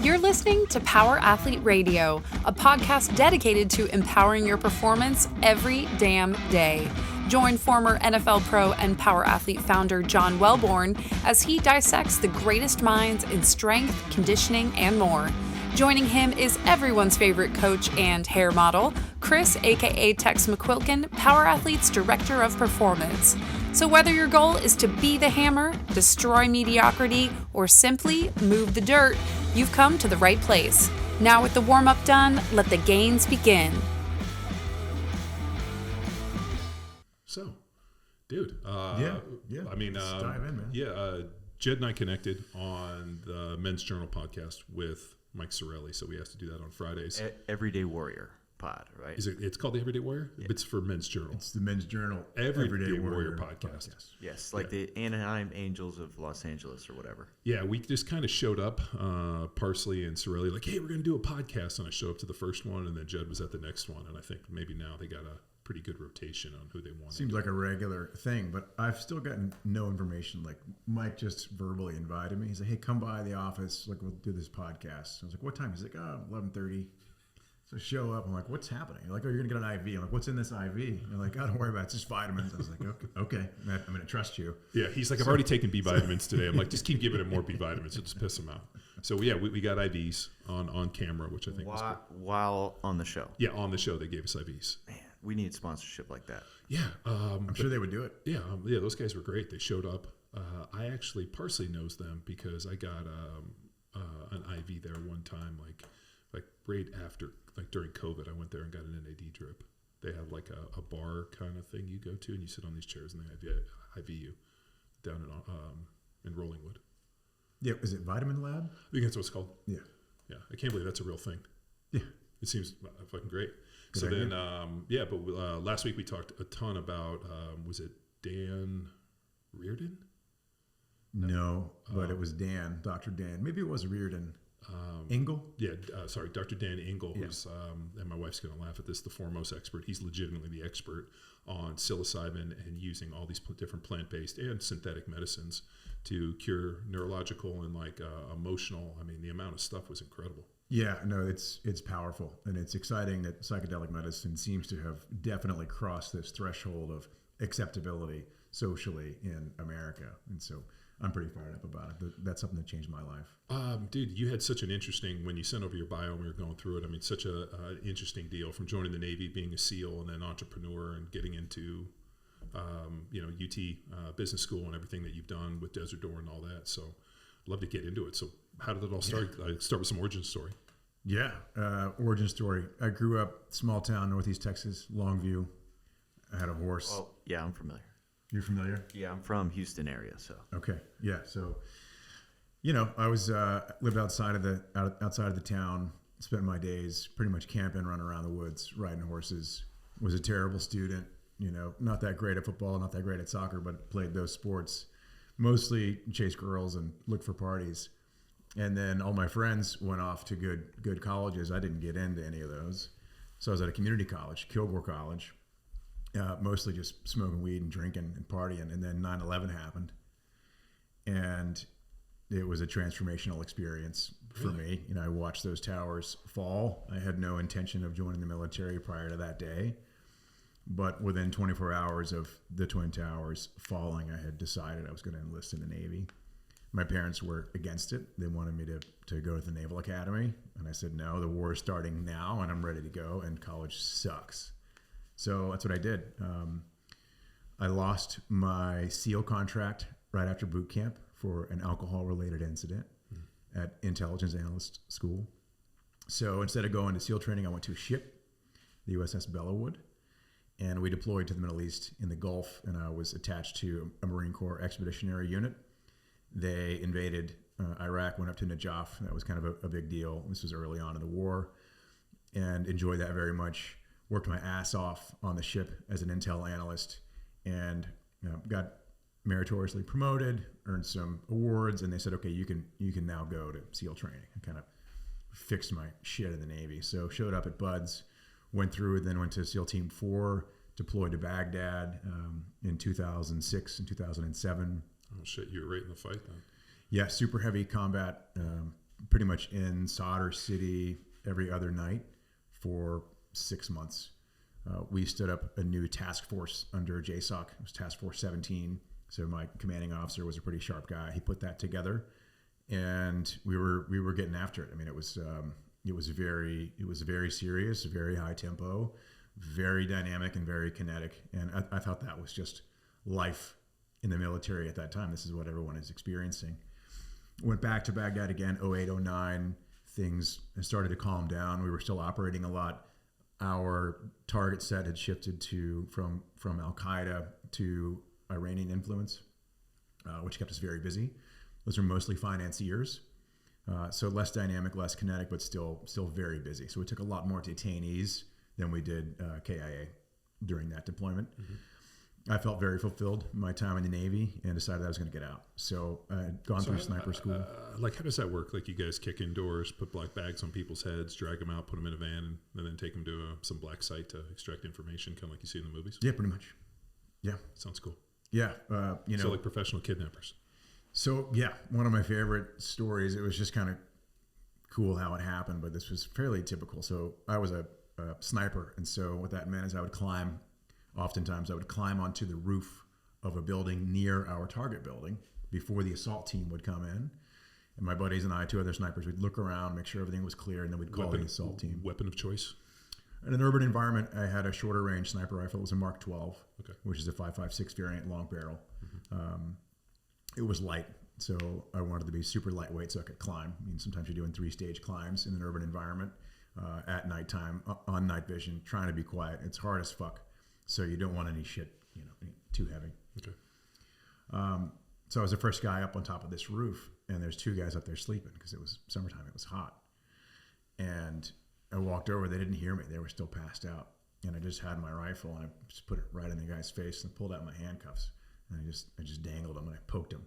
You're listening to Power Athlete Radio, a podcast dedicated to empowering your performance every damn day. Join former NFL pro and Power Athlete founder John Welborn as he dissects the greatest minds in strength, conditioning, and more. Joining him is everyone's favorite coach and hair model, Chris, aka Tex McQuilkin, Power Athlete's Director of Performance. So whether your goal is to be the hammer, destroy mediocrity, or simply move the dirt, you've come to the right place. Now with the warm-up done, let the gains begin. So, dude, yeah. I mean, let's dive in, man. Jed and I connected on the Men's Journal podcast with Mike Sorelli, so we have to do that on Fridays. Everyday Warrior pod, right? It's called the Everyday Warrior? Yeah. It's for Men's Journal. It's the Men's Journal Everyday Warrior podcast. Yes, like the Anaheim Angels of Los Angeles or whatever. Yeah, we just kind of showed up, Parsley and Sorelli, like, hey, we're going to do a podcast. And I showed up to the first one, and then Jed was at the next one. And I think maybe now they got a pretty good rotation on who they want. Seems like a regular thing, but I've still gotten no information. Like, Mike just verbally invited me. He said, hey, come by the office. Like, we'll do this podcast. I was like, what time? He's like, 11:30. So I show up. I'm like, what's happening? They're like, oh, you're going to get an IV. I'm like, what's in this IV? They're like, oh, don't worry about it. It's just vitamins. I was like, okay. I'm going to trust you. Yeah, he's like, I've already taken B vitamins today. I'm like, just keep giving him more B vitamins. It'll just piss him out. So, yeah, we got IVs on camera, which I think was good. While on the show. Yeah, on the show, they gave us IVs. Man, we need sponsorship like that. Yeah. I'm sure they would do it. Yeah, those guys were great. They showed up. I actually, Parsley knows them because I got an IV there one time, like right after, like during COVID, I went there and got an NAD drip. They have like a bar kind of thing you go to, and you sit on these chairs, and they IV you down in Rollingwood. Yeah, is it Vitamin Lab? I think that's what it's called. Yeah. Yeah, I can't believe that's a real thing. Yeah. It seems fucking great. Good So idea. then, but last week we talked a ton about, was it Dan Reardon? No, but it was Dan, Dr. Dan. Maybe it was Reardon. Engel? Yeah, sorry, Dr. Dan Engel, Yeah. who's, and my wife's going to laugh at this, the foremost expert. He's legitimately the expert on psilocybin and using all these different plant-based and synthetic medicines to cure neurological and emotional. I mean, the amount of stuff was incredible. Yeah, no, it's powerful, and it's exciting that psychedelic medicine seems to have definitely crossed this threshold of acceptability socially in America, and so I'm pretty fired up about it. That's something that changed my life. Dude, you had such an interesting, when you sent over your bio and we were going through it, I mean, such an interesting deal from joining the Navy, being a SEAL, and then entrepreneur and getting into, UT business school and everything that you've done with Desert Door and all that. So I'd love to get into it. So how did it all start? Yeah. Start with some origin story. Yeah, origin story. I grew up small town, Northeast Texas, Longview. I had a horse. Oh, yeah, I'm familiar. You're familiar? Yeah, I'm from Houston area, so. Okay, yeah. So, I was lived outside of the town. Spent my days pretty much camping, running around the woods, riding horses. Was a terrible student. Not that great at football, not that great at soccer, but played those sports. Mostly chased girls and looked for parties. And then all my friends went off to good colleges. I didn't get into any of those. So I was at a community college, Kilgore College. Mostly just smoking weed and drinking and partying. And then 9/11 happened. And it was a transformational experience for me. I watched those towers fall. I had no intention of joining the military prior to that day. But within 24 hours of the Twin Towers falling, I had decided I was going to enlist in the Navy. My parents were against it. They wanted me to go to the Naval Academy. And I said, no, the war is starting now and I'm ready to go. And college sucks. So that's what I did. I lost my SEAL contract right after boot camp for an alcohol-related incident at intelligence analyst school. So instead of going to SEAL training, I went to a ship, the USS Bellawood, and we deployed to the Middle East in the Gulf, and I was attached to a Marine Corps expeditionary unit. They invaded Iraq, went up to Najaf. That was kind of a big deal. This was early on in the war, and enjoyed that very much. Worked my ass off on the ship as an intel analyst, and got meritoriously promoted, earned some awards, and they said, okay, you can now go to SEAL training. I kind of fixed my shit in the Navy. So showed up at Buds, went through, then went to SEAL Team 4, deployed to Baghdad in 2006 and 2007. Oh shit, you were right in the fight then. Yeah, super heavy combat, pretty much in Solder City every other night for 6 months. We stood up a new task force under JSOC. It was Task Force 17. So my commanding officer was a pretty sharp guy. He put that together, and we were getting after it. I mean, it was very serious, very high tempo, very dynamic, and very kinetic. And I thought that was just life in the military at that time. This is what everyone is experiencing. Went back to Baghdad again, 08, 09. Things started to calm down. We were still operating a lot. Our target set had shifted from Al-Qaeda to Iranian influence, which kept us very busy. Those are mostly financiers. So less dynamic, less kinetic, but still very busy. So we took a lot more detainees than we did KIA during that deployment. Mm-hmm. I felt very fulfilled in my time in the Navy and decided I was going to get out. So I had gone through sniper school. How does that work? Like, you guys kick indoors, put black bags on people's heads, drag them out, put them in a van, and then take them to some black site to extract information, kind of like you see in the movies? Yeah, pretty much. Yeah. Sounds cool. Yeah. So like professional kidnappers. So, yeah, one of my favorite stories, it was just kind of cool how it happened, but this was fairly typical. So I was a sniper, and so what that meant is oftentimes I would climb onto the roof of a building near our target building before the assault team would come in. And my buddies and I, 2 other snipers, we'd look around, make sure everything was clear, and then we'd call the assault team. Weapon of choice? In an urban environment, I had a shorter range sniper rifle. It was a Mark 12, which is a 5.56 variant long barrel. Mm-hmm. It was light, so I wanted to be super lightweight so I could climb. I mean, sometimes you're doing 3-stage climbs in an urban environment at nighttime, on night vision, trying to be quiet. It's hard as fuck. So you don't want any shit, too heavy. Okay. So I was the first guy up on top of this roof, and there's 2 guys up there sleeping because it was summertime. It was hot. And I walked over. They didn't hear me. They were still passed out. And I just had my rifle, and I just put it right in the guy's face and pulled out my handcuffs. And I just dangled him, and I poked him.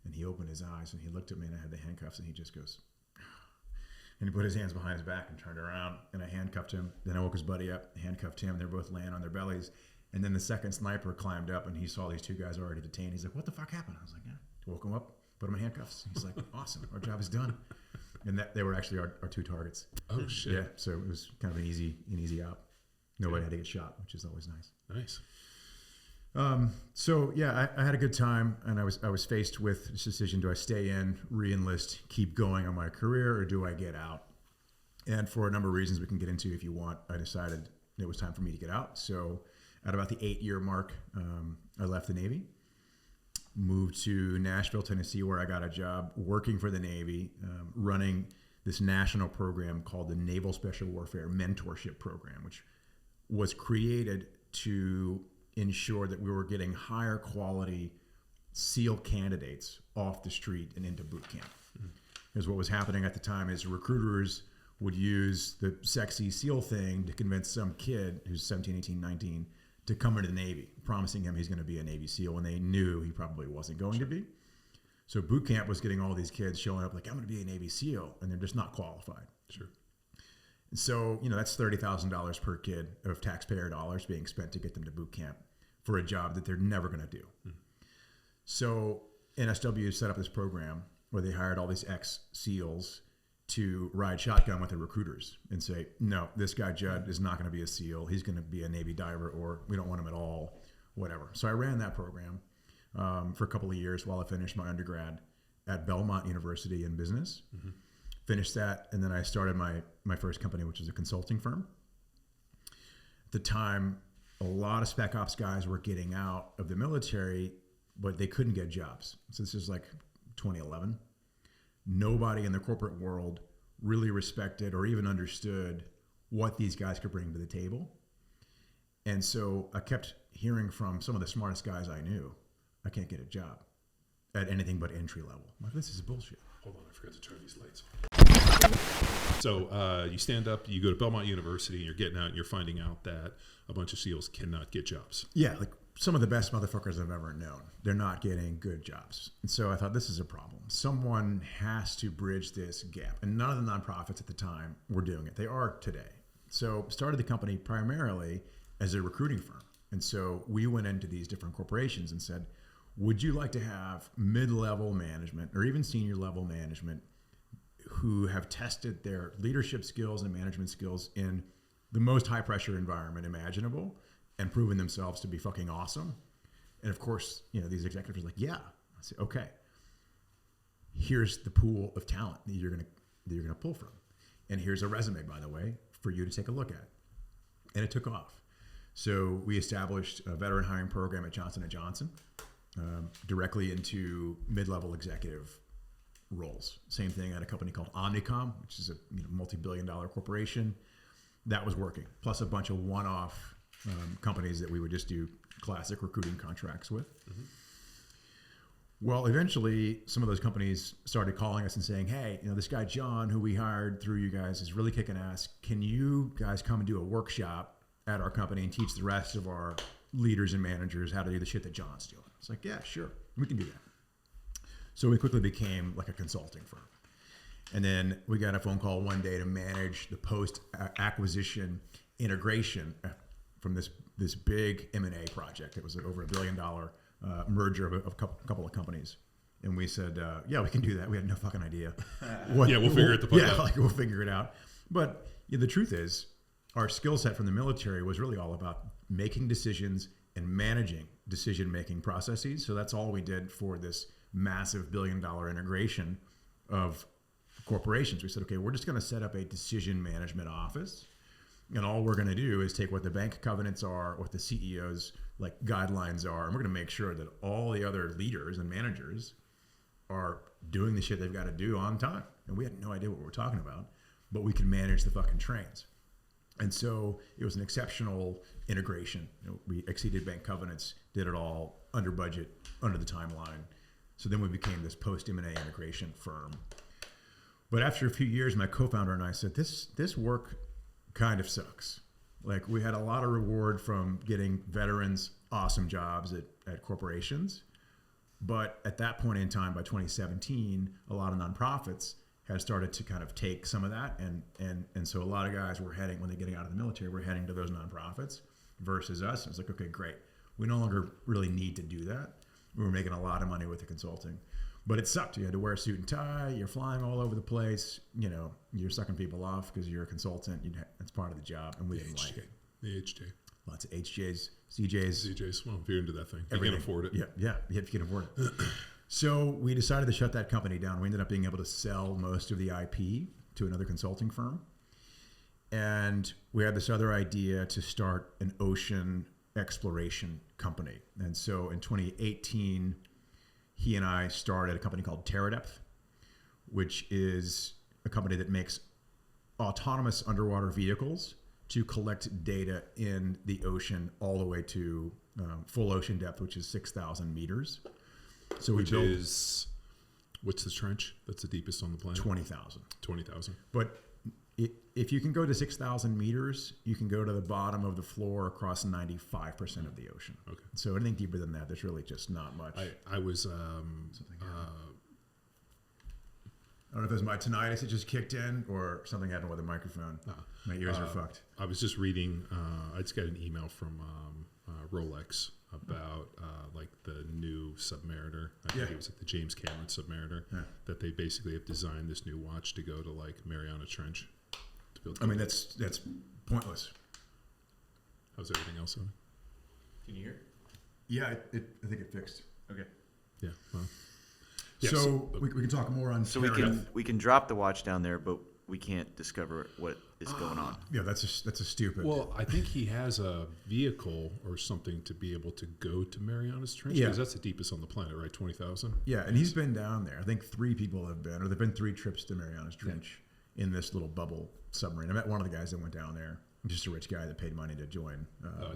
And he opened his eyes, and he looked at me, and I had the handcuffs, and he just goes, and he put his hands behind his back and turned around, and I handcuffed him. Then I woke his buddy up, handcuffed him. They're both laying on their bellies. And then the second sniper climbed up, and he saw these 2 guys already detained. He's like, "What the fuck happened?" I was like, "Yeah." Woke him up, put him in handcuffs. He's like, "Awesome, our job is done." And they were actually our 2 targets. Oh, shit. Yeah, so it was kind of an easy out. Nobody had to get shot, which is always nice. Nice. So yeah, I had a good time, and I was faced with this decision: do I stay in, re-enlist, keep going on my career, or do I get out? And for a number of reasons we can get into if you want, I decided it was time for me to get out. So at about the 8-year mark, I left the Navy, moved to Nashville, Tennessee, where I got a job working for the Navy, running this national program called the Naval Special Warfare Mentorship Program, which was created to ensure that we were getting higher quality SEAL candidates off the street and into boot camp. Because what was happening at the time is recruiters would use the sexy SEAL thing to convince some kid who's 17, 18, 19 to come into the Navy, promising him he's going to be a Navy SEAL when they knew he probably wasn't going to be. So boot camp was getting all these kids showing up like, "I'm going to be a Navy SEAL," and they're just not qualified. Sure. So, that's $30,000 per kid of taxpayer dollars being spent to get them to boot camp for a job that they're never going to do. So NSW set up this program where they hired all these ex-SEALs to ride shotgun with the recruiters and say, "No, this guy Judd is not going to be a SEAL. He's going to be a Navy diver, or we don't want him at all," whatever. So I ran that program for a couple of years while I finished my undergrad at Belmont University in business. Mm-hmm. Finished that, and then I started my first company, which is a consulting firm. At the time, a lot of spec ops guys were getting out of the military, but they couldn't get jobs. So this is like 2011. Nobody in the corporate world really respected or even understood what these guys could bring to the table. And so I kept hearing from some of the smartest guys I knew, "I can't get a job at anything but entry level." I'm like, this is bullshit. Hold on, I forgot to turn these lights on. So you stand up, you go to Belmont University, and you're getting out, and you're finding out that a bunch of SEALs cannot get jobs. Yeah, like some of the best motherfuckers I've ever known. They're not getting good jobs. And so I thought, this is a problem. Someone has to bridge this gap. And none of the nonprofits at the time were doing it. They are today. So started the company primarily as a recruiting firm. And so we went into these different corporations and said, "Would you like to have mid-level management or even senior level management who have tested their leadership skills and management skills in the most high pressure environment imaginable and proven themselves to be fucking awesome. And of course, these executives are like, yeah. I say, okay, here's the pool of talent that you're gonna pull from. And here's a resume, by the way, for you to take a look at. And it took off. So we established a veteran hiring program at Johnson & Johnson, directly into mid-level executive roles. Same thing at a company called Omnicom, which is a multi-billion-dollar corporation. That was working. Plus a bunch of one-off companies that we would just do classic recruiting contracts with. Mm-hmm. Well, eventually, some of those companies started calling us and saying, hey, this guy John, who we hired through you guys, is really kicking ass. Can you guys come and do a workshop at our company and teach the rest of our leaders and managers how to do the shit that John's doing? It's like, yeah, sure, we can do that. So we quickly became like a consulting firm. And then we got a phone call one day to manage the post-acquisition integration from this big M&A project. It was over $1 billion merger of a couple of companies. And we said, yeah, we can do that. We had no fucking idea. We'll figure it the fuck out. We'll figure it out. But the truth is, our skill set from the military was really all about making decisions and managing decision-making processes. So that's all we did for this massive $1 billion integration of corporations. We said, okay, we're just going to set up a decision management office. And all we're going to do is take what the bank covenants are, what the CEO's guidelines are, and we're going to make sure that all the other leaders and managers are doing the shit they've got to do on time. And we had no idea what we were talking about, but we could manage the fucking trains. And so it was an exceptional integration. We exceeded bank covenants, did it all under budget, under the timeline. So then we became this post-M&A integration firm. But after a few years, my co-founder and I said, this work kind of sucks. We had a lot of reward from getting veterans awesome jobs at corporations. But at that point in time, by 2017, a lot of nonprofits had started to kind of take some of that. And so a lot of guys were heading, when they're getting out of the military, were heading to those nonprofits versus us. It was like, okay, great. We no longer really need to do that. We were making a lot of money with the consulting. But it sucked. You had to wear a suit and tie. You're flying all over the place. You're sucking people off because you're a consultant. That's part of the job, and we didn't like it. The HJ. Lots of HJs, CJs. CJs. Well, if you're into that thing, you can afford it. Yeah, if you can afford it. So we decided to shut that company down. We ended up being able to sell most of the IP to another consulting firm. And we had this other idea to start an ocean exploration company. And so in 2018, he and I started a company called TerraDepth, which is a company that makes autonomous underwater vehicles to collect data in the ocean all the way to full ocean depth, which is 6,000 meters. So what's the trench that's the deepest on the planet? 20,000. 20,000. But if you can go to 6,000 meters, you can go to the bottom of the floor across 95% of the ocean. Okay. So anything deeper than that, there's really just not much. I was... I don't know if it was my tinnitus that just kicked in or something happened with the microphone. My ears are fucked. I was just reading, I just got an email from Rolex about the new Submariner. I think it was the James Cameron Submariner, that they basically have designed this new watch to go to Mariana Trench. That's pointless. How's everything else on? Can you hear? Yeah, I think it fixed. Okay. Yeah. Well. Yeah, so we can talk more on. So we can drop the watch down there, but we can't discover what is going on. Yeah, that's a stupid. Well, I think he has a vehicle or something to be able to go to Mariana's Trench. Yeah, because that's the deepest on the planet, right? 20,000. Yeah, and he's been down there. I think 3 people have been, or there've been 3 trips to Mariana's Trench in this little bubble submarine. I met one of the guys that went down there. Just a rich guy that paid money to join.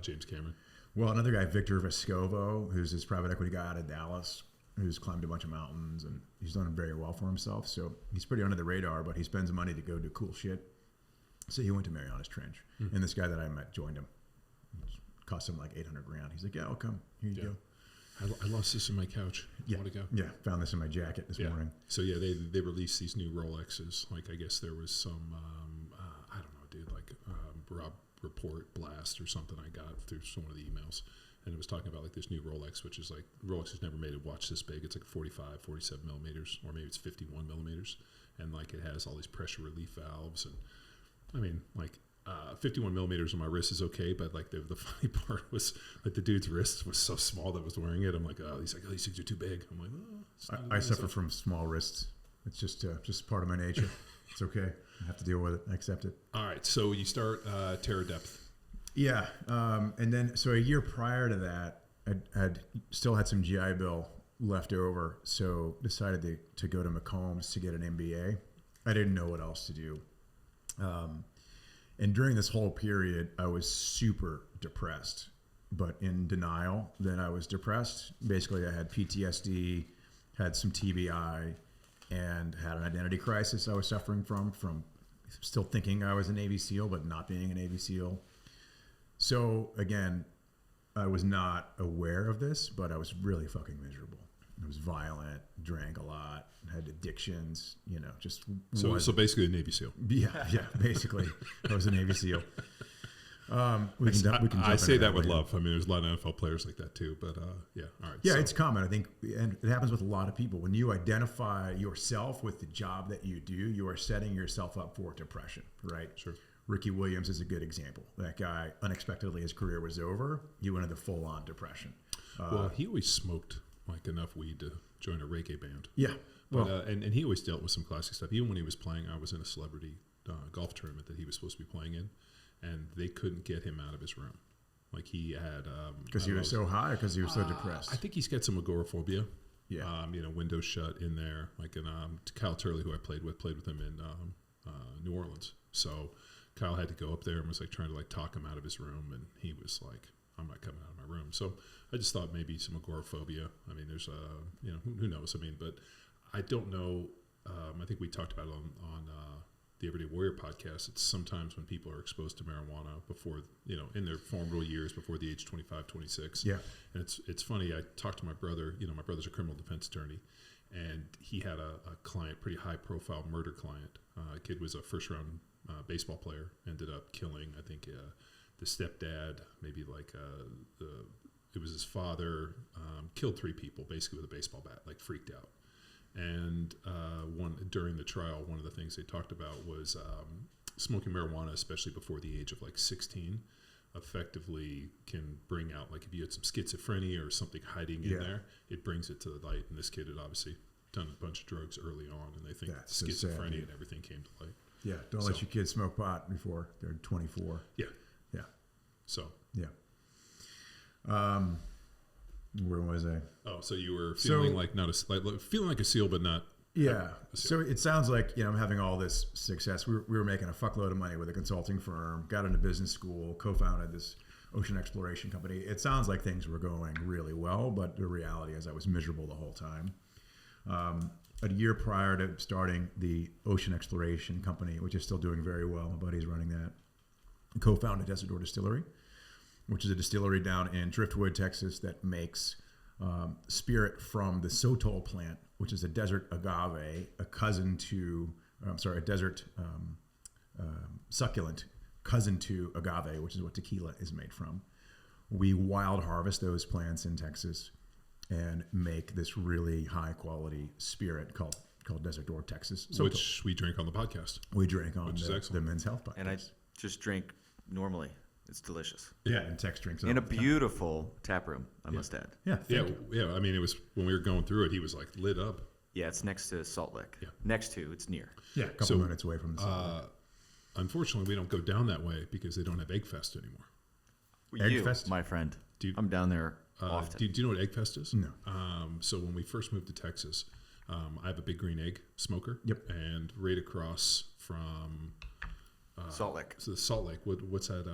James Cameron. Well, another guy, Victor Vescovo, who's this private equity guy out of Dallas, who's climbed a bunch of mountains, and he's done very well for himself. So he's pretty under the radar, but he spends money to go do cool shit. So he went to Mariana's Trench, and this guy that I met joined him. It cost him like $800,000. He's like, "Yeah, I'll come. Here you go." I lost this in my couch. Yeah, want to go? Yeah, found this in my jacket this morning. So yeah, they released these new Rolexes. I guess there was some I don't know, dude, report blast or something I got through some of the emails. and it was talking about like this new Rolex, which is like Rolex has never made a watch this big. It's like 45, 47 millimeters, or maybe it's 51 millimeters, and like it has all these pressure relief valves. And I mean, like 51 millimeters on my wrist is okay, but like the funny part was like the dude's wrist was so small that was wearing it. I'm like, oh, these things are too big. I'm like, oh, I suffer from small wrists. It's just part of my nature. It's okay. I have to deal with it. I accept it. All right, so you start Terra Depth. Yeah, and then so a year prior to that, I'd still had some GI Bill left over, so decided to go to Macombs to get an MBA. I didn't know what else to do. And during this whole period, I was super depressed, but in denial that I was depressed. Basically, I had PTSD, had some TBI, and had an identity crisis I was suffering from still thinking I was a Navy SEAL, but not being a Navy SEAL. So again, I was not aware of this, but I was really fucking miserable. I was violent, drank a lot, had addictions, just so basically a Navy SEAL. Yeah, basically, I was a Navy SEAL. We can I say that with love. I mean, there's a lot of NFL players like that too. But yeah, all right. Yeah, so. It's common, I think, and it happens with a lot of people. When you identify yourself with the job that you do, you are setting yourself up for depression, right? Sure. Ricky Williams is a good example. That guy, unexpectedly, his career was over. He went into full-on depression. Well, he always smoked like enough weed to join a reggae band. Yeah. Well, and he always dealt with some classic stuff. Even when he was playing, I was in a celebrity golf tournament that he was supposed to be playing in, and they couldn't get him out of his room. Like he had because he was so high, or because he was so depressed. I think he's got some agoraphobia. Yeah. Windows shut in there. Like Kyle Turley, who I played with him in New Orleans. So Kyle had to go up there and was like trying to like talk him out of his room, and he was like, "I'm not coming out of my room." So I just thought maybe some agoraphobia. I mean, there's who knows? I mean, but I don't know. I think we talked about it on the Everyday Warrior podcast. It's sometimes when people are exposed to marijuana before, in their formative years, before the age 25, 26. Yeah. And it's funny. I talked to my brother. My brother's a criminal defense attorney, and he had a client, pretty high profile murder client. Kid was a first round baseball player, ended up killing, I think, the stepdad, maybe like it was his father, killed 3 people basically with a baseball bat, like freaked out. And during the trial, one of the things they talked about was smoking marijuana, especially before the age of like 16, effectively can bring out, like if you had some schizophrenia or something hiding in there, it brings it to the light. And this kid had obviously done a bunch of drugs early on, and they think schizophrenia and everything came to light. Yeah, don't let your kids smoke pot before they're 24. Yeah. Yeah. So. Yeah. Where was I? Oh, so you were feeling feeling like a SEAL, but not. Yeah. So it sounds like, I'm having all this success. We were making a fuckload of money with a consulting firm, got into business school, co-founded this ocean exploration company. It sounds like things were going really well, but the reality is I was miserable the whole time. A year prior to starting the ocean exploration company, which is still doing very well, my buddy's running that, co-founded Desert Door Distillery, which is a distillery down in Driftwood, Texas, that makes spirit from the Sotol plant, which is a desert agave, a desert succulent, cousin to agave, which is what tequila is made from. We wild harvest those plants in Texas and make this really high quality spirit called Desert Door Texas Sotol, which we drink on the podcast. We drink on the Men's Health podcast. And I just drink normally. It's delicious. Yeah, and Tex drinks it in a beautiful tap room, I must add. Yeah, yeah. I mean, it was when we were going through it, he was like lit up. Yeah, it's next to Salt Lake. Yeah, it's near. Yeah, a couple minutes away from the Salt Lake. Unfortunately, we don't go down that way because they don't have Egg Fest anymore. Egg Fest, my friend. I'm down there often. Do you know what Egg Fest is? No. So when we first moved to Texas, I have a Big Green Egg smoker. Yep. And right across from Salt Lake. So the Salt Lake. What's that?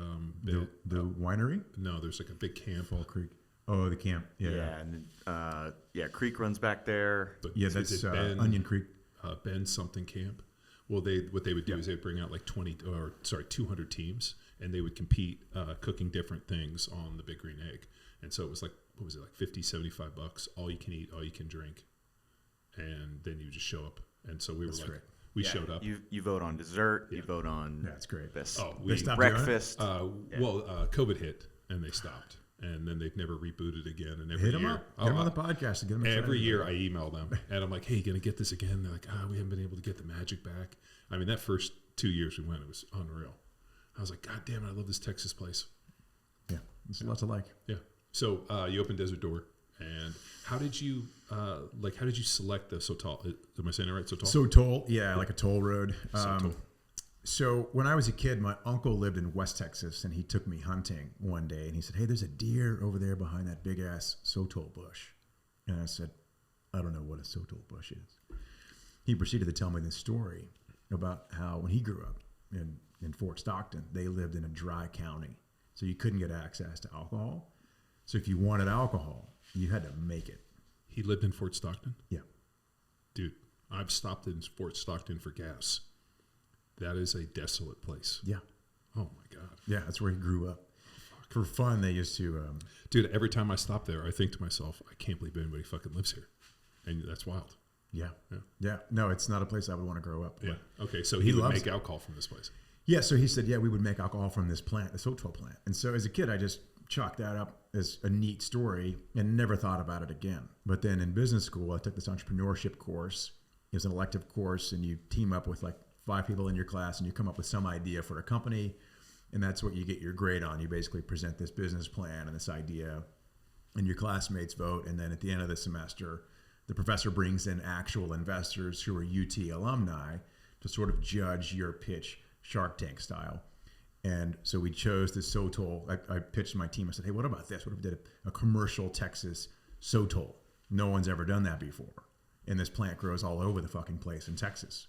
The winery? No, there's like a big camp. Fall Creek. Oh, the camp. Yeah. And Creek runs back there. But yeah, that's Onion Creek. Ben something camp. Well, what they would do is they'd bring out like 200 teams, and they would compete cooking different things on the Big Green Egg. And so it was like, what was it, like $50, $75, all you can eat, all you can drink. And then you just show up. And so we showed up. You vote on dessert. You vote on that's great. This they stopped breakfast. COVID hit and they stopped. and then they've never rebooted again. And Hit them up. Get them on the podcast to get them excited. Every year I email them and I'm like, hey, gonna get this again? They're like, we haven't been able to get the magic back. I mean, that first 2 years we went, it was unreal. I was like, God damn it, I love this Texas place. Yeah, there's lots to like. Yeah. So you opened Desert Door, and how did you select the Sotol? Am I saying it right? Sotol, yeah, like a toll road. Sotol. So when I was a kid, my uncle lived in West Texas, and he took me hunting one day, and he said, hey, there's a deer over there behind that big-ass Sotol bush. And I said, I don't know what a Sotol bush is. He proceeded to tell me this story about how when he grew up in Fort Stockton, they lived in a dry county, so you couldn't get access to alcohol. So if you wanted alcohol, you had to make it. He lived in Fort Stockton? Yeah. Dude, I've stopped in Fort Stockton for gas. That is a desolate place. Yeah. Oh, my God. Yeah, that's where he grew up. For fun, they used to... Dude, every time I stop there, I think to myself, I can't believe anybody fucking lives here. And that's wild. Yeah. No, it's not a place I would want to grow up. Yeah. Okay, so he would make alcohol from this place. Yeah, so he said, we would make alcohol from this plant, the Sotol plant. And so as a kid, I just chalked that up as a neat story and never thought about it again. But then in business school, I took this entrepreneurship course. It was an elective course, and you team up with like 5 people in your class, and you come up with some idea for a company, and that's what you get your grade on. You basically present this business plan and this idea, and your classmates vote, and then at the end of the semester, the professor brings in actual investors who are UT alumni to sort of judge your pitch, Shark Tank style. And so we chose the Sotol. I pitched my team. I said, hey, what about this? What if we did a commercial Texas Sotol? No one's ever done that before. And this plant grows all over the fucking place in Texas.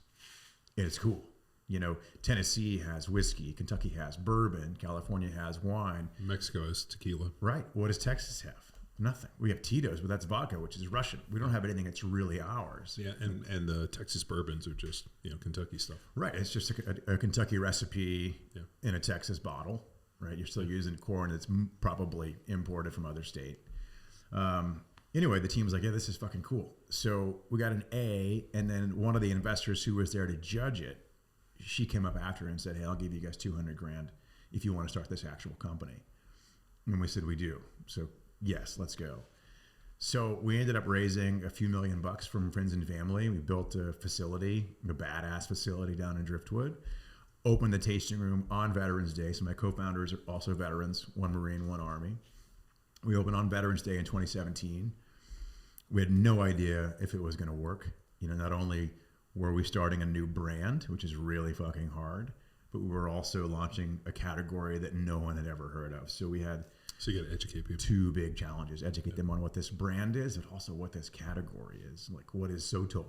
And it's cool. You know, Tennessee has whiskey. Kentucky has bourbon. California has wine. Mexico has tequila. Right. What does Texas have? Nothing. We have Tito's, but that's vodka, which is Russian. We don't have anything that's really ours. Yeah, and the Texas bourbons are just, Kentucky stuff. Right. It's just a Kentucky recipe in a Texas bottle, right? You're still using corn that's probably imported from other state. Anyway, the team was like, yeah, this is fucking cool. So we got an A, and then one of the investors who was there to judge it, she came up after and said, hey, I'll give you guys $200,000 if you want to start this actual company. And we said, we do. So yes, let's go. So we ended up raising a few $1 million from friends and family. We built a facility, a badass facility down in Driftwood, opened the tasting room on Veterans Day. So my co-founders are also veterans, one Marine, one Army. We opened on Veterans Day in 2017. We had no idea if it was going to work. Not only were we starting a new brand, which is really fucking hard, but we were also launching a category that no one had ever heard of. So we had... So you got to educate people. 2 big challenges. Educate them on what this brand is, but also what this category is. Like, what is Sotol?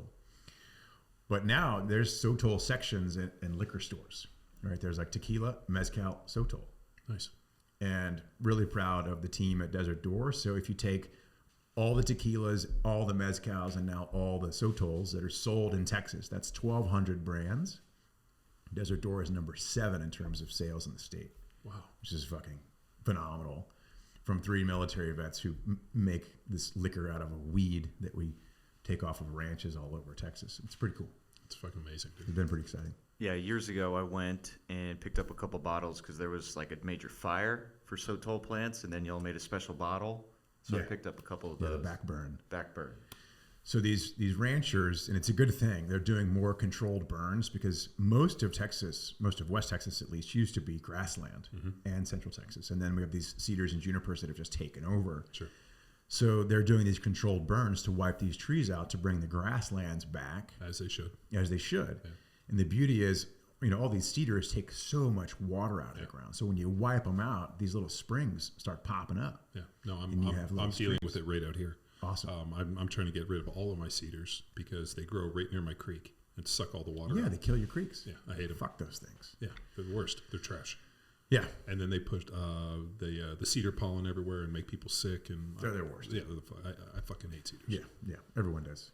But now there's Sotol sections in liquor stores, right? There's like tequila, mezcal, Sotol. Nice. And really proud of the team at Desert Door. So if you take all the tequilas, all the mezcals, and now all the Sotols that are sold in Texas, that's 1,200 brands. Desert Door is number 7 in terms of sales in the state. Wow. Which is fucking phenomenal. From 3 military vets who make this liquor out of a weed that we take off of ranches all over Texas. It's pretty cool. It's fucking amazing, dude. It's been pretty exciting. Yeah, years ago I went and picked up a couple bottles because there was like a major fire for Sotol plants, and then y'all made a special bottle. So I picked up a couple of those. The backburn. Backburn. So these ranchers, and it's a good thing, they're doing more controlled burns because most of West Texas at least, used to be grassland and Central Texas. And then we have these cedars and junipers that have just taken over. Sure. So they're doing these controlled burns to wipe these trees out to bring the grasslands back. As they should. As they should. Yeah. And the beauty is, all these cedars take so much water out of the ground. So when you wipe them out, these little springs start popping up. Yeah. No, I'm dealing with it right out here. Awesome. I'm trying to get rid of all of my cedars because they grow right near my creek and suck all the water out. Yeah, they kill your creeks. Yeah, I hate them. Fuck those things. Yeah, they're the worst. They're trash. Yeah. And then they put the cedar pollen everywhere and make people sick. And they're the worst. Yeah, I fucking hate cedars. Yeah, everyone does.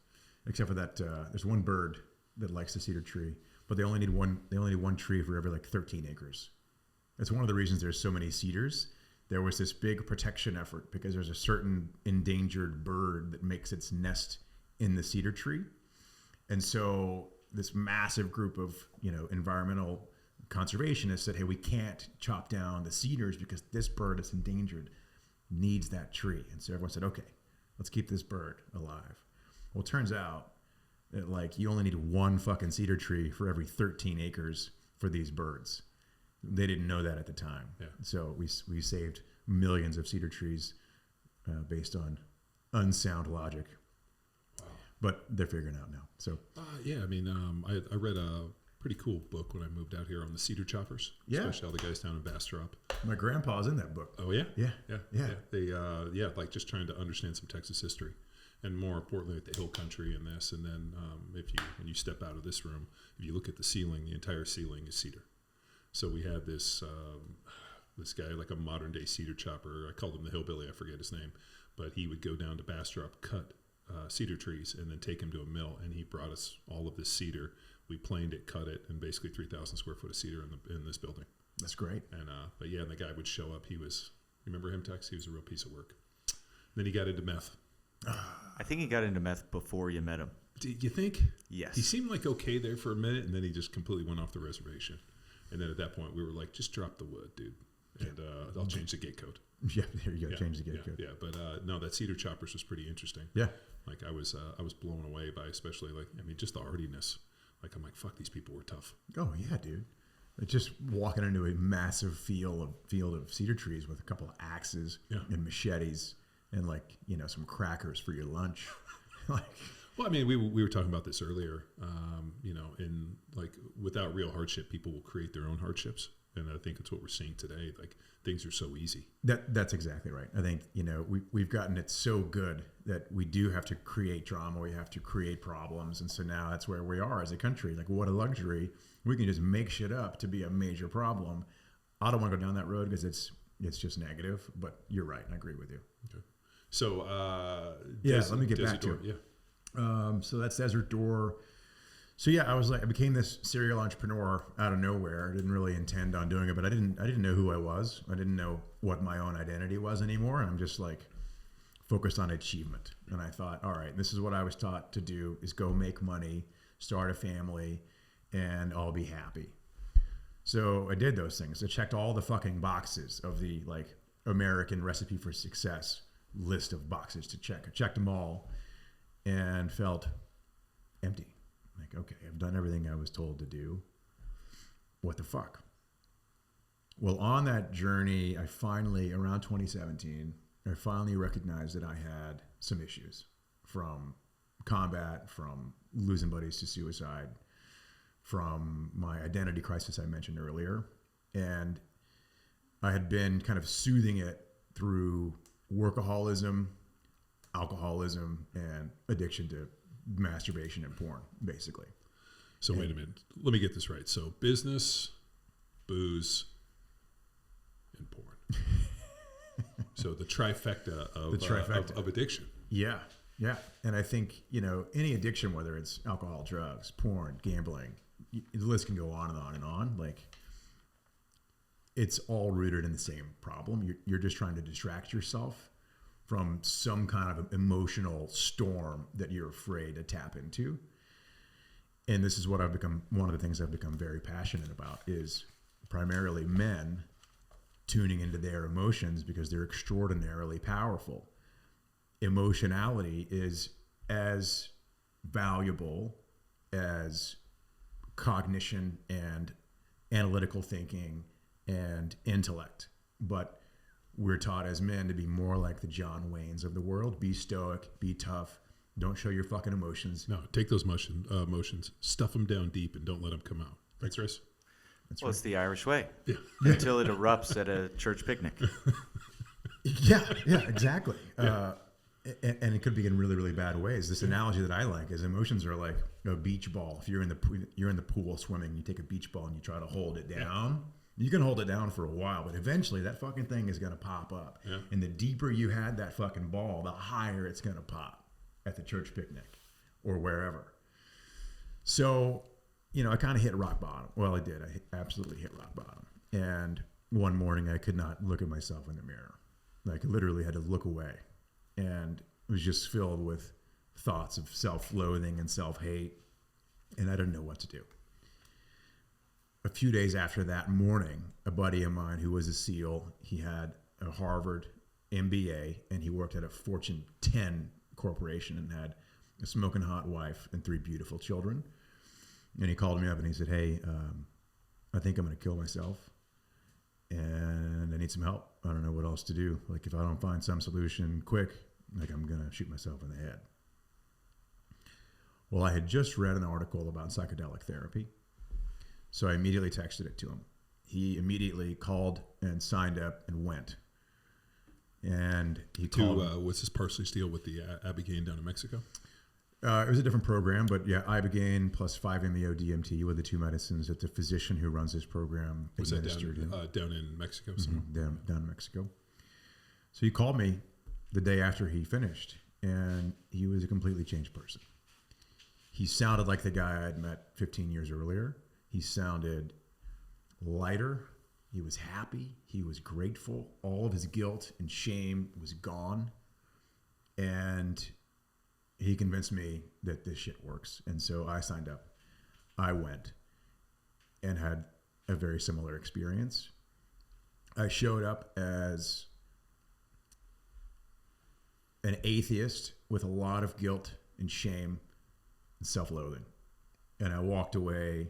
Except for that, there's one bird that likes the cedar tree, but they only need one tree for every 13 acres. That's one of the reasons there's so many cedars. There was this big protection effort because there's a certain endangered bird that makes its nest in the cedar tree. And so this massive group of, environmental conservationists said, hey, we can't chop down the cedars because this bird is endangered. needs that tree. And so everyone said, okay, let's keep this bird alive. Well, it turns out that like you only need one fucking cedar tree for every 13 acres for these birds. They didn't know that at the time. Yeah. So we saved millions of cedar trees based on unsound logic. Wow. But they're figuring it out now. So yeah, I mean, I read a pretty cool book when I moved out here on the cedar choppers. Yeah. Especially all the guys down in Bastrop. my grandpa's in that book. Oh yeah? Yeah. They like just trying to understand some Texas history, and more importantly, like the hill country and this. And then when you step out of this room, if you look at the ceiling, the entire ceiling is cedar. So we had this guy, like a modern day cedar chopper. I called him the hillbilly. I forget his name, but he would go down to Bastrop, cut cedar trees, and then take them to a mill. And he brought us all of this cedar. We planed it, cut it, and basically 3,000 square foot of cedar in this building. That's great. And and the guy would show up. Remember him, Tex? He was a real piece of work. Then he got into meth. I think he got into meth before you met him. Do you think? Yes. He seemed like okay there for a minute, and then he just completely went off the reservation. And then at that point, we were like, just drop the wood, dude. And I'll change the gate code. Yeah, there you go. Change the gate code. Yeah, but no, that cedar choppers was pretty interesting. Yeah. Like I was blown away by, especially just the artiness. Like I'm like, fuck, these people were tough. Oh yeah, dude. It's just walking into a massive field of cedar trees with a couple of axes and machetes and some crackers for your lunch. Well, I mean, we were talking about this earlier. In without real hardship, people will create their oon hardships, and I think it's what we're seeing today. Like things are so easy. That's exactly right. I think we've gotten it so good that we do have to create drama. We have to create problems, and so now that's where we are as a country. Like, what a luxury! We can just make shit up to be a major problem. I don't want to go down that road because it's just negative. But you're right. I agree with you. Okay. So let me get back to it. Yeah. So that's Desert Door. So yeah, I became this serial entrepreneur out of nowhere. I didn't really intend on doing it, but I didn't know who I was. I didn't know what my own identity was anymore. And I'm just focused on achievement. And I thought, all right, this is what I was taught to do: is go make money, start a family, and I'll be happy. So I did those things. I checked all the fucking boxes of the American recipe for success list of boxes to check. I checked them all and felt empty. Okay, I've done everything I was told to do. What the fuck? Well, on that journey, around 2017, I finally recognized that I had some issues, from combat, from losing buddies to suicide, from my identity crisis I mentioned earlier. And I had been kind of soothing it through workaholism, alcoholism, and addiction to masturbation and porn, basically. So wait a minute. Let me get this right. So business, booze, and porn. So the trifecta of addiction. Yeah. And I think, any addiction, whether it's alcohol, drugs, porn, gambling, the list can go on and on and on. It's all rooted in the same problem. You're just trying to distract yourself from some kind of emotional storm that you're afraid to tap into. And this is what one of the things I've become very passionate about, is primarily men tuning into their emotions, because they're extraordinarily powerful. Emotionality is as valuable as cognition and analytical thinking and intellect. But we're taught as men to be more like the John Waynes of the world. Be stoic, be tough, don't show your fucking emotions. No, take those emotions, stuff them down deep, and don't let them come out. Right, Chris? That's Well, right. it's the Irish way. Yeah. Until it erupts at a church picnic. Yeah, exactly. And it could be in really, really bad ways. This analogy that I like is emotions are like a beach ball. If you're in the pool swimming, you take a beach ball and you try to hold it down. You can hold it down for a while, but eventually that fucking thing is going to pop up. Yeah. And the deeper you had that fucking ball, the higher it's going to pop at the church picnic or wherever. So, I kind of hit rock bottom. Well, I did. I absolutely hit rock bottom. And one morning I could not look at myself in the mirror. I literally had to look away. And it was just filled with thoughts of self-loathing and self-hate. And I didn't know what to do. A few days after that morning, a buddy of mine who was a SEAL, he had a Harvard MBA, and he worked at a Fortune 10 corporation and had a smoking hot wife and 3 beautiful children. And he called me up and he said, hey, I think I'm going to kill myself and I need some help. I don't know what else to do. Like, if I don't find some solution quick, like, I'm going to shoot myself in the head. Well, I had just read an article about psychedelic therapy, so I immediately texted it to him. He immediately called and signed up and went. And he called. Was this partially deal with the Ibogaine down in Mexico? It was a different program, but yeah, Ibogaine plus 5-MeO DMT were the 2 medicines that the physician who runs this program Was that administered. down in Mexico somewhere? Down in Mexico. So he called me the day after he finished, and he was a completely changed person. He sounded like the guy I'd met 15 years earlier. He sounded lighter. He was happy. He was grateful. All of his guilt and shame was gone. And he convinced me that this shit works. And so I signed up. I went and had a very similar experience. I showed up as an atheist with a lot of guilt and shame and self-loathing. And I walked away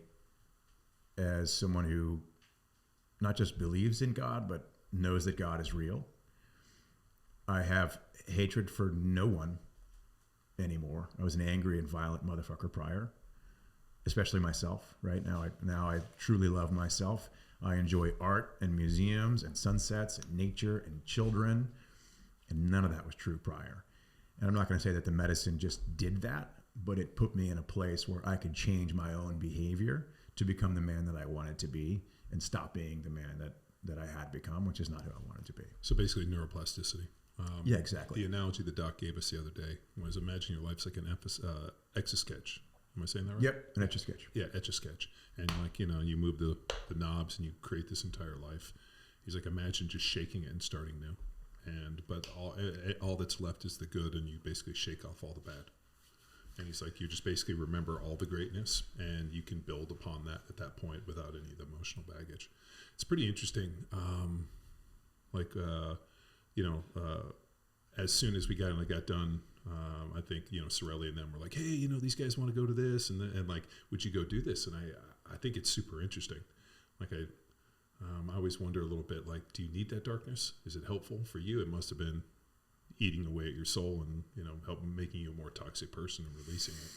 as someone who not just believes in God, but knows that God is real. I have hatred for no one anymore. I was an angry and violent motherfucker prior, especially myself. Right now I truly love myself. I enjoy art and museums and sunsets and nature and children, and none of that was true prior. And I'm not going to say that the medicine just did that, but it put me in a place where I could change my own behavior to become the man that I wanted to be and stop being the man that I had become, which is not who I wanted to be. So basically neuroplasticity. Yeah, exactly. The analogy the doc gave us the other day was, imagine your life's like an Etch-a-Sketch. Am I saying that right? Yep, an Etch-a-Sketch. Yeah, Etch-a-Sketch. And like, you move the knobs and you create this entire life. He's like, imagine just shaking it and starting new. But all that's left is the good, and you basically shake off all the bad. And he's like, you just basically remember all the greatness, and you can build upon that at that point without any of the emotional baggage. It's pretty interesting. As soon as we got done, I think, Sorelli and them were like, hey, these guys want to go to this, and like, would you go do this? And I think it's super interesting. Like, I always wonder a little bit, like, do you need that darkness? Is it helpful for you? It must have been eating away at your soul and, making you a more toxic person and releasing it.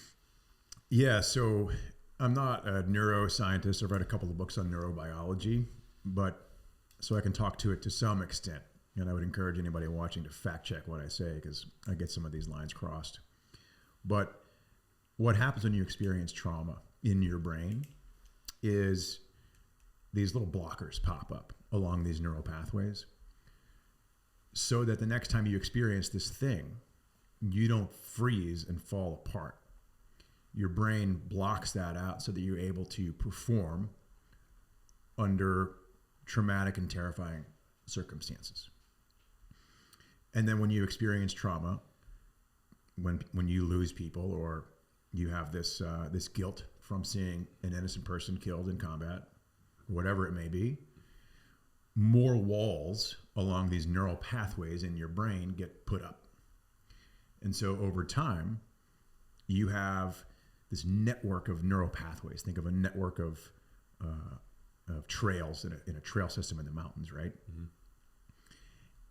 Yeah. So I'm not a neuroscientist. I've read a couple of books on neurobiology, but so I can talk to it to some extent. And I would encourage anybody watching to fact check what I say, because I get some of these lines crossed. But what happens when you experience trauma in your brain is these little blockers pop up along these neural pathways, so that the next time you experience this thing, you don't freeze and fall apart. Your brain blocks that out so that you're able to perform under traumatic and terrifying circumstances. And then when you experience trauma, when you lose people, or you have this guilt from seeing an innocent person killed in combat, whatever it may be, more walls along these neural pathways in your brain get put up. And so over time, you have this network of neural pathways. Think of a network of trails in a trail system in the mountains, right? Mm-hmm.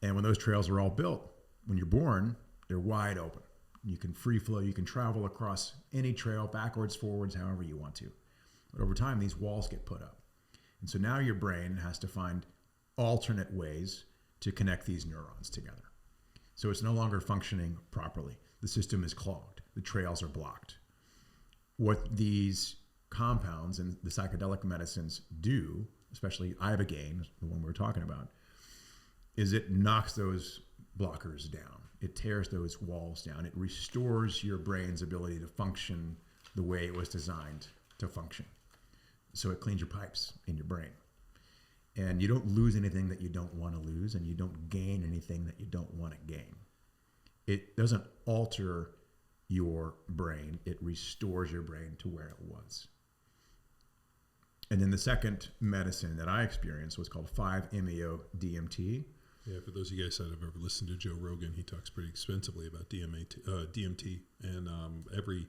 And when those trails are all built, when you're born, they're wide open. You can free flow, you can travel across any trail, backwards, forwards, however you want to. But over time, these walls get put up. And so now your brain has to find alternate ways to connect these neurons together. So it's no longer functioning properly. The system is clogged. The trails are blocked. What these compounds and the psychedelic medicines do, especially Ibogaine, the one we're talking about, is it knocks those blockers down. It tears those walls down. It restores your brain's ability to function the way it was designed to function. So it cleans your pipes in your brain. And you don't lose anything that you don't want to lose, and you don't gain anything that you don't want to gain. It doesn't alter your brain. It restores your brain to where it was. And then the second medicine that I experienced was called 5-MeO DMT. Yeah, for those of you guys that have ever listened to Joe Rogan, he talks pretty extensively about DMT, and every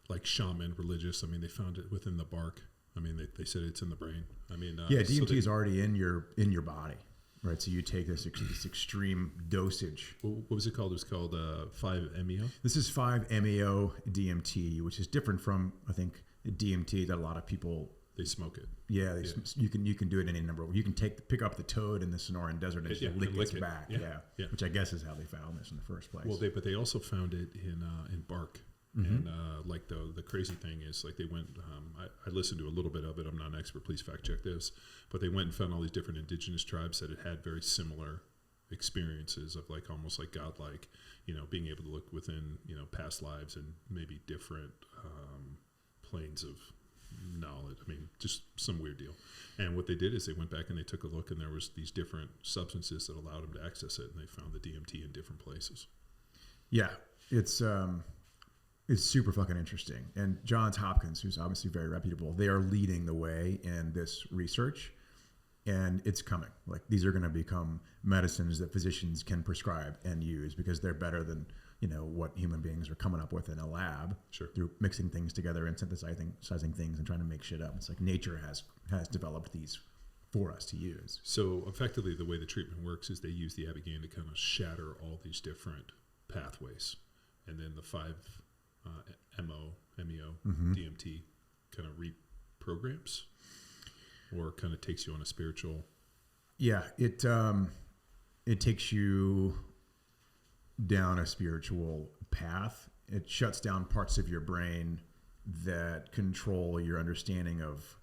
like shaman, religious. I mean, they found it within the bark. I mean, they said it's in the brain. I mean, DMT is already in your body, right? So you take this extreme dosage. What was it called? It was called 5-MeO. This is 5-MeO DMT, which is different from, I think, the DMT that a lot of people. They smoke it. Yeah, you can do it in any number. You can pick up the toad in the Sonoran Desert and just lick its back. Yeah, which I guess is how they found this in the first place. Well, but they also found it in bark. Mm-hmm. And like the crazy thing is, like they went. I listened to a little bit of it. I'm not an expert. Please fact check this. But they went and found all these different indigenous tribes that had very similar experiences of like almost like godlike, being able to look within past lives and maybe different planes of knowledge. I mean, just some weird deal. And what they did is they went back and they took a look, and there was these different substances that allowed them to access it, and they found the DMT in different places. Yeah, it's super fucking interesting. And Johns Hopkins, who's obviously very reputable, they are leading the way in this research, and it's coming. Like these are going to become medicines that physicians can prescribe and use because they're better than what human beings are coming up with in a lab. Sure. Through mixing things together and synthesizing things and trying to make shit up. It's like nature has developed these for us to use. So effectively, the way the treatment works is they use the Abigail to kind of shatter all these different pathways, and then the 5-MeO DMT kind of reprograms or kind of takes you on a spiritual. Yeah, it takes you down a spiritual path. It shuts down parts of your brain that control your understanding of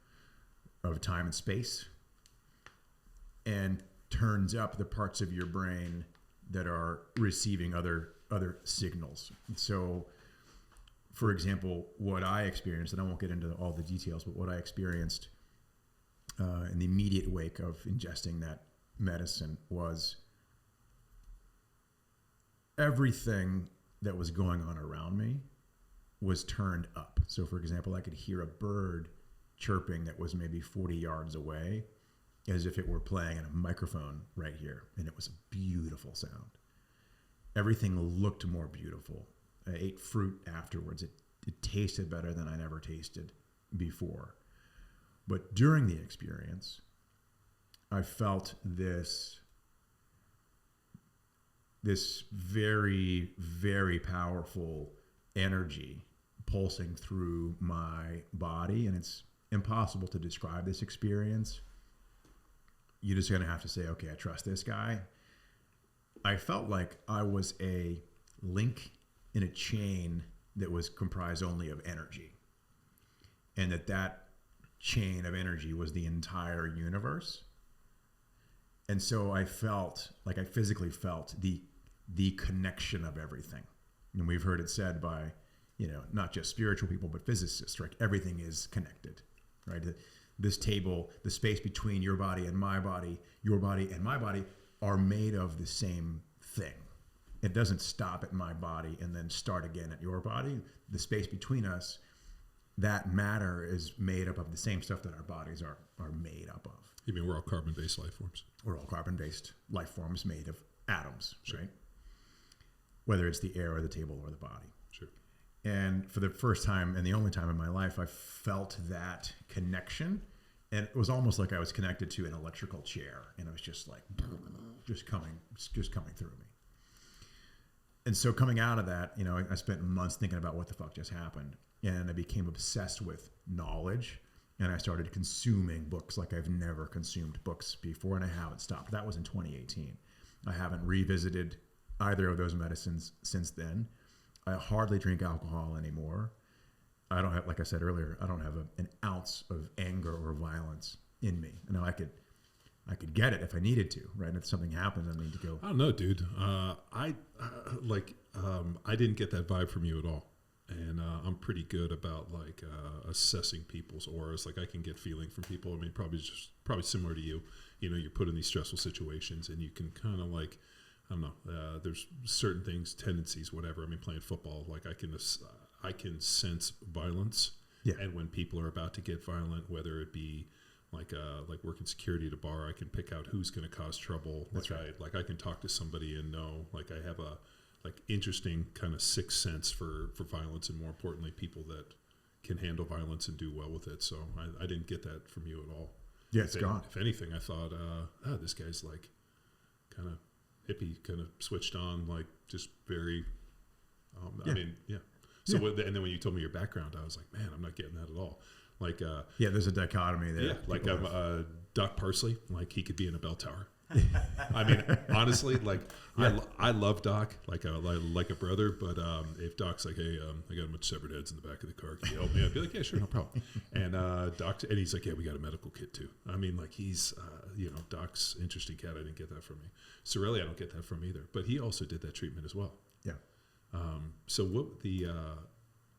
time and space, and turns up the parts of your brain that are receiving other signals. So, for example, what I experienced, and I won't get into all the details, but what I experienced in the immediate wake of ingesting that medicine was everything that was going on around me was turned up. So, for example, I could hear a bird chirping that was maybe 40 yards away as if it were playing in a microphone right here. And it was a beautiful sound. Everything looked more beautiful. I ate fruit afterwards. It tasted better than I'd ever tasted before. But during the experience, I felt this very, very powerful energy pulsing through my body. And it's impossible to describe this experience. You're just going to have to say, okay, I trust this guy. I felt like I was a link in a chain that was comprised only of energy. And that chain of energy was the entire universe. And so I physically felt the connection of everything. And we've heard it said by, not just spiritual people, but physicists, right? Everything is connected, right? This table, the space between your body and my body, your body and my body are made of the same thing. It doesn't stop at my body and then start again at your body. The space between us, that matter is made up of the same stuff that our bodies are made up of. You mean we're all carbon-based life forms? We're all carbon-based life forms made of atoms, sure. Right? Whether it's the air or the table or the body. Sure. And for the first time and the only time in my life, I felt that connection. And it was almost like I was connected to an electrical chair. And it was just like, just coming through me. And so coming out of that, I spent months thinking about what the fuck just happened. And I became obsessed with knowledge. And I started consuming books like I've never consumed books before. And I haven't stopped. That was in 2018. I haven't revisited either of those medicines since then. I hardly drink alcohol anymore. I don't have, like I said earlier, I don't have an ounce of anger or violence in me. I could get it if I needed to, right? If something happens, I need to go. I don't know, dude. I didn't get that vibe from you at all. And I'm pretty good about assessing people's auras. Like I can get feeling from people. I mean, probably similar to you. You're put in these stressful situations, and you can kind of I don't know. There's certain things, tendencies, whatever. I mean, playing football, I can sense violence. Yeah. And when people are about to get violent, whether it be like working security at a bar, I can pick out who's going to cause trouble. That's right. I can talk to somebody and know, like, I have a like interesting kind of sixth sense for violence, and more importantly, people that can handle violence and do well with it. So I didn't get that from you at all. Yeah, it's gone. If anything, I thought, this guy's like kind of hippie, kind of switched on, like just very. I mean, yeah. So and then when you told me your background, I was like, man, I'm not getting that at all. Like, there's a dichotomy there. Yeah, like Doc Parsley, like he could be in a bell tower. I mean, honestly, like I love Doc like a brother, but if Doc's like, hey, I got a bunch of severed heads in the back of the car, can you help me? I'd be like, yeah, sure, no problem. And and he's like, yeah, we got a medical kit too. I mean, like he's Doc's interesting cat. I didn't get that from me. Sorelli, I don't get that from either, but he also did that treatment as well. Yeah. So what the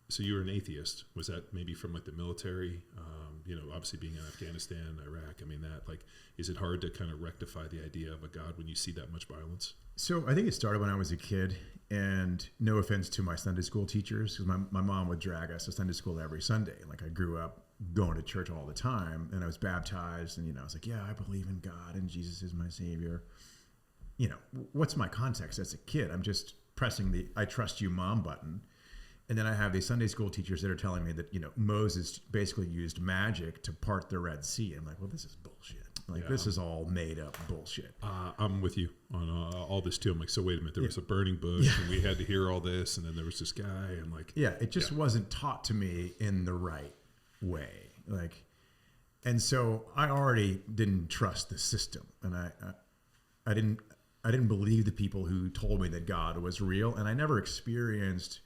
so you were an atheist? Was that maybe from like the military? Obviously being in Afghanistan, Iraq. I mean, that like, is it hard to kind of rectify the idea of a God when you see that much violence? So I think it started when I was a kid, and no offense to my Sunday school teachers, because my mom would drag us to Sunday school every Sunday. Like I grew up going to church all the time, and I was baptized, and I was like, yeah, I believe in God and Jesus is my savior. What's my context as a kid? I'm just pressing the "I trust you, Mom" button. And then I have these Sunday school teachers that are telling me that, Moses basically used magic to part the Red Sea. I'm like, well, this is bullshit. Like, this is all made up bullshit. I'm with you on all this too. I'm like, so wait a minute, there was a burning bush and we had to hear all this. And then there was this guy and like. Yeah, it just wasn't taught to me in the right way. Like, and so I already didn't trust the system. And I didn't believe the people who told me that God was real. And I never experienced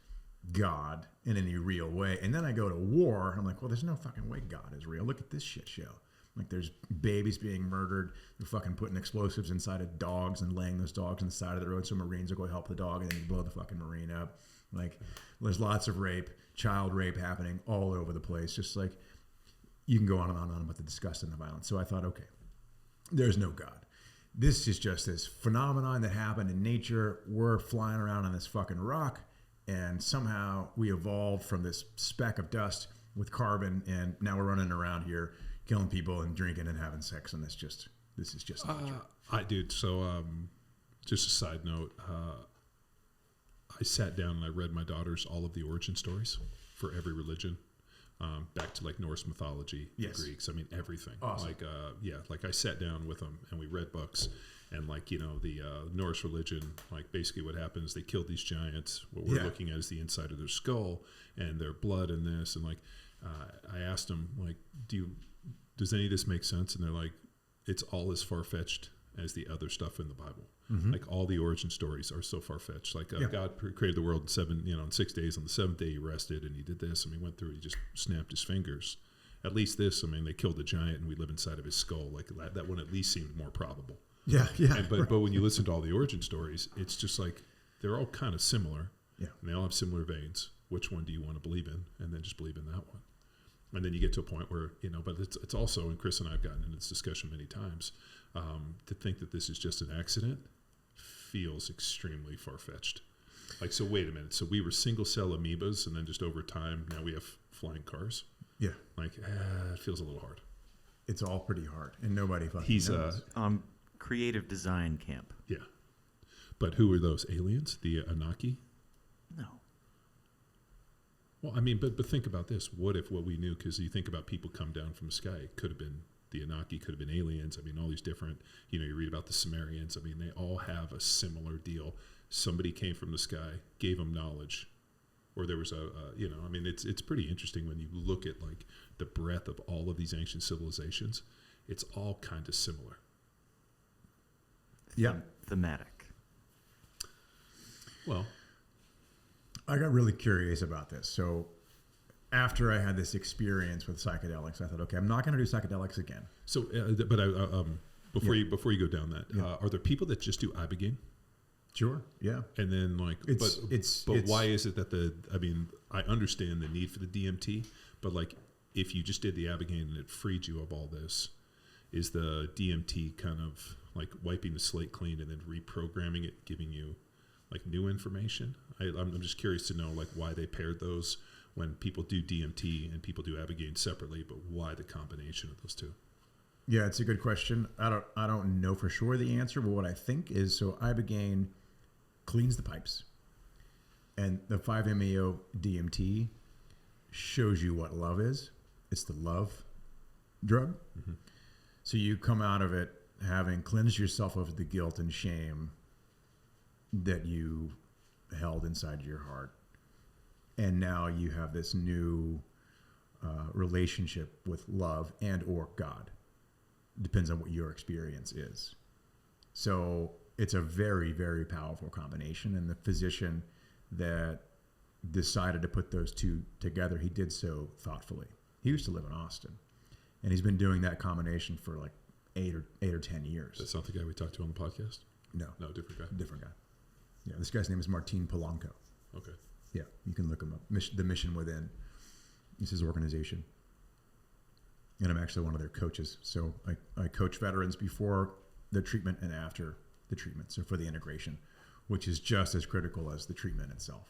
God in any real way. And then I go to war. I'm like, well, there's no fucking way God is real. Look at this shit show. Like there's babies being murdered. They're fucking putting explosives inside of dogs and laying those dogs on the side of the road so Marines will go help the dog, and then you blow the fucking Marine up. Like there's lots of rape, child rape happening all over the place. Just like you can go on and on about the disgust and the violence. So I thought, okay, there's no God. This is just this phenomenon that happened in nature. We're flying around on this fucking rock. And somehow we evolved from this speck of dust with carbon, and now we're running around here killing people and drinking and having sex, and this is just nature. So just a side note, I sat down and I read my daughters all of the origin stories for every religion, back to like Norse mythology, the Greeks. I mean, everything. Awesome. Like I sat down with them and we read books. And like, the Norse religion, like basically what happens, they killed these giants. What we're looking at is the inside of their skull and their blood and this. And like, I asked them, like, does any of this make sense? And they're like, it's all as far-fetched as the other stuff in the Bible. Mm-hmm. Like all the origin stories are so far-fetched. Like God created the world in 6 days. On the seventh day he rested and he did this. And he went through, he just snapped his fingers. At least this, they killed the giant and we live inside of his skull. Like that one at least seemed more probable. Yeah. But when you listen to all the origin stories, it's just like they're all kind of similar. Yeah. And they all have similar veins. Which one do you want to believe in? And then just believe in that one. And then you get to a point where, but it's also, and Chris and I have gotten into this discussion many times, to think that this is just an accident feels extremely far-fetched. Like, so wait a minute. So we were single-cell amoebas, and then just over time, now we have flying cars? Yeah. Like, it feels a little hard. It's all pretty hard, and nobody fucking knows. Creative design camp. Yeah. But who are those aliens? The Anunnaki? No. Well, but think about this. What if what we knew, because you think about people come down from the sky, it could have been the Anunnaki, could have been aliens. All these different, you read about the Sumerians. They all have a similar deal. Somebody came from the sky, gave them knowledge. Or there was it's pretty interesting when you look at like the breadth of all of these ancient civilizations. It's all kind of similar. Yeah. Thematic. Well, I got really curious about this. So after I had this experience with psychedelics, I thought, okay, I'm not going to do psychedelics again. So, before you go down that, are there people that just do ibogaine? Sure. Yeah. And then like, but why is it that I understand the need for the DMT, but like, if you just did the ibogaine and it freed you of all this, is the DMT kind of like wiping the slate clean and then reprogramming it, giving you like new information? I'm just curious to know like why they paired those when people do DMT and people do ibogaine separately, but why the combination of those two? Yeah, it's a good question. I don't know for sure the answer, but what I think is, so ibogaine cleans the pipes, and the 5-MeO DMT shows you what love is. It's the love drug. Mm-hmm. So you come out of it having cleansed yourself of the guilt and shame that you held inside your heart, and now you have this new relationship with love and or God. Depends on what your experience is. So it's a very, very powerful combination. And the physician that decided to put those two together, he did so thoughtfully. He used to live in Austin, and he's been doing that combination for like 8 or 10 years. That's not the guy we talked to on the podcast? No, different guy. Different guy. Yeah, this guy's name is Martin Polanco. Okay. Yeah, you can look him up. The Mission Within is his organization. And I'm actually one of their coaches. So I coach veterans before the treatment and after the treatment. So for the integration, which is just as critical as the treatment itself.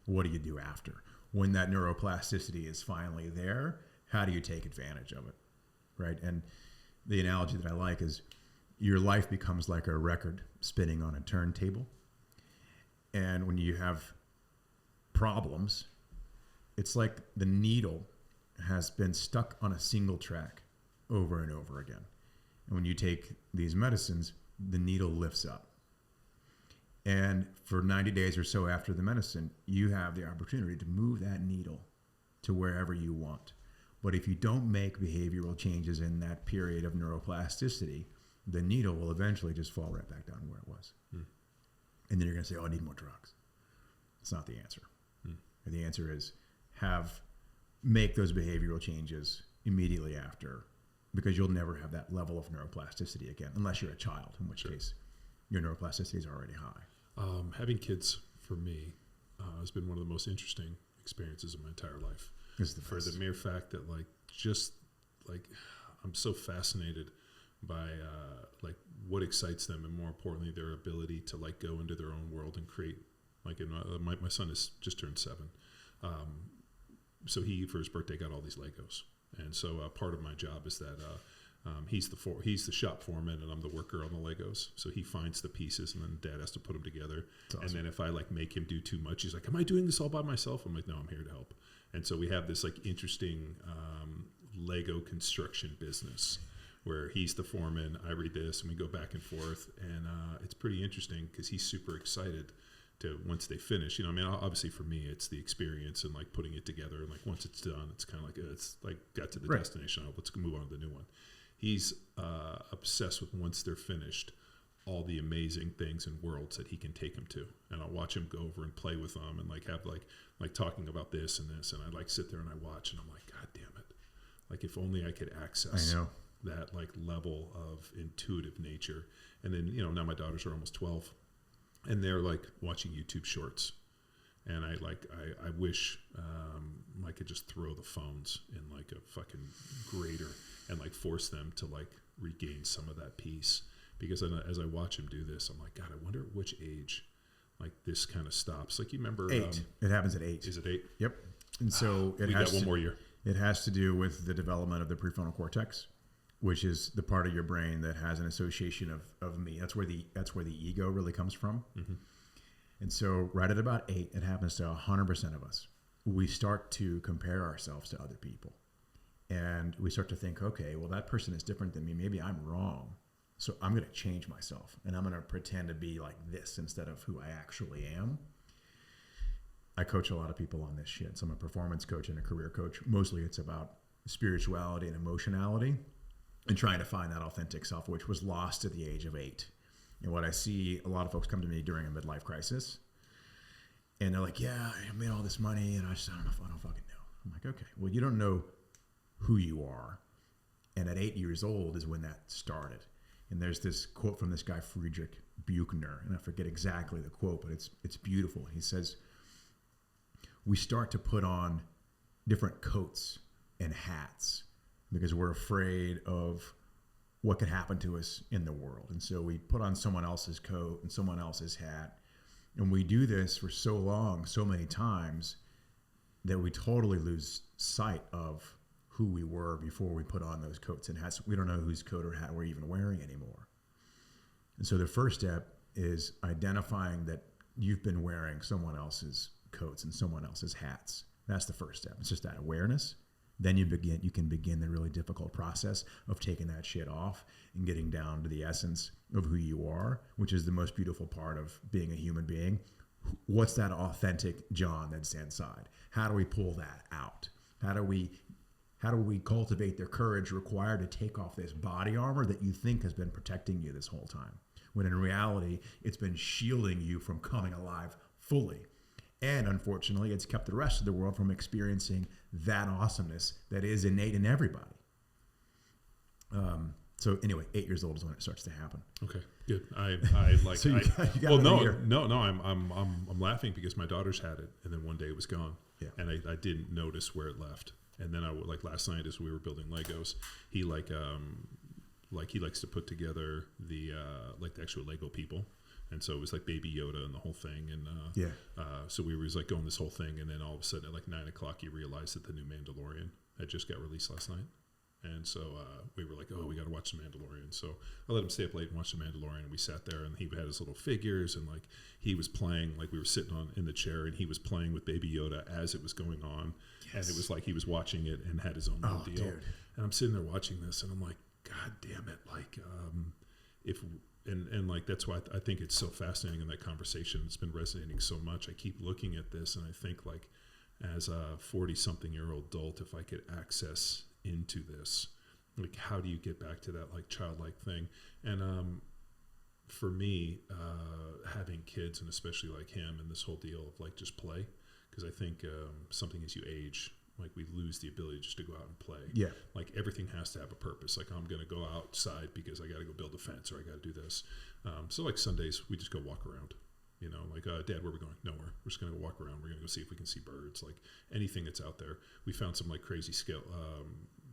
What do you do after? When that neuroplasticity is finally there, how do you take advantage of it? Right? And the analogy that I like is your life becomes like a record spinning on a turntable. And when you have problems, it's like the needle has been stuck on a single track over and over again. And when you take these medicines, the needle lifts up. And for 90 days or so after the medicine, you have the opportunity to move that needle to wherever you want. But if you don't make behavioral changes in that period of neuroplasticity, the needle will eventually just fall right back down where it was. And then you're going to say, oh, I need more drugs. It's not the answer. And the answer is make those behavioral changes immediately after, because you'll never have that level of neuroplasticity again, unless you're a child, in which case your neuroplasticity is already high. Having kids for me has been one of the most interesting experiences of my entire life. For the mere fact that I'm so fascinated by what excites them, and more importantly, their ability to go into their own world and create. My son has just turned 7. So he, for his birthday, got all these Legos. And so part of my job is that he's the shop foreman, and I'm the worker on the Legos. So he finds the pieces, and then Dad has to put them together. Awesome. And then if I make him do too much, he's like, am I doing this all by myself? I'm like, no, I'm here to help. And so we have this interesting Lego construction business where he's the foreman, I read this, and we go back and forth. And it's pretty interesting because he's super excited to, once they finish, obviously for me, it's the experience and putting it together. And once it's done, it's kind of got to the destination. Let's move on to the new one. He's obsessed with, once they're finished, all the amazing things and worlds that he can take them to. And I'll watch him go over and play with them and have talking about this and this. And I sit there and I watch and I'm like, God damn it. If only I could access that level of intuitive nature. And then, now my daughters are almost 12. And they're watching YouTube shorts, and I wish I could just throw the phones in a fucking grater and force them to regain some of that peace. Because as I watch them do this, I'm like, God, I wonder at which age this kind of stops. You remember 8? It happens at 8. Is it 8? Yep. And so we got one more year. It has to do with the development of the prefrontal cortex, which is the part of your brain that has an association of me. That's where the ego really comes from. Mm-hmm. And so right at about 8, it happens to 100% of us. We start to compare ourselves to other people. And we start to think, okay, well, that person is different than me. Maybe I'm wrong. So I'm going to change myself. And I'm going to pretend to be like this instead of who I actually am. I coach a lot of people on this shit. So I'm a performance coach and a career coach. Mostly it's about spirituality and emotionality, and trying to find that authentic self, which was lost at the age of 8. And what I see, a lot of folks come to me during a midlife crisis, and they're like, yeah, I made all this money, and I don't fucking know. I'm like, okay, well, you don't know who you are. And at 8 years old is when that started. And there's this quote from this guy, Friedrich, Buchner, and I forget exactly the quote, but it's beautiful. He says, we start to put on different coats and hats because we're afraid of what could happen to us in the world. And so we put on someone else's coat and someone else's hat. And we do this for so long, so many times, that we totally lose sight of who we were before we put on those coats and hats. We don't know whose coat or hat we're even wearing anymore. And so the first step is identifying that you've been wearing someone else's coats and someone else's hats. That's the first step. It's just that awareness. Then you can begin the really difficult process of taking that shit off and getting down to the essence of who you are, which is the most beautiful part of being a human being. What's that authentic John that's inside? How do we pull that out? How do we cultivate the courage required to take off this body armor that you think has been protecting you this whole time, when in reality, it's been shielding you from coming alive fully. And unfortunately, it's kept the rest of the world from experiencing that awesomeness that is innate in everybody. So anyway, 8 years old is when it starts to happen. Okay, good. I like. So you got well, another year. no. I'm laughing because my daughter's had it, and then one day it was gone, and I didn't notice where it left. And then like last night as we were building Legos, he he likes to put together the the actual Lego people. And so it was like Baby Yoda and the whole thing. And so we was like going this whole thing. And then all of a sudden at like 9 o'clock, you realized that the new Mandalorian had just got released last night. And so we were like, oh, we got to watch The Mandalorian. So I let him stay up late and watch The Mandalorian. And we sat there and he had his little figures and like he was playing, like we were sitting in the chair and he was playing with Baby Yoda as it was going on. Yes. And it was like he was watching it and had his own little deal. Dude. And I'm sitting there watching this and I'm like, God damn it. Like And like that's why I think it's so fascinating in that conversation. It's been resonating so much. I keep looking at this and I think like as a 40-something-year-old adult, if I could access into this, like how do you get back to that like childlike thing? And for me, having kids and especially like him and this whole deal of like just play, because I think something as you age, like we lose the ability just to go out and play. Yeah. Like everything has to have a purpose. Like I'm going to go outside because I got to go build a fence or I got to do this. So like Sundays we just go walk around, you know, like, Dad, where are we going? Nowhere. We're just going to go walk around. We're going to go see if we can see birds, like anything that's out there. We found some like crazy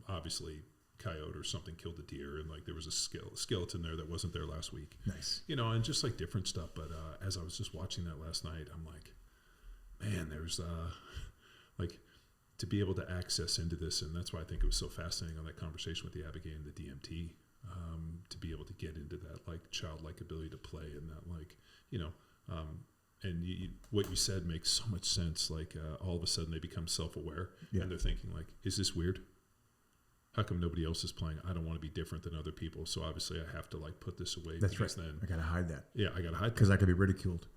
obviously coyote or something killed a deer. And like there was a skeleton there that wasn't there last week. Nice. You know, and just like different stuff. But as I was just watching that last night, I'm like, man, there's like, to be able to access into this, and that's why I think it was so fascinating on that conversation with the Abigail and the DMT, to be able to get into that like childlike ability to play and that like, you know, and what you said makes so much sense. Like all of a sudden they become self-aware and they're thinking like, is this weird? How come nobody else is playing? I don't want to be different than other people. So obviously I have to like put this away. That's right. Then, I got to hide that. Yeah, I got to hide because I could be ridiculed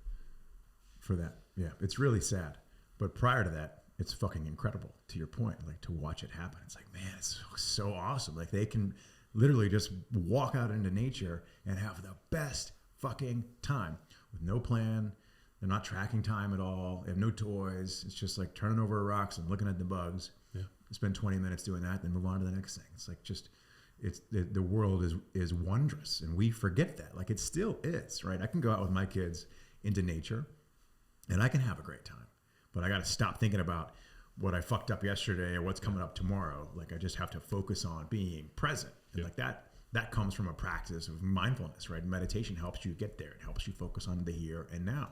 for that. Yeah, it's really sad. But prior to that, it's fucking incredible, to your point, like to watch it happen. It's like, man, it's so awesome. Like they can literally just walk out into nature and have the best fucking time with no plan. They're not tracking time at all. They have no toys. It's just like turning over rocks and looking at the bugs. Yeah. Spend 20 minutes doing that, then move on to the next thing. It's like just, it's the world is wondrous, and we forget that. Like it still is, right? I can go out with my kids into nature, and I can have a great time. But I got to stop thinking about what I fucked up yesterday or what's coming up tomorrow. Like I just have to focus on being present. And like that comes from a practice of mindfulness, right? Meditation helps you get there. It helps you focus on the here and now.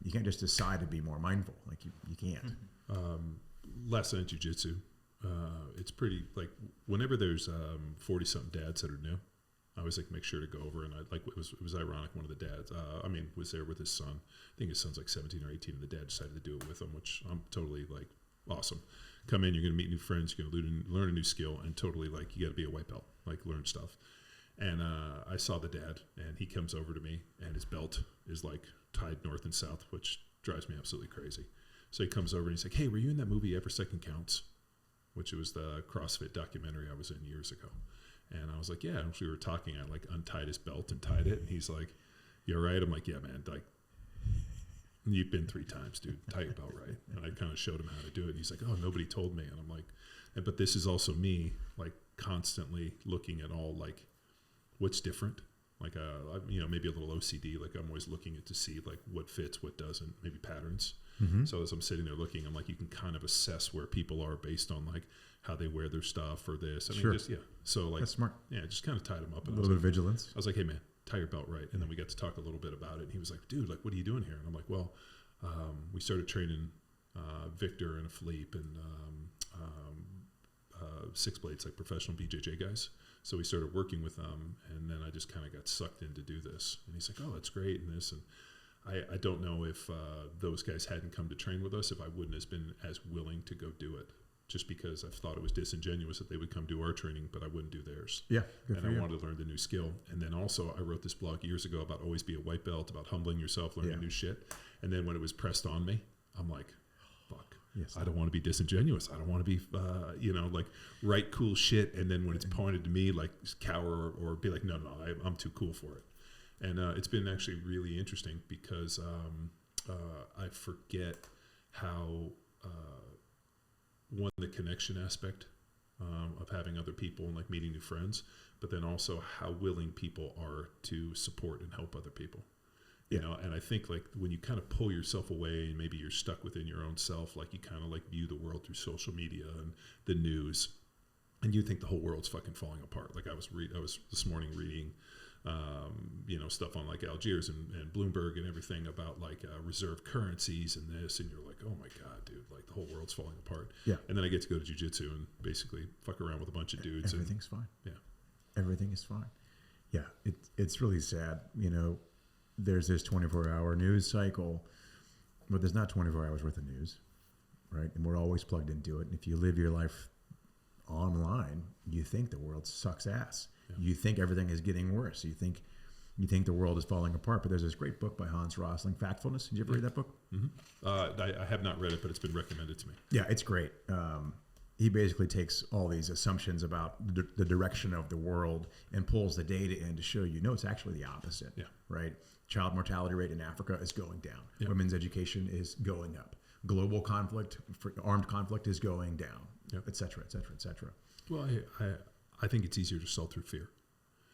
You can't just decide to be more mindful. Like you can't. Last night jiu-jitsu, it's pretty like whenever there's 40-something dads that are new, I always like make sure to go over, and it was ironic. One of the dads, was there with his son. I think his son's like 17 or 18, and the dad decided to do it with him, which I'm totally like awesome. Come in, you're gonna meet new friends, you're gonna learn a new skill, and totally like you got to be a white belt, like learn stuff. And I saw the dad, and he comes over to me, and his belt is like tied north and south, which drives me absolutely crazy. So he comes over and he's like, "Hey, were you in that movie Every Second Counts?" Which was the CrossFit documentary I was in years ago. And I was like, yeah. And we were talking. I like untied his belt and tied it. And he's like, "You all right?" I'm like, "Yeah, man. Like, you've been 3 times, dude. Tie your belt right." And I kind of showed him how to do it. And he's like, "Oh, nobody told me." And I'm like, but this is also me, like constantly looking at all like what's different. Like, maybe a little OCD. Like I'm always looking to see like what fits, what doesn't, maybe patterns. Mm-hmm. So as I'm sitting there looking, I'm like, you can kind of assess where people are based on like how they wear their stuff or this. I mean, just, yeah. So like, that's smart. Yeah, just kind of tied him up. And a little bit of vigilance. I was like, "Hey man, tie your belt right." And then we got to talk a little bit about it. And he was like, "Dude, like, what are you doing here?" And I'm like, "Well, we started training Victor and Philippe and six blades, like professional BJJ guys. So we started working with them, and then I just kind of got sucked in to do this. And he's like, "Oh, that's great," and this, and I don't know if those guys hadn't come to train with us, if I wouldn't have been as willing to go do it, just because I thought it was disingenuous that they would come do our training, but I wouldn't do theirs. Yeah, good and for I you. wanted to learn the new skill. And then also I wrote this blog years ago about always be a white belt, about humbling yourself, learning new shit. And then when it was pressed on me, I'm like, fuck. Yes. I don't want to be disingenuous. I don't want to be, like write cool shit. And then when it's pointed to me, like cower or be like, no, I'm too cool for it. And it's been actually really interesting because I forget how, one, the connection aspect of having other people and like meeting new friends, but then also how willing people are to support and help other people. You know, and I think like when you kind of pull yourself away and maybe you're stuck within your own self, like you kind of like view the world through social media and the news, and you think the whole world's fucking falling apart. Like I was this morning reading, stuff on like Algiers and Bloomberg and everything about like reserve currencies and this, and you're like, oh my God, dude, like the whole world's falling apart. Yeah. And then I get to go to jiu-jitsu and basically fuck around with a bunch of dudes. Everything's fine. Yeah. Everything is fine. Yeah. It's really sad. You know, there's this 24-hour news cycle, but there's not 24 hours worth of news, right? And we're always plugged into it. And if you live your life online, you think the world sucks ass. Yeah. You think everything is getting worse. You think the world is falling apart. But there's this great book by Hans Rosling, Factfulness. Did you ever read that book? Mm-hmm. I have not read it, but it's been recommended to me. Yeah, it's great. He basically takes all these assumptions about the direction of the world and pulls the data in to show you, no, it's actually the opposite. Yeah. Right? Child mortality rate in Africa is going down. Yeah. Women's education is going up. Global conflict, armed conflict is going down, et cetera, et cetera, et cetera. Well, I think it's easier to sell through fear.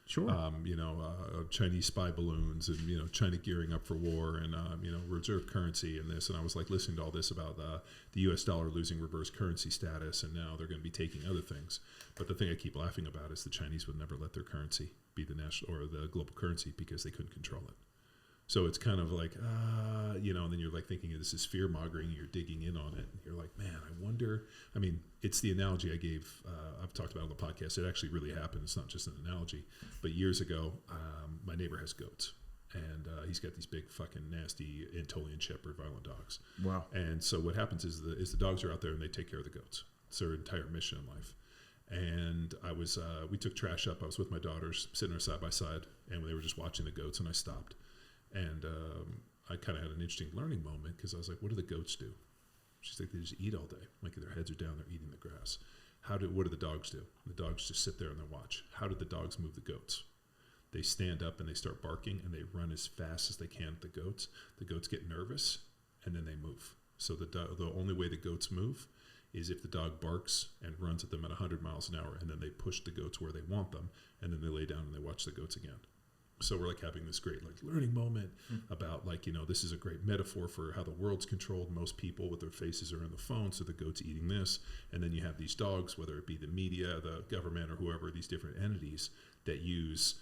Sure. Chinese spy balloons and, China gearing up for war and, reserve currency and this. And I was like listening to all this about the US dollar losing reverse currency status. And now they're going to be taking other things. But the thing I keep laughing about is the Chinese would never let their currency be the national or the global currency because they couldn't control it. So it's kind of like, and then you're like thinking this is fear mongering, you're digging in on it. And you're like, man, I wonder, it's the analogy I gave, I've talked about on the podcast. It actually really happened. It's not just an analogy, but years ago, my neighbor has goats and he's got these big fucking nasty Anatolian Shepherd violent dogs. Wow. And so what happens is the dogs are out there and they take care of the goats. It's their entire mission in life. And we took trash up. I was with my daughters sitting there side by side and they were just watching the goats and I stopped. And I kind of had an interesting learning moment because I was like, what do the goats do? She's like, they just eat all day. Like their heads are down, they're eating the grass. What do the dogs do? The dogs just sit there and they watch. How do the dogs move the goats? They stand up and they start barking and they run as fast as they can at the goats. The goats get nervous and then they move. So the only way the goats move is if the dog barks and runs at them at 100 miles an hour and then they push the goats where they want them and then they lay down and they watch the goats again. So we're like having this great like learning moment about like, this is a great metaphor for how the world's controlled. Most people with their faces are in the phone. So the goat's eating this. And then you have these dogs, whether it be the media, the government or whoever, these different entities that use,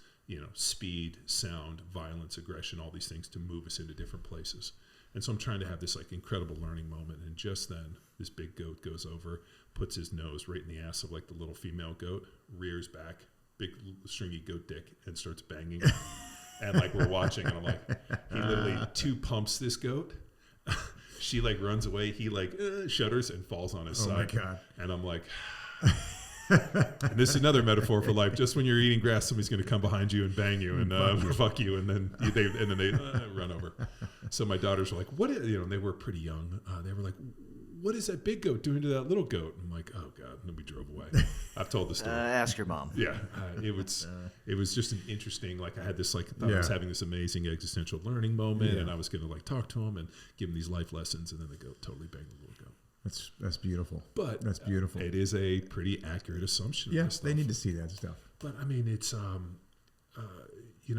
speed, sound, violence, aggression, all these things to move us into different places. And so I'm trying to have this like incredible learning moment. And just then this big goat goes over, puts his nose right in the ass of like the little female goat, rears back, big stringy goat dick, and starts banging. And like we're watching and I'm like, he literally two pumps this goat. She like runs away. He like shudders and falls on his side. Oh my God. And I'm like, and this is another metaphor for life. Just when you're eating grass, somebody's going to come behind you and bang you and fuck you. And then they run over. So my daughters were like, what is, and they were pretty young. They were like, what is that big goat doing to that little goat? I'm like, oh God. And then we drove away. I've told the story. Ask your mom. Yeah. It was just an interesting, like I had this, like, I was having this amazing existential learning moment and I was going to like talk to him and give him these life lessons. And then the goat totally banged the little goat. That's beautiful. But that's beautiful. It is a pretty accurate assumption. Yes, they need to see that stuff. But it's,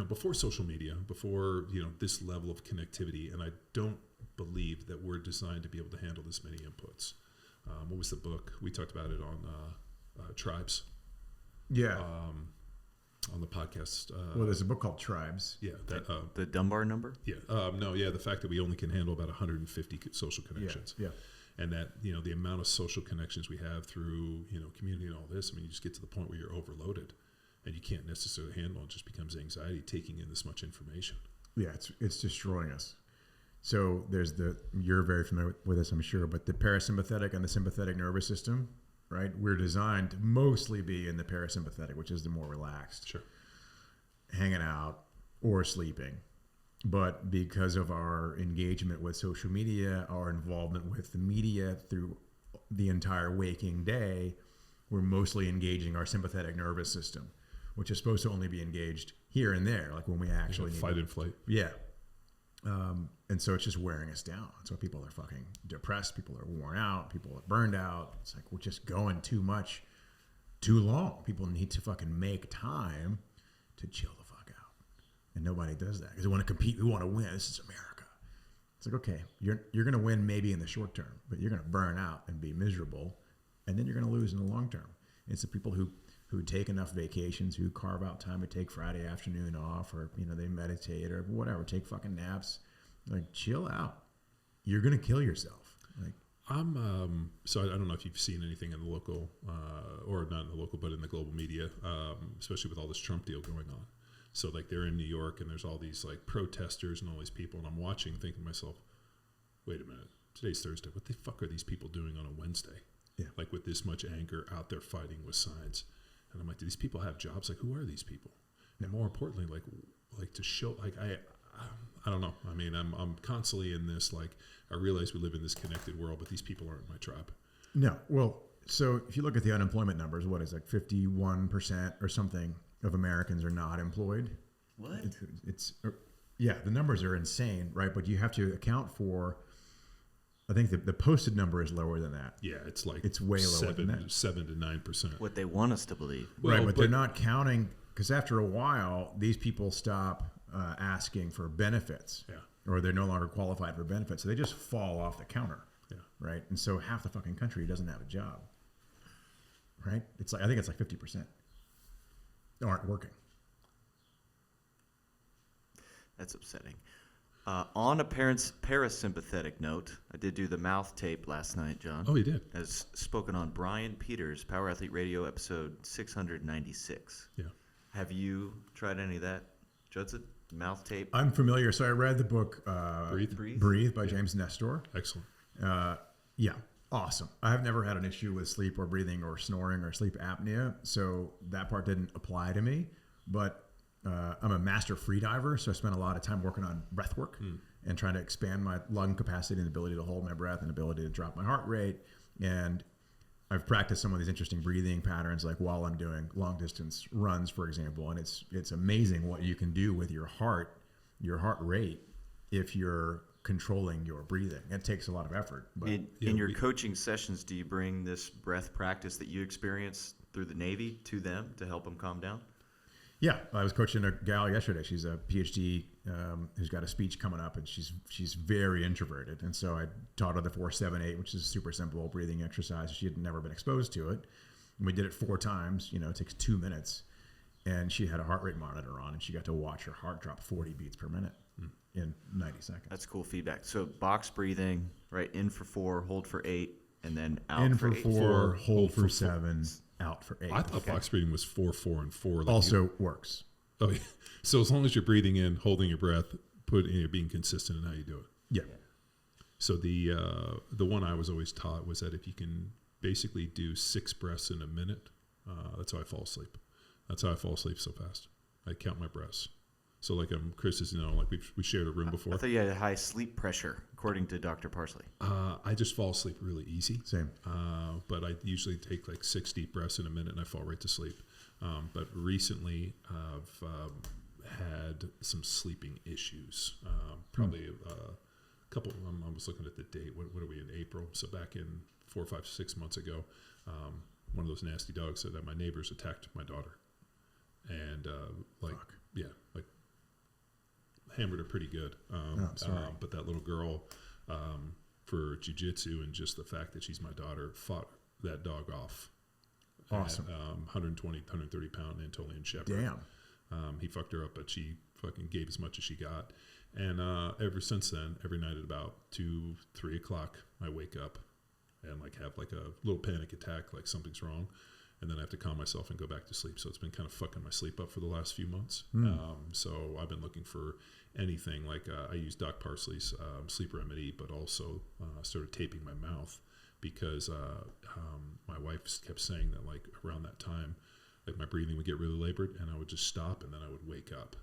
before social media, before, this level of connectivity, and I don't believe that we're designed to be able to handle this many inputs. What was the book? We talked about it on Tribes. Yeah. On the podcast. Well, there's a book called Tribes. Yeah. The Dunbar number? Yeah. The fact that we only can handle about 150 social connections. Yeah. And that, the amount of social connections we have through, community and all this, I mean, you just get to the point where you're overloaded and you can't necessarily handle it. It just becomes anxiety taking in this much information. Yeah, it's destroying us. So you're very familiar with this, I'm sure, but the parasympathetic and the sympathetic nervous system, right? We're designed to mostly be in the parasympathetic, which is the more relaxed. Sure. Hanging out or sleeping. But because of our engagement with social media, our involvement with the media through the entire waking day, we're mostly engaging our sympathetic nervous system, which is supposed to only be engaged here and there, like when we actually need fight and flight. Yeah. And so it's just wearing us down. So people are fucking depressed. People are worn out. People are burned out. It's like we're just going too much, too long. People need to fucking make time to chill the fuck out. And nobody does that because we want to compete. We want to win. This is America. It's like, okay, you're going to win maybe in the short term, but you're going to burn out and be miserable. And then you're going to lose in the long term. It's the people who take enough vacations, who carve out time to take Friday afternoon off, or, they meditate or whatever, take fucking naps. Like, chill out. You're going to kill yourself. Like, so I don't know if you've seen anything in the local, or not in the local, but in the global media, especially with all this Trump deal going on. So like they're in New York and there's all these like protesters and all these people, and I'm watching thinking to myself, wait a minute, today's Thursday. What the fuck are these people doing on a Wednesday? Yeah. Like with this much anger out there fighting with signs. And I'm like, do these people have jobs? Like, who are these people? And more importantly, like to show, like, I don't know. I mean, I'm constantly in this, like, I realize we live in this connected world, but these people aren't my tribe. No. Well, so if you look at the unemployment numbers, what is like 51% or something of Americans are not employed. What? Yeah, the numbers are insane, right? But you have to account for, I think the posted number is lower than that. Yeah, it's like it's way lower than that. 7 to 9%. What they want us to believe. Well, right, but they're not counting, because after a while, these people stop asking for benefits. Yeah. Or they're no longer qualified for benefits. So they just fall off the counter. Yeah. Right? And so half the fucking country doesn't have a job. Right? It's like, I think it's like 50% aren't working. That's upsetting. On a parasympathetic note, I did do the mouth tape last night, John. Oh, you did? As spoken on Brian Peters, Power Athlete Radio, episode 696. Yeah. Have you tried any of that, Judson? Mouth tape? I'm familiar. So I read the book Breathe by James Nestor. Excellent. Yeah. Awesome. I have never had an issue with sleep or breathing or snoring or sleep apnea. So that part didn't apply to me. But I'm a master free diver, so I spent a lot of time working on breath work and trying to expand my lung capacity and ability to hold my breath and ability to drop my heart rate. And I've practiced some of these interesting breathing patterns, like while I'm doing long distance runs, for example. And it's amazing what you can do with your heart rate, if you're controlling your breathing. It takes a lot of effort. But in your coaching sessions, do you bring this breath practice that you experience through the Navy to them to help them calm down? Yeah, I was coaching a gal yesterday. She's a PhD who's got a speech coming up, and she's very introverted. And so I taught her the 4-7-8, which is a super simple breathing exercise. She had never been exposed to it. And we did it 4 times. It takes 2 minutes. And she had a heart rate monitor on, and she got to watch her heart drop 40 beats per minute in 90 seconds. That's cool feedback. So box breathing, right? In for 4, hold for 8, and then out in for for 8. 4, hold for 7, out for 8. I thought box breathing was 4, 4, and 4. Like Also works. Oh, yeah. So as long as you're breathing in, holding your breath, being consistent in how you do it. Yeah. So the one I was always taught was that if you can basically do 6 breaths in a minute, that's how I fall asleep. That's how I fall asleep so fast. I count my breaths. So like Chris is, like we shared a room before. I thought you had high sleep pressure, according to Dr. Parsley. I just fall asleep really easy. Same. But I usually take like 6 deep breaths in a minute and I fall right to sleep. But recently I've had some sleeping issues. Probably a couple. I was looking at the date. What are we in April? So back in 4, 5, 6 months ago, one of those nasty dogs said that my neighbors attacked my daughter, and hammered her pretty good. But that little girl, for jiu-jitsu and just the fact that she's my daughter, fought that dog off. Awesome. 120, 130 pound Anatolian Shepherd. Damn. He fucked her up, but she fucking gave as much as she got. And ever since then, every night at about 2, 3 o'clock, I wake up and like have like a little panic attack, like something's wrong. And then I have to calm myself and go back to sleep. So it's been kind of fucking my sleep up for the last few months. So I've been looking for anything like I use Doc Parsley's sleep remedy, but also started taping my mouth because my wife kept saying that like around that time, like my breathing would get really labored and I would just stop and then I would wake up.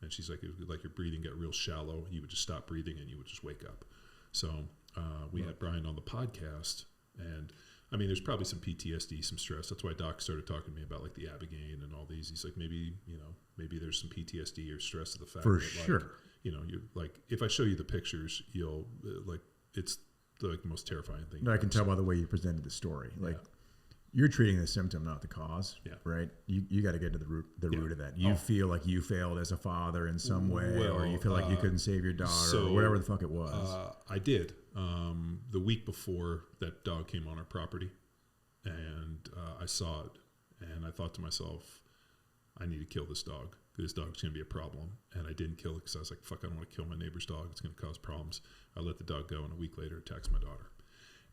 And she's like, it was like your breathing got real shallow. You would just stop breathing and you would just wake up. So we had Brian on the podcast, and I mean, there's probably some PTSD, some stress. That's why Doc started talking to me about like the Abigail and all these. He's like, maybe there's some PTSD or stress of the fact For that sure. like, you like, if I show you the pictures, you'll like, it's the most terrifying thing. No, I can tell by the way you presented the story. Like you're treating the symptom, not the cause. Yeah. Right. You got to get to the root of that. You feel like you failed as a father in some way, or you feel like you couldn't save your daughter, or whatever the fuck it was. I did. The week before that dog came on our property, and I saw it, and I thought to myself, I need to kill this dog. This dog's going to be a problem. And I didn't kill it because I was like, fuck, I don't want to kill my neighbor's dog. It's going to cause problems. I let the dog go, and a week later, it attacks my daughter.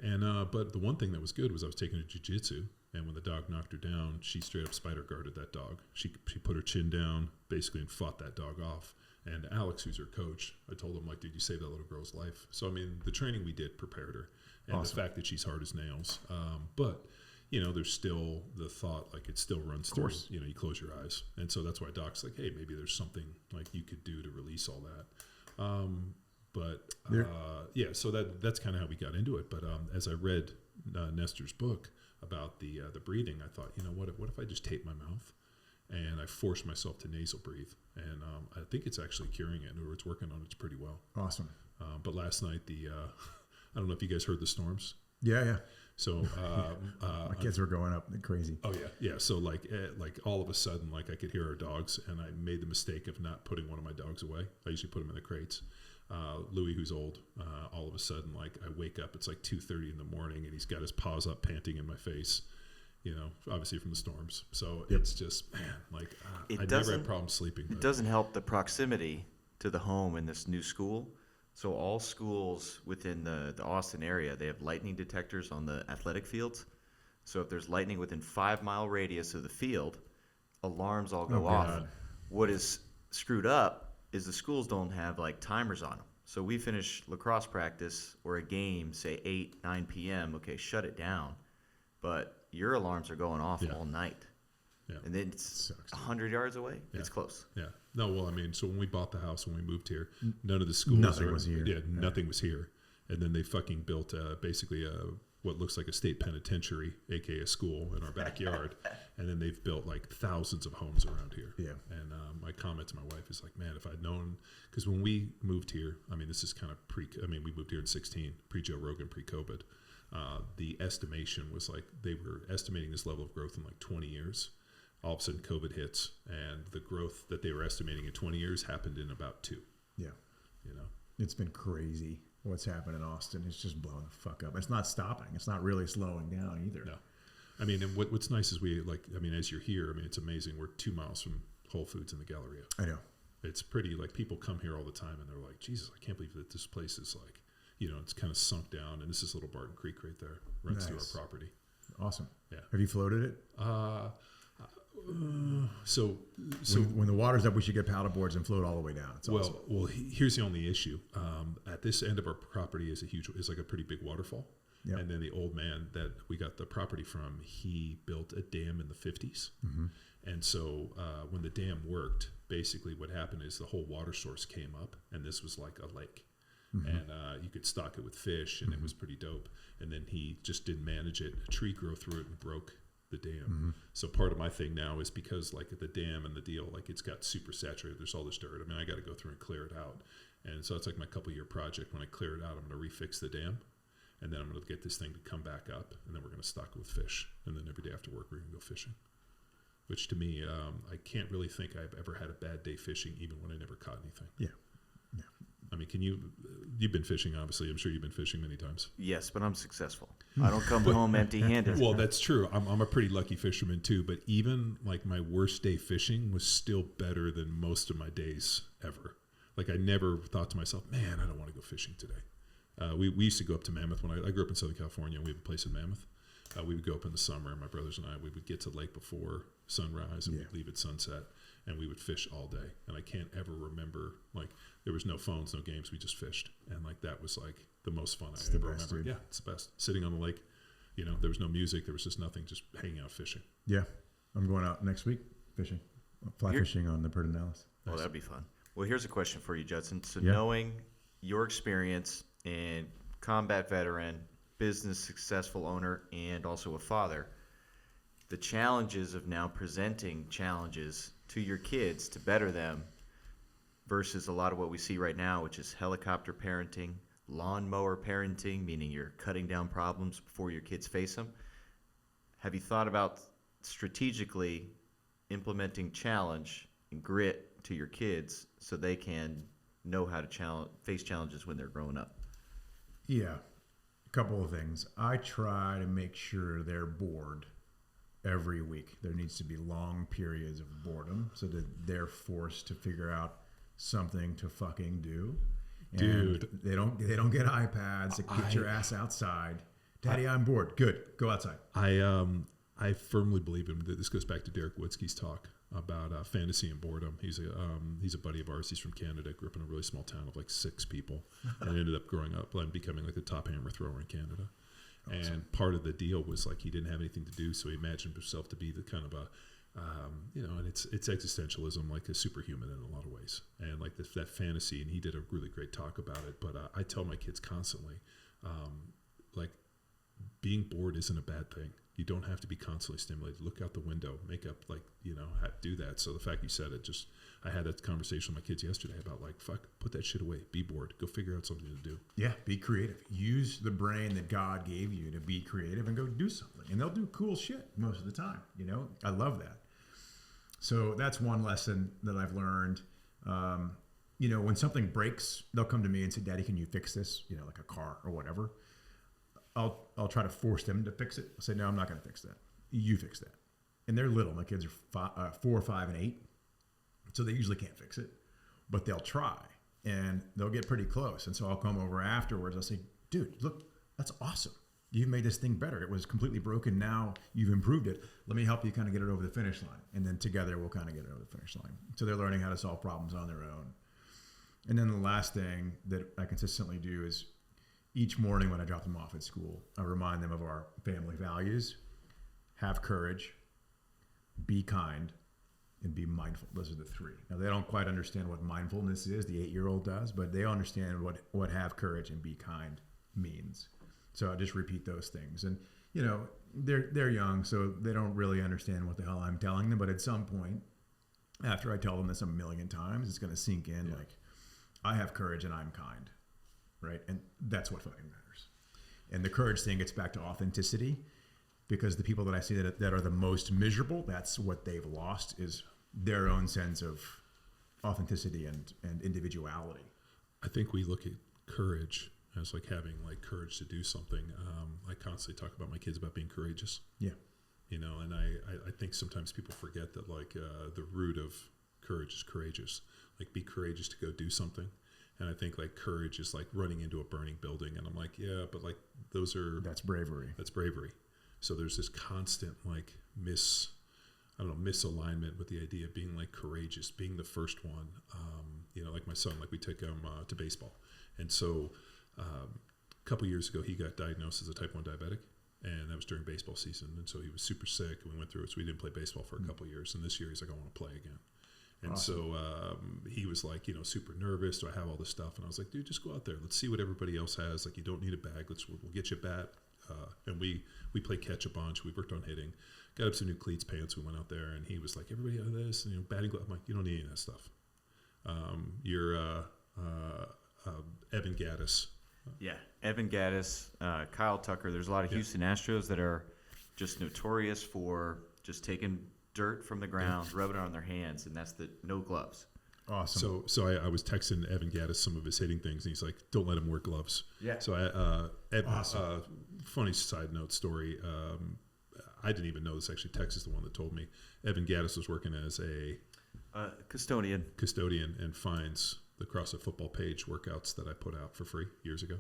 And but the one thing that was good was I was taking her to jiu-jitsu, and when the dog knocked her down, she straight up spider guarded that dog. She put her chin down, basically, and fought that dog off. And Alex, who's her coach, I told him, like, dude, you saved that little girl's life. So, I mean, the training we did prepared her. And Awesome. the fact that she's hard as nails. But, you know, there's still the thought, like, it still runs through. You know, you close your eyes. And so that's why Doc's like, hey, maybe there's something, like, you could do to release all that. So that's kind of how we got into it. But as I read Nestor's book about the breathing, I thought, you know, what if I just tape my mouth and I force myself to nasal breathe? And I think it's actually curing it, or it's working on it pretty well. Awesome. But last night, I don't know if you guys heard the storms. Yeah. So My kids were going up crazy. Oh yeah. So like all of a sudden, like I could hear our dogs, and I made the mistake of not putting one of my dogs away. I usually put them in the crates. Louis, who's old, all of a sudden, like I wake up, it's like 2:30 in the morning, and he's got his paws up, panting in my face. You know, obviously from the storms. So it's just, man, like I never had problems sleeping. It doesn't help the proximity to the home in this new school. So all schools within the Austin area, they have lightning detectors on the athletic fields. So if there's lightning within 5-mile radius of the field, alarms all go off. God. What is screwed up is the schools don't have like timers on them. So we finish lacrosse practice or a game, say 8, 9 p.m. Okay, shut it down. But your alarms are going off all night. Yeah. And then it's 100 yards away. Yeah. It's close. Yeah. No, well, I mean, so when we bought the house, when we moved here, none of the schools was here. Yeah, nothing was here. And then they fucking built basically what looks like a state penitentiary, aka a school, in our backyard. And then they've built like thousands of homes around here. Yeah. And my comment to my wife is like, man, if I'd known, because when we moved here, I mean, this is kind of we moved here in 2016, pre-Joe Rogan, pre-COVID. The estimation was like they were estimating this level of growth in like 20 years. All of a sudden, COVID hits, and the growth that they were estimating in 20 years happened in about 2. Yeah. You know, it's been crazy what's happened in Austin. It's just blowing the fuck up. It's not stopping. It's not really slowing down either. No. I mean, and what's nice is as you're here, I mean, it's amazing. We're 2 miles from Whole Foods in the Galleria. I know. It's pretty, like, people come here all the time, and they're like, Jesus, I can't believe that this place is like, you know, it's kind of sunk down, and this is Little Barton Creek right there, runs through our property. Awesome. Yeah. Have you floated it? So when the water's up, we should get paddle boards and float all the way down. It's awesome. Well, here's the only issue. At this end of our property is like a pretty big waterfall. Yep. And then the old man that we got the property from, he built a dam in the 50s. Mm-hmm. And so when the dam worked, basically what happened is the whole water source came up, and this was like a lake. Mm-hmm. And you could stock it with fish, and it was pretty dope. And then he just didn't manage it. A tree grew through it and broke the dam. Mm-hmm. So part of my thing now is because like the dam and the deal, like it's got super saturated. There's all this dirt. I mean, I got to go through and clear it out. And so it's like my couple-year project. When I clear it out, I'm going to refix the dam, and then I'm going to get this thing to come back up, and then we're going to stock it with fish. And then every day after work, we're going to go fishing. Which to me, I can't really think I've ever had a bad day fishing, even when I never caught anything. Yeah. I mean, you've been fishing, obviously. I'm sure you've been fishing many times. Yes, but I'm successful. I don't come home empty-handed. Well, that's true. I'm a pretty lucky fisherman too, but even like my worst day fishing was still better than most of my days ever. Like I never thought to myself, man, I don't want to go fishing today. We used to go up to Mammoth when I grew up in Southern California. And we have a place in Mammoth. We would go up in the summer, my brothers and I. We would get to the lake before sunrise, and we'd leave at sunset, and we would fish all day. And I can't ever remember, like, there was no phones, no games. We just fished, and like that was like the most fun I ever remember. Dude. Yeah, it's the best. Sitting on the lake, you know, there was no music, there was just nothing, just hanging out fishing. Yeah, I'm going out next week fishing, fishing on the Pedernales. Well, that'd be fun. Well, here's a question for you, Judson. So knowing your experience in combat veteran, business successful owner, and also a father, the challenges of now presenting challenges to your kids to better them versus a lot of what we see right now, which is helicopter parenting, lawnmower parenting, meaning you're cutting down problems before your kids face them. Have you thought about strategically implementing challenge and grit to your kids so they can know how to face challenges when they're growing up? Yeah, a couple of things. I try to make sure they're bored every week. There needs to be long periods of boredom so that they're forced to figure out something to fucking do. Dude, and they don't get iPads. Get your ass outside. Daddy, I'm bored. Good, go outside. I firmly believe in this. Goes back to Derek Witzke's talk about fantasy and boredom. He's a buddy of ours. He's from Canada. Grew up in a really small town of like 6 people, and ended up growing up and becoming like the top hammer thrower in Canada. Awesome. And part of the deal was like he didn't have anything to do, so he imagined himself to be the kind of a, and it's existentialism, like a superhuman in a lot of ways, and like that fantasy. And he did a really great talk about it. But I tell my kids constantly, like being bored isn't a bad thing. You don't have to be constantly stimulated. Look out the window, make up, like, do that. So the fact you said it, I had that conversation with my kids yesterday about like, fuck, put that shit away. Be bored. Go figure out something to do. Yeah, be creative. Use the brain that God gave you to be creative and go do something. And they'll do cool shit most of the time. I love that. So that's one lesson that I've learned. When something breaks, they'll come to me and say, Daddy, can you fix this? Like a car or whatever. I'll try to force them to fix it. I'll say, no, I'm not going to fix that. You fix that. And they're little. My kids are 4, 5, and 8. So they usually can't fix it. But they'll try. And they'll get pretty close. And so I'll come over afterwards. I'll say, dude, look, that's awesome. You've made this thing better. It was completely broken. Now you've improved it. Let me help you kind of get it over the finish line. And then together we'll kind of get it over the finish line. So they're learning how to solve problems on their own. And then the last thing that I consistently do is each morning when I drop them off at school, I remind them of our family values: have courage, be kind, and be mindful. Those are the 3. Now, they don't quite understand what mindfulness is, the 8-year-old does, but they understand what have courage and be kind means. So I just repeat those things. And, they're young, so they don't really understand what the hell I'm telling them. But at some point, after I tell them this a million times, it's going to sink in, like, I have courage and I'm kind. Right? And that's what fucking matters. And the courage thing gets back to authenticity, because the people that I see that are the most miserable, that's what they've lost, is their own sense of authenticity and individuality. I think we look at courage as like having like courage to do something. I constantly talk about my kids about being courageous. Yeah. And I think sometimes people forget that like the root of courage is courageous. Like, be courageous to go do something. And I think like courage is like running into a burning building. And I'm like, yeah, but like that's bravery. That's bravery. So there's this constant like misalignment with the idea of being like courageous, being the first one. Like my son, like we took him to baseball. And so a couple years ago, he got diagnosed as a type 1 diabetic. And that was during baseball season. And so he was super sick, and we went through it. So we didn't play baseball for a couple of years. And this year he's like, I want to play again. And awesome. So he was like, super nervous. Do I have all this stuff? And I was like, dude, just go out there. Let's see what everybody else has. Like, you don't need a bag. We'll get you a bat. And we played catch a bunch. We worked on hitting. Got up some new cleats, pants. We went out there, and he was like, everybody have this, and batting glove. I'm like, you don't need any of that stuff. You're Evan Gaddis. Yeah, Evan Gaddis, Kyle Tucker. There's a lot of Houston Astros that are just notorious for just taking dirt from the ground, rubbing it on their hands, and that's the no gloves. Awesome. So I was texting Evan Gaddis some of his hitting things, and he's like, "Don't let him wear gloves." Yeah. So awesome. Funny side note story. I didn't even know this. Actually, Tex is the one that told me. Evan Gaddis was working as a custodian, and finds the CrossFit Football page workouts that I put out for free years ago.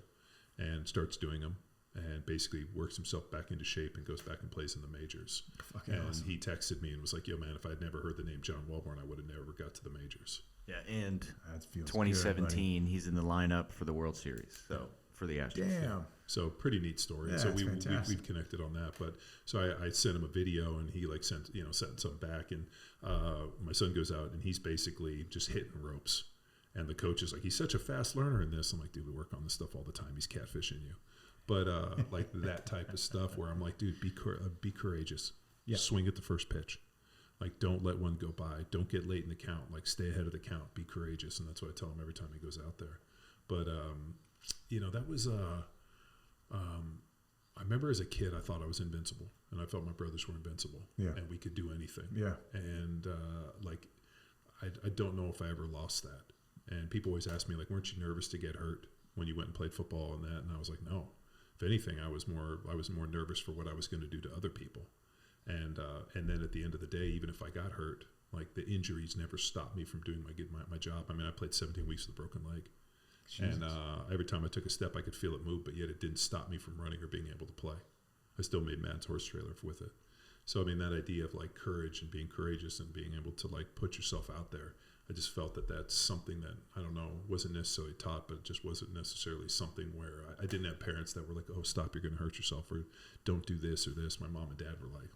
and starts doing them. And basically works himself back into shape and goes back and plays in the majors. Fucking and awesome. he texted me and was like, "Yo, man, if I'd never heard the name John Wellborn, I would have never got to the majors." Yeah, and That feels 2017, he's in the lineup for the World Series. So for the Astros. good, buddy. Damn. So pretty neat story. Yeah, And so that's we've fantastic. connected on that. But so I sent him a video and he like sent some back, and my son goes out and he's basically just hitting ropes. And the coach is like, "He's such a fast learner in this." I'm like, "Dude, we work on this stuff all the time. He's catfishing you." But like that type of stuff where I'm like, "Dude, be courageous. Yeah. Swing at the first pitch. Like, don't let one go by. Don't get late in the count. Like, stay ahead of the count. Be courageous." And that's what I tell him every time he goes out there. But that was I remember as a kid, I thought I was invincible, and I felt my brothers were invincible, Yeah. and we could do anything. Yeah. And I don't know if I ever lost that. And people always ask me, like, "Weren't you nervous to get hurt when you went and played football and that?" And I was like, "No. If anything, I was more nervous for what I was going to do to other people." And then at the end of the day, even if I got hurt, like, the injuries never stopped me from doing my job. I mean, I played 17 weeks with a broken leg. Jesus. And every time I took a step, I could feel it move, but yet it didn't stop me from running or being able to play. I still made Matt's horse trailer with it. So, I mean, that idea of like courage and being courageous and being able to like put yourself out there, I just felt that that's something that, I don't know, wasn't necessarily taught, but it just wasn't necessarily something where I didn't have parents that were like, "Oh, stop, you're going to hurt yourself," or "Don't do this or this." My mom and dad were like,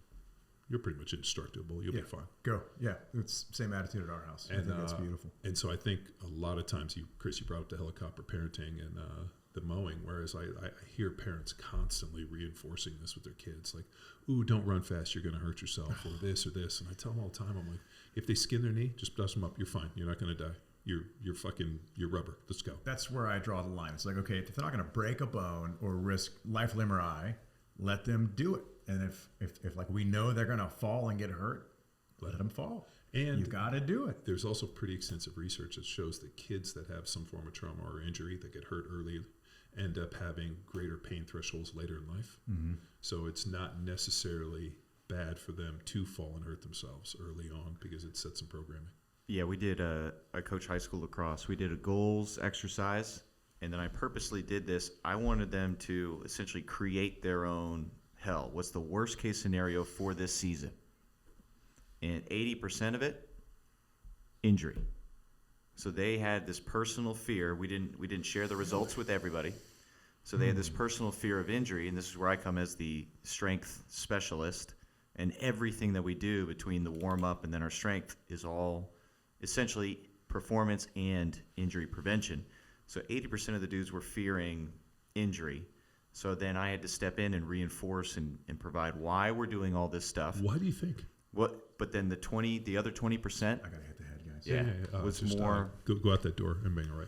"You're pretty much indestructible. You'll be fine." Go. Yeah. It's same attitude at our house. I And think that's beautiful. And so I think a lot of times, Chris, you brought up the helicopter parenting and the mowing, whereas I hear parents constantly reinforcing this with their kids, like, "Ooh, don't run fast, you're going to hurt yourself," or this or this. And I tell them all the time, I'm like, if they skin their knee, just dust them up. You're fine. You're not going to die. You're rubber. Let's go. That's where I draw the line. It's like, okay, if they're not going to break a bone or risk life, limb, or eye, let them do it. And if like we know they're going to fall and get hurt, let them fall. And you got to do it. There's also pretty extensive research that shows that kids that have some form of trauma or injury that get hurt early end up having greater pain thresholds later in life. Mm-hmm. So it's not necessarily bad for them to fall and hurt themselves early on because it sets some programming. Yeah, we did I coach high school lacrosse. We did a goals exercise, and then I purposely did this. I wanted them to essentially create their own hell. What's the worst case scenario for this season? And 80% of it, injury. So they had this personal fear. We didn't share the results with everybody. So they had this personal fear of injury, and this is where I come as the strength specialist. And everything that we do between the warm-up and then our strength is all essentially performance and injury prevention. So 80% of the dudes were fearing injury. So then I had to step in and reinforce and provide why we're doing all this stuff. Why do you think? But then the other 20%, I got to hit the head, guys. yeah, was just, more. Go out that door and bang all right.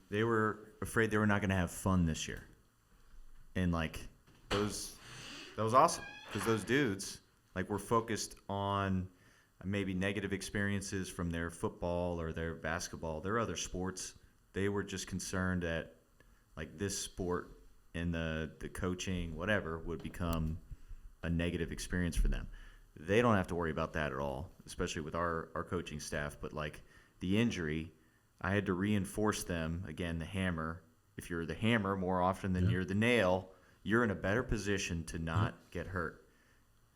They were afraid they were not going to have fun this year. And like that was awesome because those dudes like were focused on maybe negative experiences from their football or their basketball, their other sports. They were just concerned that like this sport and the coaching, whatever, would become a negative experience for them. They don't have to worry about that at all, especially with our coaching staff. But like the injury, I had to reinforce them. Again, the hammer. If you're the hammer more often than you're the nail, you're in a better position to not get hurt.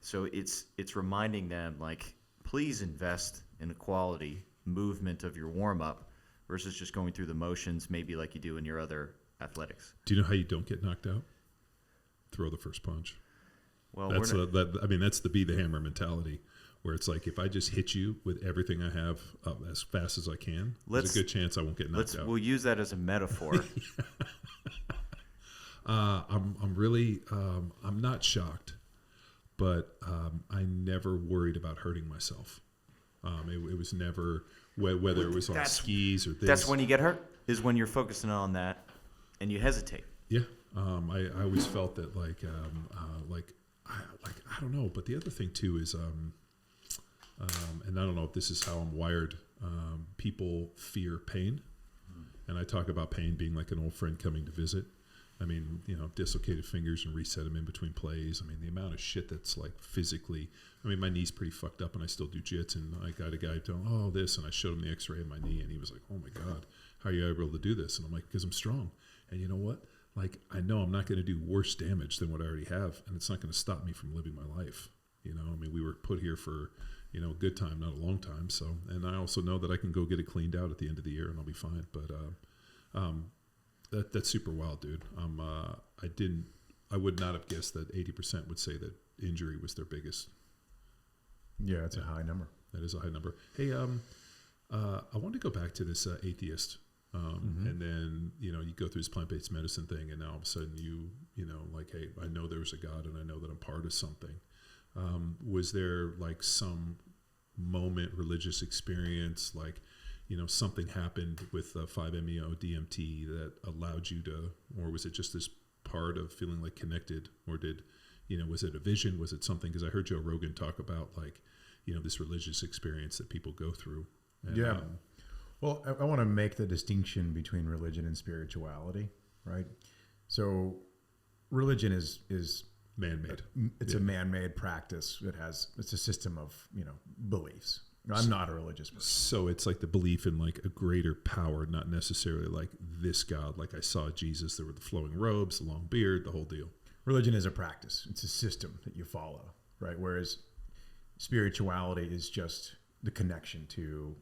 So it's reminding them, like, please invest in a quality movement of your warm-up versus just going through the motions maybe like you do in your other athletics. Do you know how you don't get knocked out? Throw the first punch. Well, That's that's the be the hammer mentality, where it's like if I just hit you with everything I have up as fast as I can, there's a good chance I won't get knocked out. We'll use that as a metaphor. I'm really I'm not shocked, but I never worried about hurting myself. It was never whether it was on skis or this. That's when you get hurt, is when you're focusing on that and you hesitate. Yeah, I always felt that I don't know, but the other thing too is and I don't know if this is how I'm wired. People fear pain, and I talk about pain being like an old friend coming to visit. I mean, dislocated fingers and reset them in between plays. I mean, the amount of shit that's like physically. I mean, my knee's pretty fucked up, and I still do jits. And I got a guy telling, this, and I showed him the X-ray of my knee, and he was like, "Oh my God, how are you able to do this?" And I'm like, "Because I'm strong." And you know what? like, I know I'm not going to do worse damage than what I already have, and it's not going to stop me from living my life. You know, I mean, we were put here for, you know, a good time, not a long time. So, and I also know that I can go get it cleaned out at the end of the year and I'll be fine. But that's super wild, dude. I would not have guessed that 80% would say that injury was their biggest. Yeah, it's a high number. That is a high number. Hey, I want to go back to this atheist. And then, you know, you go through this plant-based medicine thing, and now all of a sudden you know, like, hey, I know there's a God and I know that I'm part of something. Was there like some moment, religious experience, like, you know, something happened with 5-MeO DMT that allowed you to, or was it just this part of feeling like connected, or did, you know, was it a vision? Was it something? Because I heard Joe Rogan talk about, like, you know, this religious experience that people go through. And, yeah. Well, I want to make the distinction between religion and spirituality, right? So religion is man-made. It's a man-made practice. It's a system of, you know, beliefs. I'm not a religious person. So it's like the belief in like a greater power, not necessarily like this God. Like I saw Jesus, there were the flowing robes, the long beard, the whole deal. Religion is a practice. It's a system that you follow, right? Whereas spirituality is just the connection to,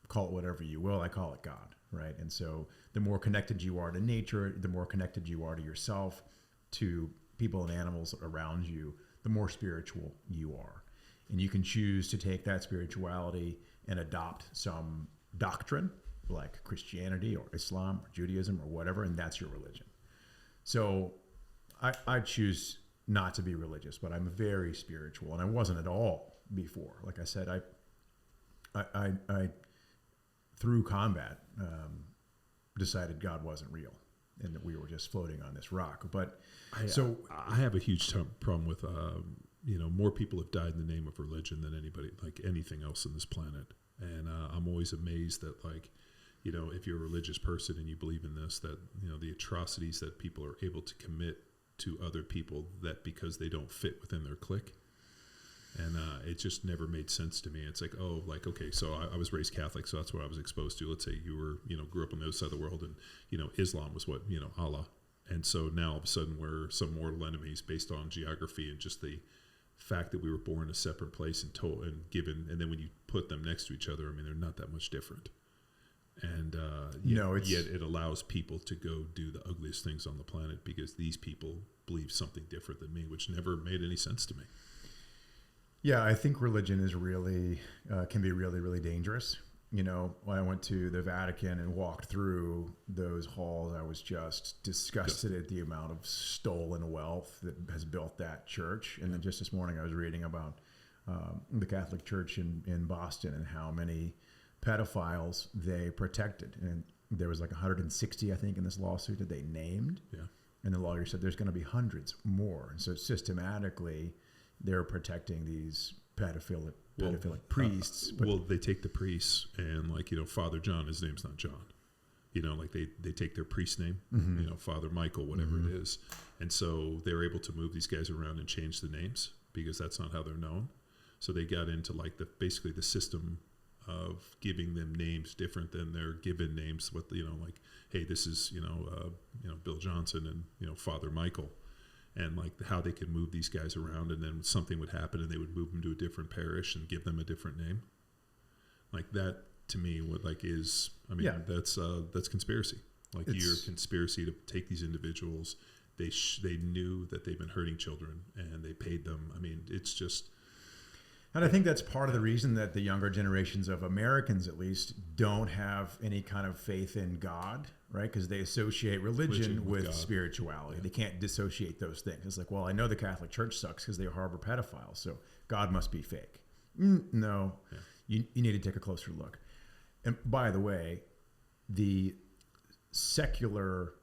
call it whatever you will. I call it God, right? And so the more connected you are to nature, the more connected you are to yourself, to people and animals around you, the more spiritual you are. And you can choose to take that spirituality and adopt some doctrine like Christianity or Islam or Judaism or whatever, and that's your religion. So I choose not to be religious, but I'm very spiritual, and I wasn't at all before. Like I said, I through combat decided God wasn't real and that we were just floating on this rock. But I have a huge problem with you know, more people have died in the name of religion than anybody, like anything else on this planet. And I'm always amazed that, like, you know, if you're a religious person and you believe in this, that, you know, the atrocities that people are able to commit to other people, that because they don't fit within their clique. And it just never made sense to me. It's like, oh, like, okay, so I was raised Catholic, so that's what I was exposed to. Let's say you were, you know, grew up on the other side of the world, and, you know, Islam was what, you know, Allah. And so now all of a sudden we're some mortal enemies based on geography and just the fact that we were born in a separate place and given, and then when you put them next to each other, I mean, they're not that much different. And yet it allows people to go do the ugliest things on the planet because these people believe something different than me, which never made any sense to me. Yeah, I think religion is really can be really, really dangerous. You know, when I went to the Vatican and walked through those halls, I was just disgusted at the amount of stolen wealth that has built that church. And then just this morning, I was reading about the Catholic Church in Boston and how many pedophiles they protected. And there was like 160, I think, in this lawsuit that they named. Yeah. And the lawyer said there's going to be hundreds more. And so systematically, they're protecting these pedophilic priests. Well, they take the priests and, like, you know, Father John, his name's not John. You know, like they take their priest name, you know, Father Michael, whatever it is. And so they're able to move these guys around and change the names because that's not how they're known. So they got into like basically the system of giving them names different than their given names. What, you know, like, hey, this is, you know, Bill Johnson and, you know, Father Michael. And like how they could move these guys around, and then something would happen and they would move them to a different parish and give them a different name. Like that to me, what like is, I mean, that's conspiracy. Like your conspiracy to take these individuals, they knew that they've been hurting children and they paid them. I mean, it's just. And I think that's part of the reason that the younger generations of Americans, at least, don't have any kind of faith in God, right? Because they associate religion with spirituality. Yeah. They can't dissociate those things. It's like, well, I know the Catholic Church sucks because they harbor pedophiles, so God must be fake. No, you need to take a closer look. And by the way, the secular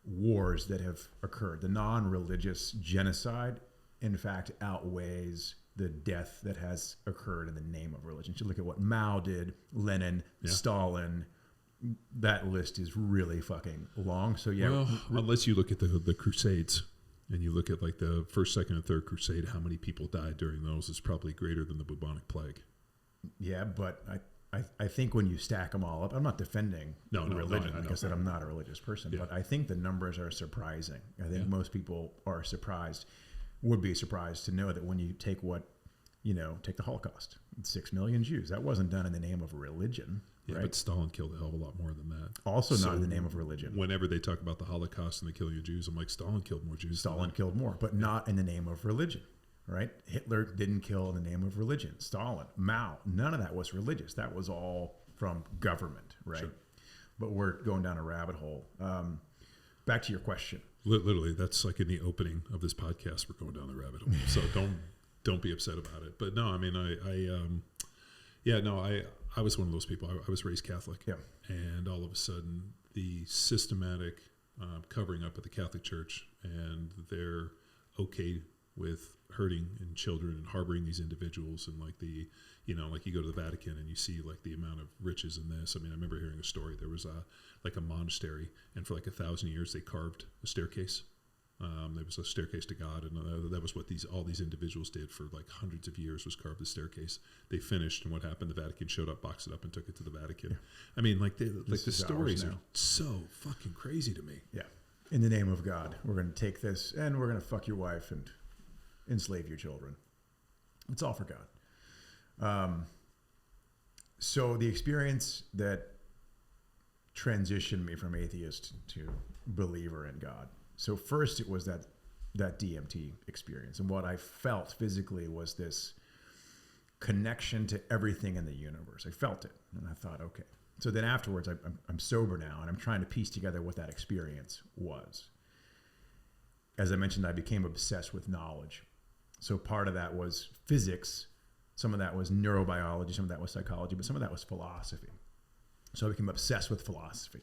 wars that have occurred, the non-religious genocide, in fact, outweighs the death that has occurred in the name of religion. You look at what Mao did, Lenin, Stalin. That list is really fucking long. So well, unless you look at the Crusades and you look at like the first, second, and third Crusade, how many people died during those is probably greater than the bubonic plague. Yeah, but I think when you stack them all up, I'm not defending religion. I know. Like I said, I'm not a religious person, but I think the numbers are surprising. I think most people would be surprised to know that when you take take the Holocaust, 6 million Jews, that wasn't done in the name of religion. Yeah, right? but Stalin killed a hell of a lot more than that. Also not in the name of religion. Whenever they talk about the Holocaust and the killing of Jews, I'm like, Stalin killed more Jews. Stalin killed more, but not in the name of religion, right? Hitler didn't kill in the name of religion. Stalin, Mao, none of that was religious. That was all from government, right? Sure. But we're going down a rabbit hole. Back to your question. Literally, that's like in the opening of this podcast, we're going down the rabbit hole. So don't be upset about it. But no, I mean, I was one of those people. I was raised Catholic, and all of a sudden, the systematic covering up of the Catholic Church, and they're okay with hurting and children and harboring these individuals, and like like you go to the Vatican and you see like the amount of riches in this. I mean, I remember hearing a story. There was a monastery, and for like 1,000 years they carved a staircase. There was a staircase to God, and that was what all these individuals did for like hundreds of years, was carve the staircase. They finished, and what happened? The Vatican showed up, boxed it up, and took it to the Vatican. Yeah. I mean, the stories are so fucking crazy to me. Yeah, in the name of God, we're going to take this, and we're going to fuck your wife and enslave your children. It's all for God. So the experience that transitioned me from atheist to believer in God. So first it was that DMT experience. And what I felt physically was this connection to everything in the universe. I felt it. And I thought, okay. So then afterwards, I'm sober now, and I'm trying to piece together what that experience was. As I mentioned, I became obsessed with knowledge. So part of that was physics. Some of that was neurobiology. Some of that was psychology. But some of that was philosophy. So I became obsessed with philosophy.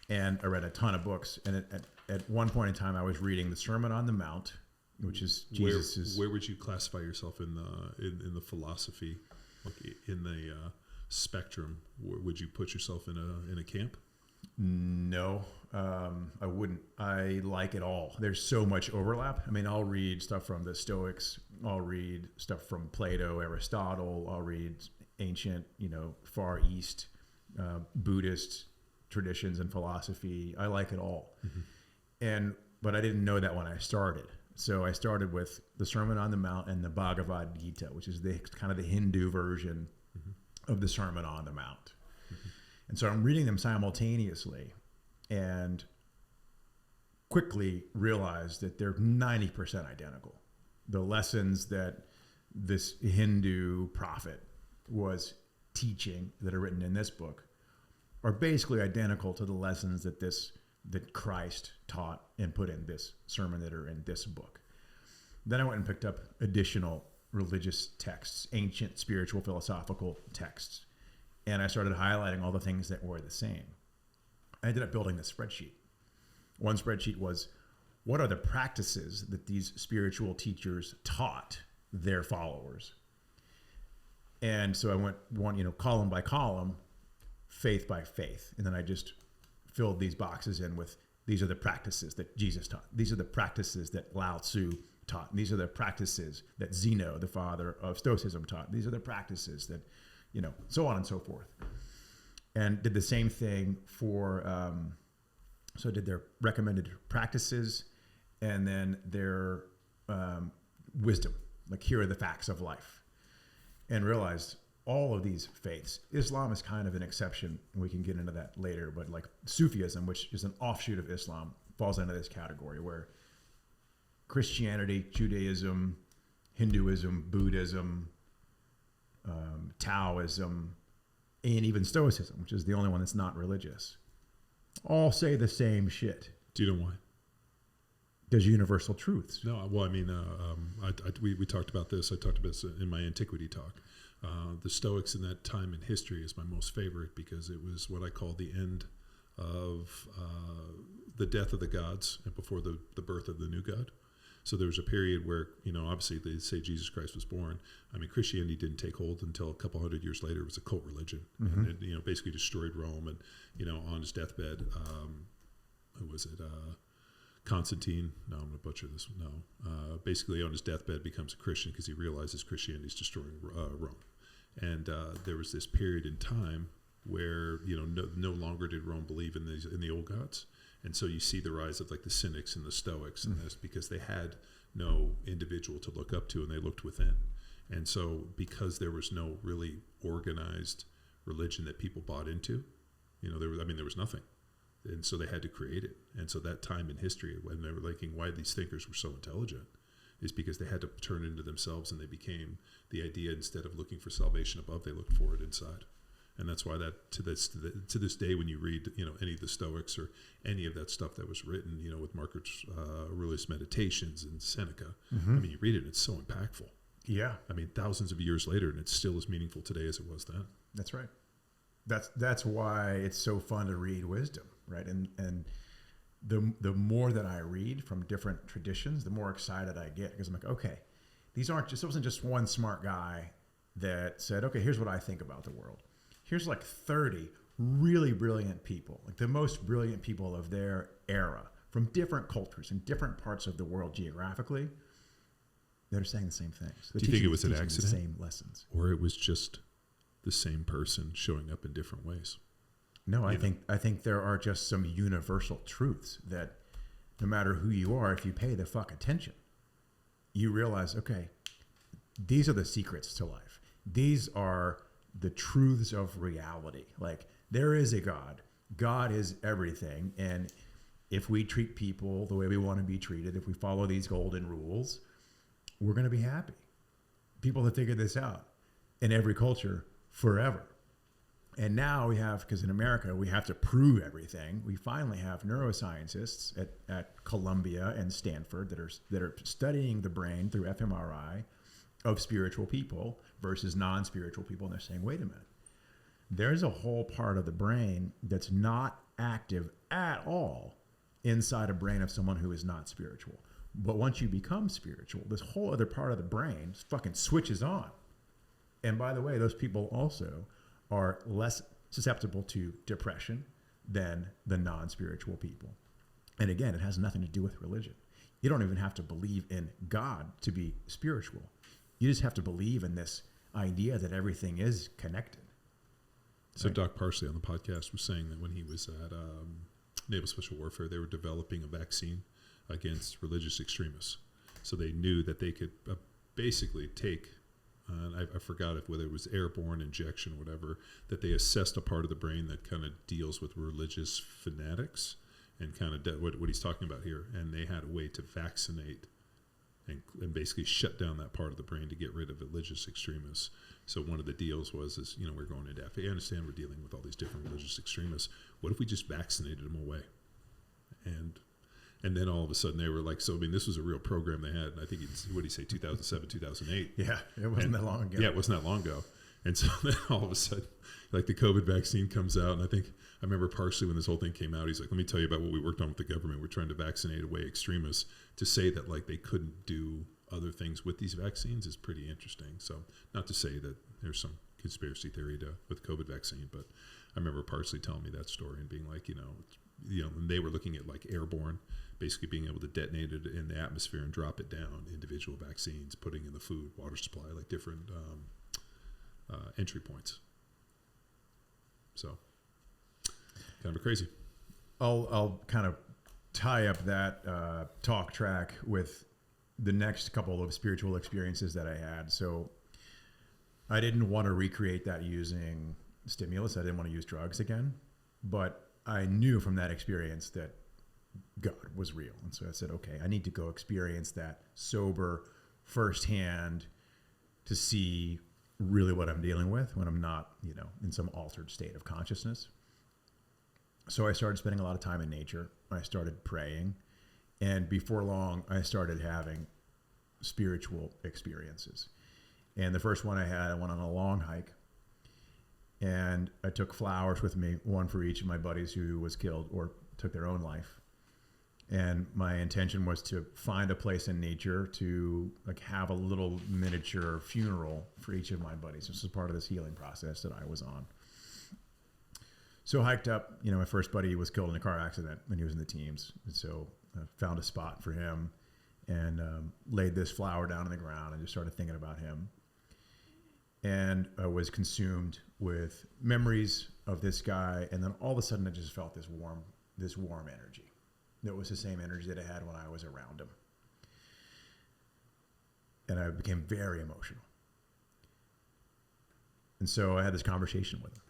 And I read a ton of books. And at one point in time, I was reading the Sermon on the Mount, which is Jesus's. Where would you classify yourself in the philosophy, like in the spectrum? Would you put yourself in a camp? No, I wouldn't. I like it all. There's so much overlap. I mean, I'll read stuff from the Stoics. I'll read stuff from Plato, Aristotle. I'll read ancient, Far East, Buddhist traditions and philosophy. I like it all. Mm-hmm. But I didn't know that when I started. So I started with the Sermon on the Mount and the Bhagavad Gita, which is the kind of the Hindu version of the Sermon on the Mount. Mm-hmm. And so I'm reading them simultaneously and quickly realized that they're 90% identical. The lessons that this Hindu prophet was teaching that are written in this book are basically identical to the lessons that Christ taught and put in this sermon that are in this book. Then I went and picked up additional religious texts, ancient spiritual philosophical texts, and I started highlighting all the things that were the same. I ended up building this spreadsheet. One spreadsheet was, what are the practices that these spiritual teachers taught their followers? And so I went column by column, faith by faith. And then I just filled these boxes in with, these are the practices that Jesus taught. These are the practices that Lao Tzu taught. And these are the practices that Zeno, the father of Stoicism, taught. These are the practices that, so on and so forth. And did the same thing for, so I did their recommended practices and then their wisdom, like here are the facts of life. And realized all of these faiths, Islam is kind of an exception, and we can get into that later, but like Sufism, which is an offshoot of Islam, falls into this category where Christianity, Judaism, Hinduism, Buddhism, Taoism, and even Stoicism, which is the only one that's not religious, all say the same shit. Do you know why? There's universal truths. No, well, I mean, we talked about this. I talked about this in my antiquity talk. The Stoics in that time in history is my most favorite because it was what I call the end of the death of the gods and before the birth of the new God. So there was a period where, obviously they say Jesus Christ was born. I mean, Christianity didn't take hold until a couple hundred years later. It was a cult religion. Mm-hmm. And it, basically destroyed Rome. And, on his deathbed, who was it? Constantine, no, I'm going to butcher this. No, basically on his deathbed becomes a Christian because he realizes Christianity is destroying Rome. And there was this period in time where, no longer did Rome believe in the old gods. And so you see the rise of like the Cynics and the Stoics and this, because they had no individual to look up to, and they looked within. And so because there was no really organized religion that people bought into, there was nothing. And so they had to create it. And so that time in history, when they were thinking why these thinkers were so intelligent, is because they had to turn into themselves, and they became the idea. Instead of looking for salvation above, they looked for it inside. And that's why that to this day, when you read any of the Stoics or any of that stuff that was written, with Marcus Aurelius Meditations and Seneca, you read it and it's so impactful. Yeah. Thousands of years later, and it's still as meaningful today as it was then. That's right. That's why it's so fun to read wisdom, right? And the more that I read from different traditions, the more excited I get, because I'm like, okay, it wasn't just one smart guy that said, okay, here's what I think about the world. Here's like 30 really brilliant people, like the most brilliant people of their era from different cultures and different parts of the world geographically. They're saying the same things. Do you think it was an accident? The same lessons. Or it was just the same person showing up in different ways? No, I think there are just some universal truths that no matter who you are, if you pay the fuck attention, you realize, okay, these are the secrets to life. These are the truths of reality. Like, there is a God. God is everything. And if we treat people the way we want to be treated, if we follow these golden rules, we're going to be happy. People have figured this out in every culture forever. And now we have, because in America, we have to prove everything. We finally have neuroscientists at Columbia and Stanford that are studying the brain through fMRI of spiritual people versus non-spiritual people. And they're saying, wait a minute, there's a whole part of the brain that's not active at all inside a brain of someone who is not spiritual. But once you become spiritual, this whole other part of the brain fucking switches on. And by the way, those people also are less susceptible to depression than the non-spiritual people. And again, it has nothing to do with religion. You don't even have to believe in God to be spiritual. You just have to believe in this idea that everything is connected. So Doc Parsley on the podcast was saying that when he was at Naval Special Warfare, they were developing a vaccine against religious extremists. So they knew that they could basically take, I forgot whether it was airborne injection or whatever, that they assessed a part of the brain that kind of deals with religious fanatics and kind of what he's talking about here. And they had a way to vaccinate and basically shut down that part of the brain to get rid of religious extremists. So one of the deals was, we're going into Afghanistan, we're dealing with all these different religious extremists. What if we just vaccinated them away? And then all of a sudden they were like, this was a real program they had. And I think what did he say, 2007, 2008? Yeah, it wasn't that long ago. Yeah, it wasn't that long ago. And so then all of a sudden, like the COVID vaccine comes out. And I remember partially when this whole thing came out, he's like, let me tell you about what we worked on with the government. We're trying to vaccinate away extremists. To say that like they couldn't do other things with these vaccines is pretty interesting. So not to say that there's some conspiracy theory with COVID vaccine, but I remember Parsley telling me that story and being like, when they were looking at like airborne, basically being able to detonate it in the atmosphere and drop it down, individual vaccines, putting in the food, water supply, like different entry points. So kind of crazy. I'll kind of tie up that talk track with the next couple of spiritual experiences that I had. So I didn't want to recreate that using stimulus. I didn't want to use drugs again, but I knew from that experience that God was real. And so I said, okay, I need to go experience that sober firsthand to see really what I'm dealing with when I'm not, in some altered state of consciousness. So I started spending a lot of time in nature. I started praying. And before long, I started having spiritual experiences. And the first one I went on a long hike. And I took flowers with me, one for each of my buddies who was killed or took their own life. And my intention was to find a place in nature to like have a little miniature funeral for each of my buddies. This was part of this healing process that I was on. So I hiked up, my first buddy was killed in a car accident when he was in the teams. And so I found a spot for him and laid this flower down on the ground and just started thinking about him. And I was consumed with memories of this guy. And then all of a sudden I just felt this warm energy. That was the same energy that I had when I was around him. And I became very emotional. And so I had this conversation with him.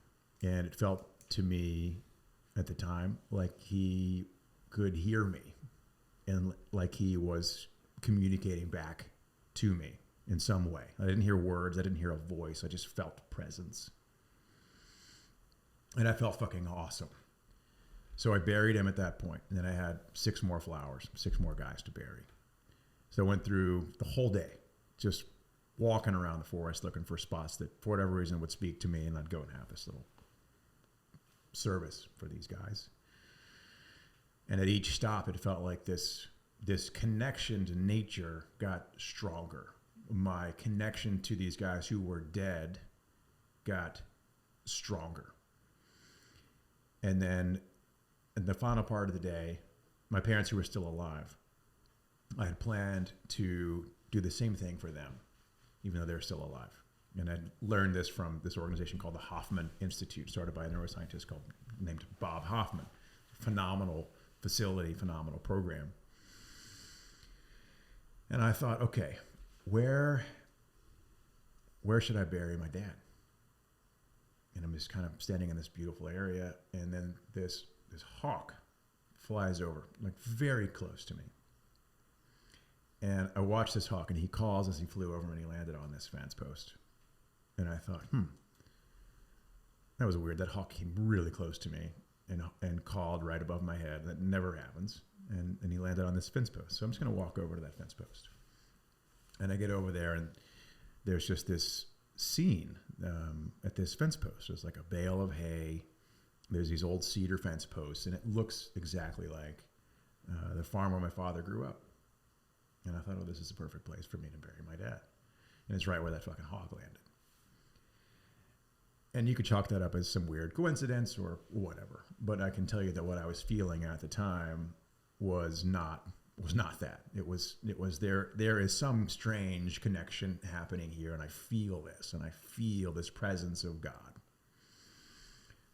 And it felt to me at the time like he could hear me and like he was communicating back to me in some way. I didn't hear words. I didn't hear a voice. I just felt presence. And I felt fucking awesome. So I buried him at that point. And then I had 6 more flowers, 6 more guys to bury. So I went through the whole day just walking around the forest looking for spots that for whatever reason would speak to me, and I'd go and have this little service for these guys. And at each stop it felt like this connection to nature got stronger. My connection to these guys who were dead got stronger. And then in the final part of the day, my parents who were still alive, I had planned to do the same thing for them, even though they're still alive. And I learned this from this organization called the Hoffman Institute, started by a neuroscientist named Bob Hoffman. Phenomenal facility, phenomenal program. And I thought, okay, where should I bury my dad? And I'm just kind of standing in this beautiful area, and then this hawk flies over, like very close to me. And I watched this hawk, and he calls as he flew over, and he landed on this fence post. And I thought, that was weird. That hawk came really close to me and called right above my head. That never happens. And he landed on this fence post. So I'm just going to walk over to that fence post. And I get over there, and there's just this scene at this fence post. There's like a bale of hay. There's these old cedar fence posts, and it looks exactly like the farm where my father grew up. And I thought, oh, this is the perfect place for me to bury my dad. And it's right where that fucking hawk landed. And you could chalk that up as some weird coincidence or whatever. But I can tell you that what I was feeling at the time was not that. It was there is some strange connection happening here, and I feel this, and I feel this presence of God.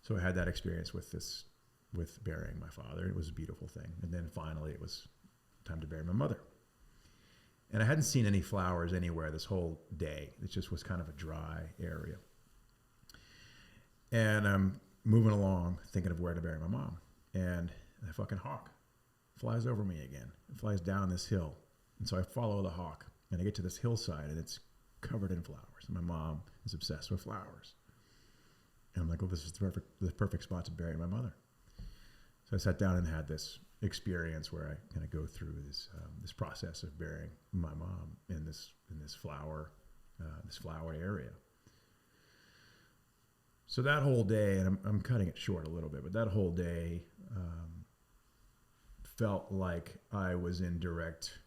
So I had that experience with burying my father. It was a beautiful thing. And then finally it was time to bury my mother. And I hadn't seen any flowers anywhere this whole day. It just was kind of a dry area. And I'm moving along thinking of where to bury my mom. And that fucking hawk flies over me again. It flies down this hill. And so I follow the hawk, and I get to this hillside, and it's covered in flowers. And my mom is obsessed with flowers. And I'm like, well, this is the perfect spot to bury my mother. So I sat down and had this experience where I kind of go through this process of burying my mom in this flower area. So that whole day, and I'm cutting it short a little bit, but that whole day felt like I was in direct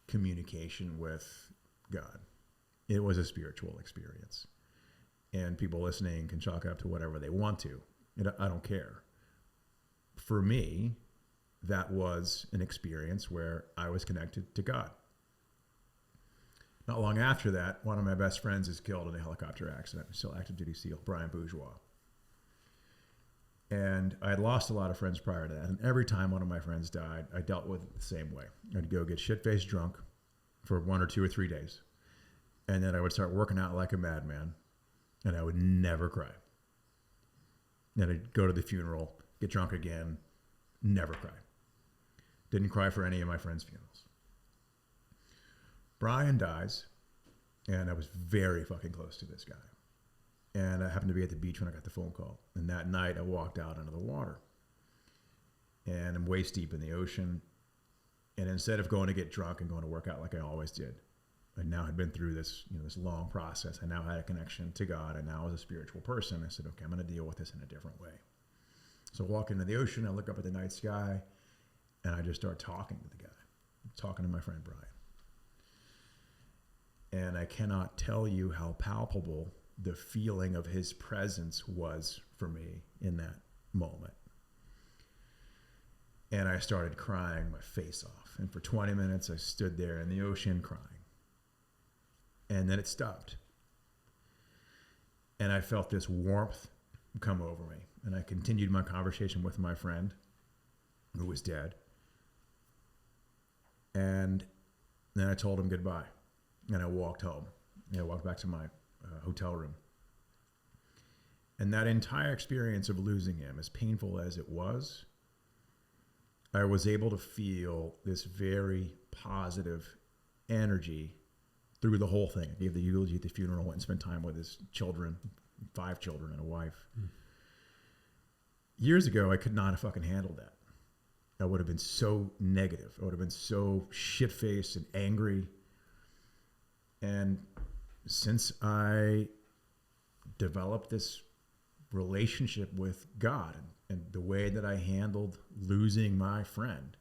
communication with God. It was a spiritual experience. And people listening can chalk it up to whatever they want to. I don't care. For me, that was an experience where I was connected to God. Not long after that, one of my best friends is killed in a helicopter accident. Still active duty SEAL, Brian Bourgeois. And I had lost a lot of friends prior to that. And every time one of my friends died, I dealt with it the same way. I'd go get shit-faced drunk for 1 or 2 or 3 days. And then I would start working out like a madman. And I would never cry. Then I'd go to the funeral, get drunk again, never cry. Didn't cry for any of my friends' funerals. Brian dies, and I was very fucking close to this guy. And I happened to be at the beach when I got the phone call. And that night I walked out into the water. And I'm waist deep in the ocean. And instead of going to get drunk and going to work out like I always did, I now had been through this long process. I now had a connection to God. I now was a spiritual person. I said, okay, I'm going to deal with this in a different way. So I walk into the ocean, I look up at the night sky, and I just start talking to the guy, talking to my friend Brian. And I cannot tell you how palpable the feeling of his presence was for me in that moment. And I started crying my face off. And for 20 minutes, I stood there in the ocean crying. And then it stopped. And I felt this warmth come over me. And I continued my conversation with my friend who was dead. And then I told him goodbye. And I walked home. And I walked back to my hotel room. And that entire experience of losing him, as painful as it was, I was able to feel this very positive energy through the whole thing. I gave the eulogy at the funeral, went and spent time with his children, 5 children and a wife. Years ago, I could not have fucking handled that. I would have been so negative. I would have been so shit-faced and angry. And since I developed this relationship with God and the way that I handled losing my friend,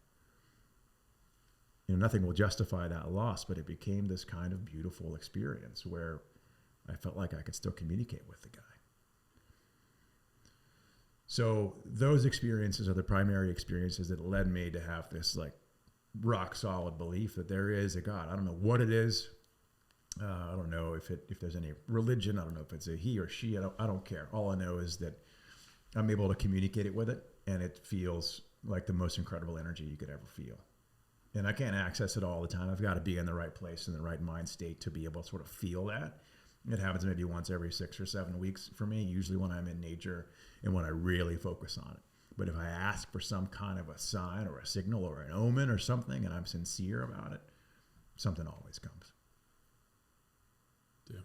nothing will justify that loss, but it became this kind of beautiful experience where I felt like I could still communicate with the guy. So those experiences are the primary experiences that led me to have this like rock solid belief that there is a God. I don't know what it is. I don't know if there's any religion. I don't know if it's a he or she. I don't care. All I know is that I'm able to communicate it with it, and it feels like the most incredible energy you could ever feel. And I can't access it all the time. I've got to be in the right place, in the right mind state to be able to sort of feel that. It happens maybe once every 6 or 7 weeks for me, usually when I'm in nature and when I really focus on it. But if I ask for some kind of a sign or a signal or an omen or something, and I'm sincere about it, something always comes. Yeah.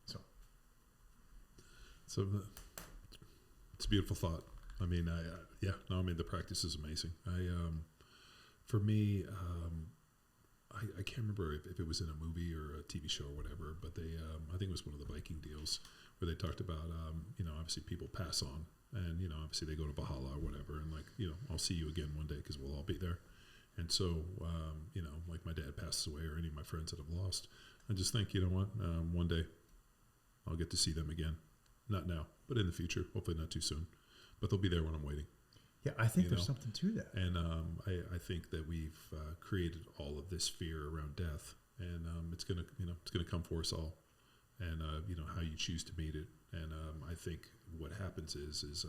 So it's a beautiful thought. I mean, the practice is amazing. For me, I can't remember if it was in a movie or a TV show or whatever, but I think it was one of the Viking deals where they talked about, obviously people pass on and, obviously they go to Valhalla or whatever. And I'll see you again one day because we'll all be there. And so, like my dad passes away or any of my friends that I've lost, I just think, one day I'll get to see them again. Not now, but in the future, hopefully not too soon. But they'll be there when I'm waiting. Yeah, I think there's something to that. And I think that we've created all of this fear around death, and it's gonna come for us all, and how you choose to meet it. And I think what happens is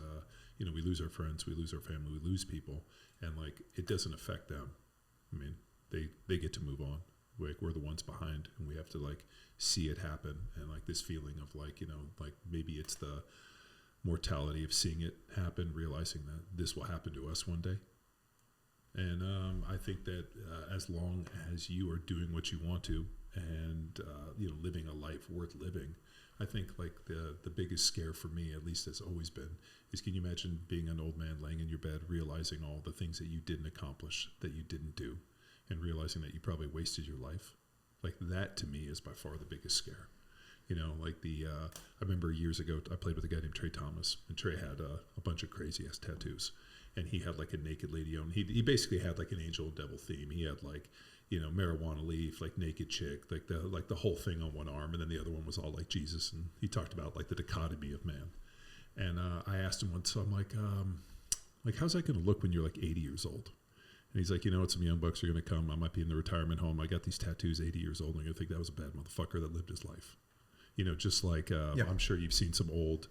we lose our friends, we lose our family, we lose people, and it doesn't affect them. I mean, they get to move on. We're the ones behind, and we have to see it happen, and this feeling of maybe it's the mortality of seeing it happen, realizing that this will happen to us one day. And I think that as long as you are doing what you want to and living a life worth living, I think the biggest scare for me, at least has always been, is can you imagine being an old man laying in your bed, realizing all the things that you didn't accomplish, that you didn't do, and realizing that you probably wasted your life? That to me is by far the biggest scare. I remember years ago, I played with a guy named Trey Thomas, and Trey had a bunch of crazy ass tattoos, and he had a naked lady on. He basically had an angel and devil theme. He had marijuana leaf, naked chick, the whole thing on one arm, and then the other one was all Jesus. And he talked about the dichotomy of man. And I asked him once, so I'm how's that going to look when you're 80 years old? And he's like, some young bucks are going to come. I might be in the retirement home. I got these tattoos, 80 years old, and they're going to think that was a bad motherfucker that lived his life. Just I'm sure you've seen some old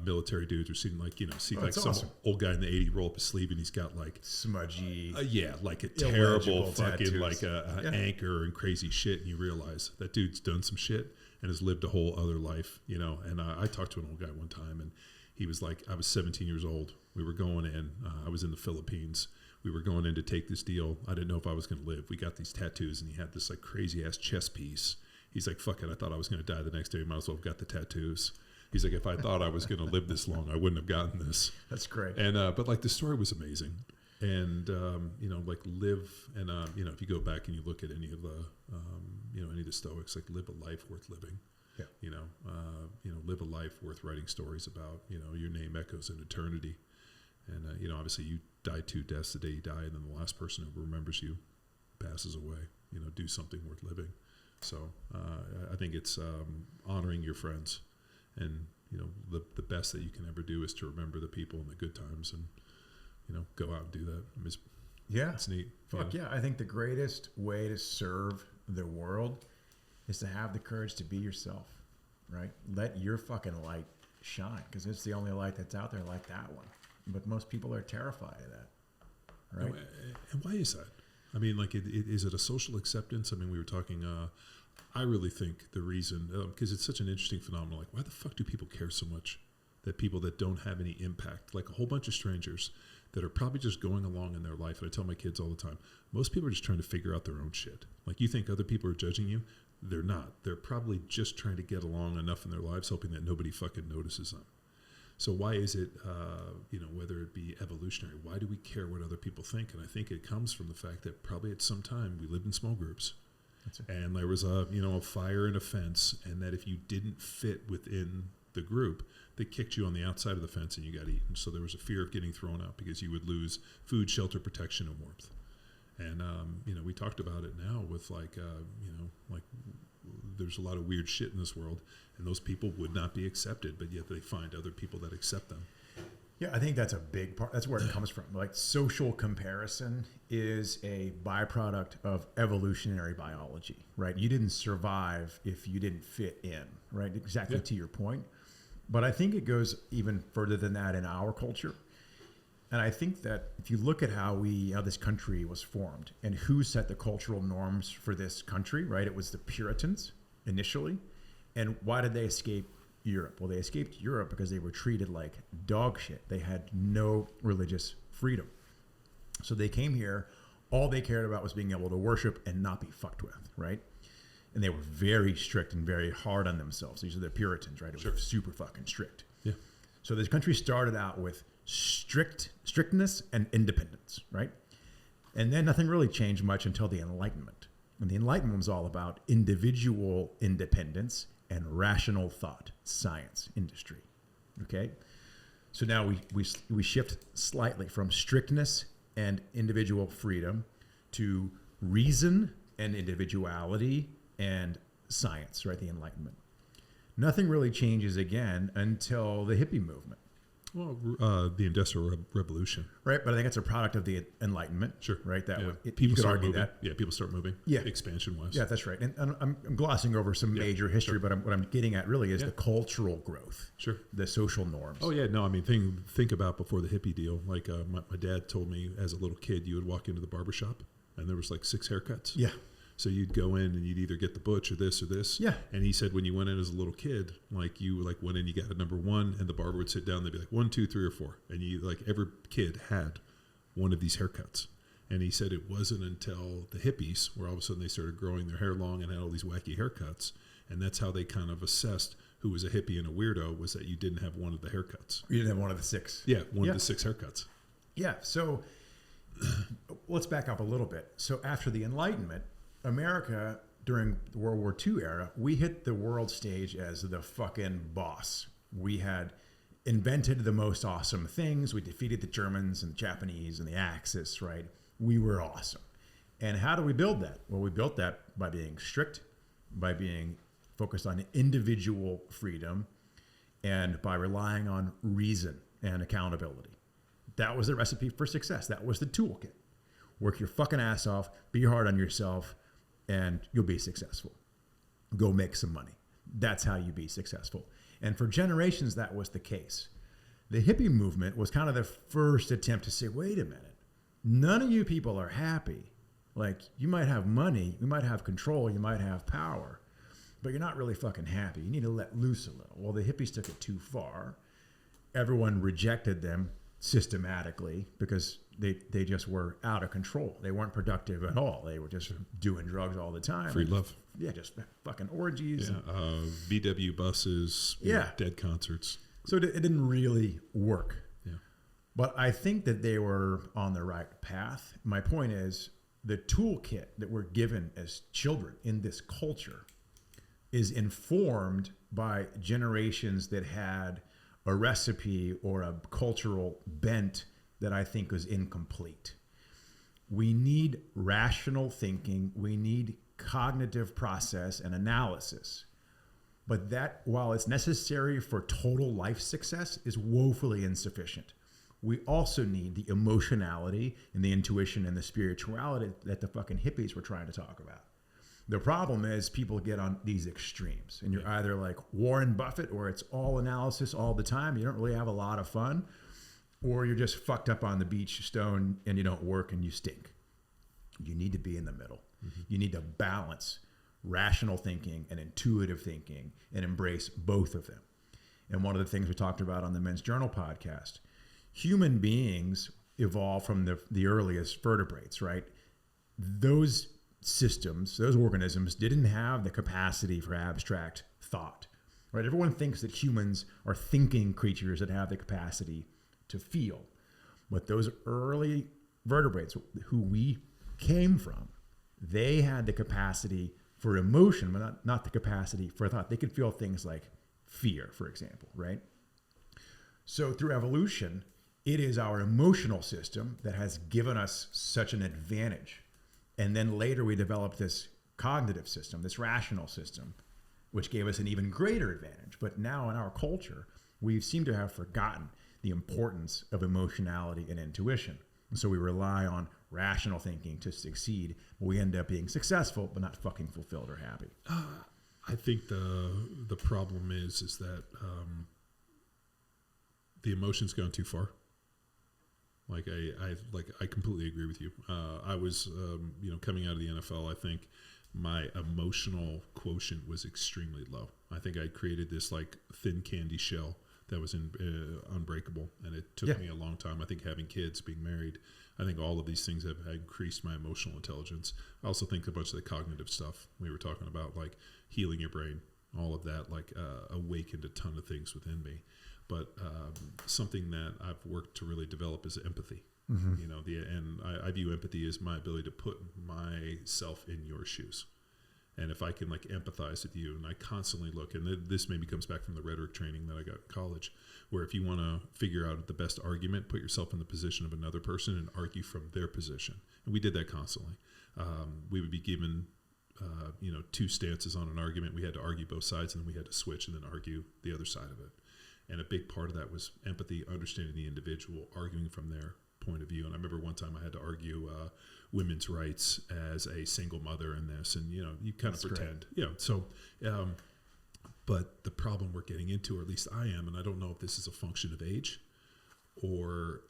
military dudes, or seen some awesome. old guy in the 80 roll up his sleeve, and he's got smudgy, a terrible fucking tattoos. Anchor and crazy shit, and you realize that dude's done some shit and has lived a whole other life, And I talked to an old guy one time, and he was I was 17 years old. We were going in. I was in the Philippines. We were going in to take this deal. I didn't know if I was going to live. We got these tattoos, and he had this crazy ass chest piece. He's like, fuck it, I thought I was going to die the next day. Might as well have got the tattoos. He's like, if I thought I was going to live this long, I wouldn't have gotten this. That's great. And but the story was amazing. And live, and if you go back and you look at any of the any of the Stoics, live a life worth living. Yeah. Live a life worth writing stories about. Your name echoes in eternity. And obviously you die 2 deaths the day you die, and then the last person who remembers you passes away. Do something worth living. So I think it's honoring your friends, and the best that you can ever do is to remember the people in the good times, and go out and do that. It's neat. Fun. Fuck yeah! I think the greatest way to serve the world is to have the courage to be yourself, right? Let your fucking light shine, because it's the only light that's out there like that one. But most people are terrified of that, right? And why is that? I mean, like, is it a social acceptance? I mean, we were talking, I really think the reason, because it's such an interesting phenomenon, like, why the fuck do people care so much that people that don't have any impact, like a whole bunch of strangers that are probably just going along in their life, and I tell my kids all the time, most people are just trying to figure out their own shit. Like, you think other people are judging you? They're not. They're probably just trying to get along enough in their lives, hoping that nobody fucking notices them. So why is it, whether it be evolutionary, why do we care what other people think? And I think it comes from the fact that probably at some time we lived in small groups. And there was a fire and a fence, and that if you didn't fit within the group, they kicked you on the outside of the fence and you got eaten. So there was a fear of getting thrown out because you would lose food, shelter, protection, and warmth. And, we talked about it now with there's a lot of weird shit in this world, and those people would not be accepted, but yet they find other people that accept them. Yeah, I think that's a big part. That's where it comes from. Like, social comparison is a byproduct of evolutionary biology, right? You didn't survive if you didn't fit in, right? Exactly to your point. But I think it goes even further than that in our culture. And I think that if you look at how this country was formed and who set the cultural norms for this country, right? It was the Puritans initially. And why did they escape Europe? Well, they escaped Europe because they were treated like dog shit. They had no religious freedom. So they came here. All they cared about was being able to worship and not be fucked with, right? And they were very strict and very hard on themselves. These are the Puritans, right? It was super fucking strict. Yeah. So this country started out with strictness and independence, right? And then nothing really changed much until the Enlightenment. And the Enlightenment was all about individual independence and rational thought, science, industry. Okay? So now we shift slightly from strictness and individual freedom to reason and individuality and science, right? The Enlightenment. Nothing really changes again until the hippie movement. Well, the Industrial Revolution. Right, but I think it's a product of the Enlightenment. Sure. Right, people start moving. That. Yeah, people start moving. Yeah. Expansion-wise. Yeah, that's right. And I'm glossing over some major history, but what I'm getting at really is the cultural growth. Sure. The social norms. Oh, yeah. No, I mean, think about before the hippie deal. Like, my dad told me as a little kid, you would walk into the barbershop, and there was like 6 haircuts. Yeah. So you'd go in and you'd either get the butch or this or this. Yeah. And he said when you went in as a little kid, like you went in, you got a number 1, and the barber would sit down. They'd be like 1, 2, 3, or 4, and you every kid had one of these haircuts. And he said it wasn't until the hippies where all of a sudden they started growing their hair long and had all these wacky haircuts, and that's how they kind of assessed who was a hippie and a weirdo, was that you didn't have one of the haircuts. You didn't have one of the 6. Yeah, one of the 6 haircuts. Yeah. So let's back up a little bit. So after the Enlightenment, America, during the World War II era, we hit the world stage as the fucking boss. We had invented the most awesome things. We defeated the Germans and the Japanese and the Axis, right? We were awesome. And how do we build that? Well, we built that by being strict, by being focused on individual freedom, and by relying on reason and accountability. That was the recipe for success. That was the toolkit. Work your fucking ass off, be hard on yourself, and you'll be successful. Go make some money. That's how you be successful. And for generations, that was the case. The hippie movement was kind of the first attempt to say, wait a minute, none of you people are happy. Like, you might have money, you might have control, you might have power, but you're not really fucking happy. You need to let loose a little. Well, the hippies took it too far. Everyone rejected them systematically because they just were out of control. They weren't productive at all. They were just doing drugs all the time. Free love. Yeah, just fucking orgies. Yeah, VW buses. Dead concerts. So it didn't really work. Yeah. But I think that they were on the right path. My point is, the toolkit that we're given as children in this culture is informed by generations that had a recipe or a cultural bent that I think was incomplete. We need rational thinking. We need cognitive process and analysis. But that, while it's necessary for total life success, is woefully insufficient. We also need the emotionality and the intuition and the spirituality that the fucking hippies were trying to talk about. The problem is people get on these extremes, and you're either like Warren Buffett, or it's all analysis all the time. You don't really have a lot of fun, or you're just fucked up on the beach, stone, and you don't work and you stink. You need to be in the middle. You need to balance rational thinking and intuitive thinking and embrace both of them. And one of the things we talked about on the Men's Journal podcast, human beings evolved from the earliest vertebrates, right? Those systems, those organisms didn't have the capacity for abstract thought, right? Everyone thinks that humans are thinking creatures that have the capacity to feel. But those early vertebrates, who we came from, they had the capacity for emotion, but not the capacity for thought. They could feel things like fear, for example, right? So through evolution, it is our emotional system that has given us such an advantage. And then later we developed this cognitive system, this rational system, which gave us an even greater advantage. But now in our culture, we seem to have forgotten the importance of emotionality and intuition. And so we rely on rational thinking to succeed, but we end up being successful, but not fucking fulfilled or happy. I think the problem is that the emotion's gone too far. Like I completely agree with you. I was coming out of the NFL. I think my emotional quotient was extremely low. I think I created this like thin candy shell that was unbreakable, and it took me a long time. I think having kids, being married, I think all of these things have increased my emotional intelligence. I also think a bunch of the cognitive stuff we were talking about, like healing your brain, all of that, like awakened a ton of things within me. But something that I've worked to really develop is empathy. You know, and I view empathy as my ability to put myself in your shoes. And if I can like empathize with you, and I constantly look, and this maybe comes back from the rhetoric training that I got in college, where if you want to figure out the best argument, put yourself in the position of another person and argue from their position. And we did that constantly. We would be given, two stances on an argument. We had to argue both sides, and then we had to switch and then argue the other side of it. And a big part of that was empathy, understanding the individual, arguing from their point of view. And I remember one time I had to argue women's rights as a single mother in this, and you kind of pretend, but the problem we're getting into, or at least I am, and I don't know if this is a function of age or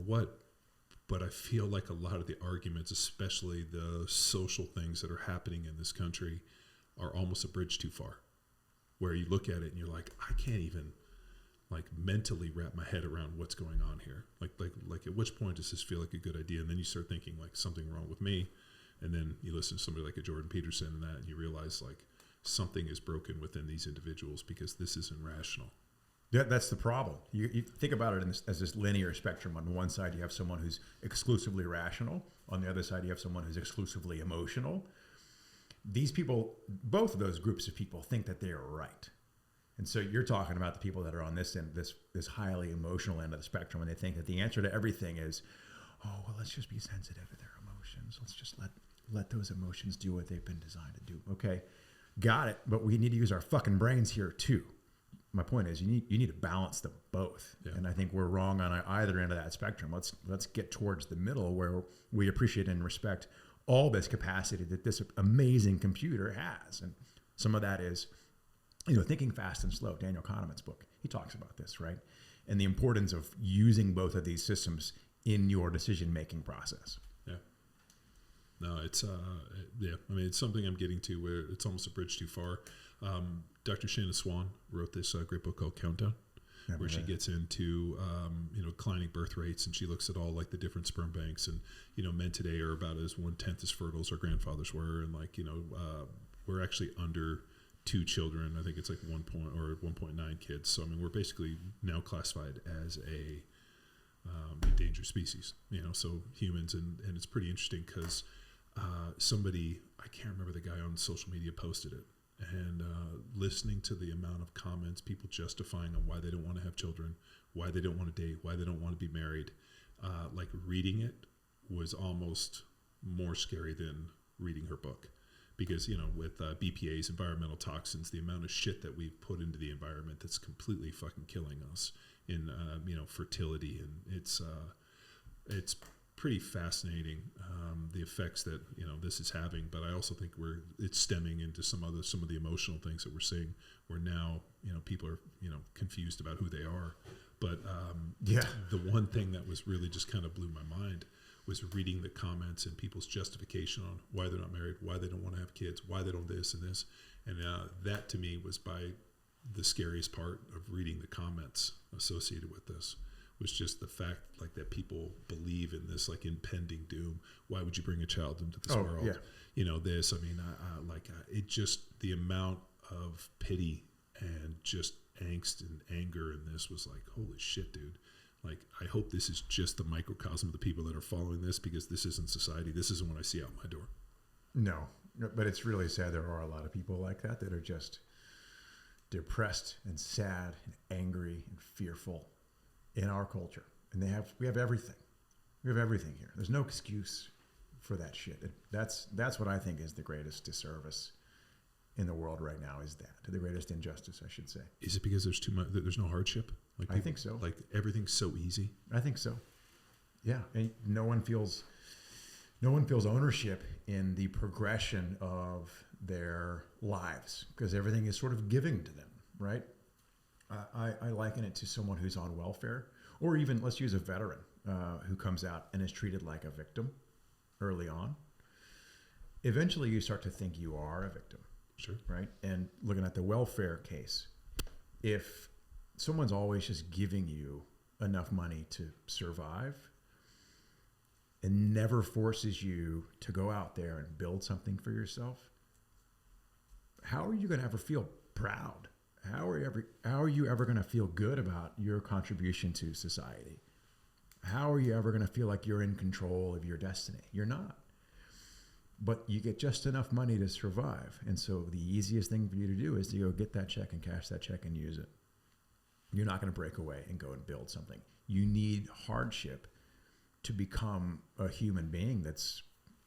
what, but I feel like a lot of the arguments, especially the social things that are happening in this country, are almost a bridge too far, where you look at it and you're like, I can't even like mentally wrap my head around what's going on here. Like at which point does this feel like a good idea? And then you start thinking like something wrong with me. And then you listen to somebody like a Jordan Peterson and that, and you realize like something is broken within these individuals because this isn't rational. Yeah, that's the problem. You think about it as this linear spectrum. On one side, you have someone who's exclusively rational. On the other side, you have someone who's exclusively emotional. These people, both of those groups of people, think that they are right. And so you're talking about the people that are on this end, this highly emotional end of the spectrum, and they think that the answer to everything is, oh, well, let's just be sensitive to their emotions. Let's just let those emotions do what they've been designed to do. Okay, got it. But we need to use our fucking brains here too. My point is, you need to balance them both. Yeah. And I think we're wrong on either end of that spectrum. Let's get towards the middle where we appreciate and respect all this capacity that this amazing computer has. And some of that is, Thinking Fast and Slow, Daniel Kahneman's book. He talks about this, right? And the importance of using both of these systems in your decision-making process. Yeah. No, it's, it's something I'm getting to where it's almost a bridge too far. Dr. Shannon Swan wrote this great book called Countdown, where she gets into, declining birth rates, and she looks at all like the different sperm banks, and, men today are about as 1/10 as fertile as our grandfathers were. And we're actually under 2 children. I think it's like 1.9 kids. So, we're basically now classified as a endangered species, so humans. And it's pretty interesting because somebody, I can't remember the guy on social media, posted it. And listening to the amount of comments, people justifying on why they don't want to have children, why they don't want to date, why they don't want to be married, reading it was almost more scary than reading her book. Because, with BPAs, environmental toxins, the amount of shit that we've put into the environment that's completely fucking killing us in, fertility. And it's pretty fascinating, the effects that this is having. But I also think it's stemming into some of the emotional things that we're seeing, where now people are confused about who they are. But the one thing that was really just kind of blew my mind was reading the comments and people's justification on why they're not married, why they don't want to have kids, why they don't this and this. And that to me was by the scariest part of reading the comments associated with this, was just the fact that people believe in this impending doom. Why would you bring a child into this world? Yeah. This, it just, the amount of pity and just angst and anger in this was like, holy shit, dude. I hope this is just the microcosm of the people that are following this, because this isn't society. This isn't what I see out my door. No, but it's really sad. There are a lot of people like that are just depressed and sad and angry and fearful in our culture. And we have everything. We have everything here. There's no excuse for that shit. That's what I think is the greatest disservice in the world right now, is the greatest injustice, I should say. Is it because there's too much, there's no hardship? I think so. Everything's so easy. I think so. Yeah. And no one feels ownership in the progression of their lives, because everything is sort of giving to them, right? I liken it to someone who's on welfare, or even, let's use a veteran who comes out and is treated like a victim early on. Eventually you start to think you are a victim. Sure. Right? And looking at the welfare case, if someone's always just giving you enough money to survive and never forces you to go out there and build something for yourself, how are you going to ever feel proud? How are you ever going to feel good about your contribution to society? How are you ever going to feel like you're in control of your destiny? You're not. But you get just enough money to survive. And so the easiest thing for you to do is to go get that check and cash that check and use it. You're not going to break away and go and build something. You need hardship to become a human being that's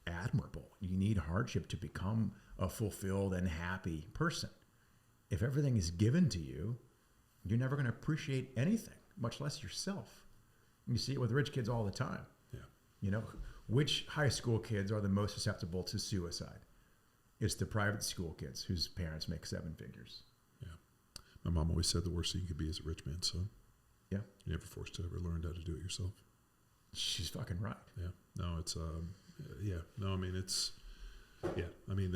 admirable. You need hardship to become a fulfilled and happy person. If everything is given to you, you're never going to appreciate anything, much less yourself. You see it with rich kids all the time. Yeah. Which high school kids are the most susceptible to suicide? It's the private school kids whose parents make 7 figures. Yeah. My mom always said the worst thing you could be is a rich man's son. Yeah. You're never forced to ever learn how to do it yourself. She's fucking right. Yeah. No, it's, yeah. No, I mean, it's, yeah. I mean,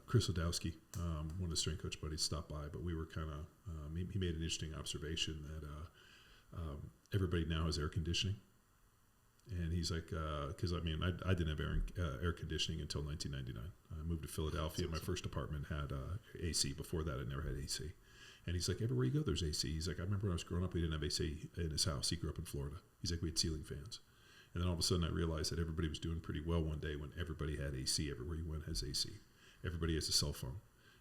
Chris Odowski, one of the strength coach buddies, stopped by, but we were kind of, he made an interesting observation that everybody now has air conditioning. And he's like, because I didn't have air conditioning until 1999. I moved to Philadelphia. My first apartment had AC. Before that, I never had AC. And he's like, everywhere you go, there's AC. He's like, I remember when I was growing up, we didn't have AC in his house. He grew up in Florida. He's like, we had ceiling fans. And then all of a sudden, I realized that everybody was doing pretty well one day when everybody had AC. Everywhere you went has AC. Everybody has a cell phone.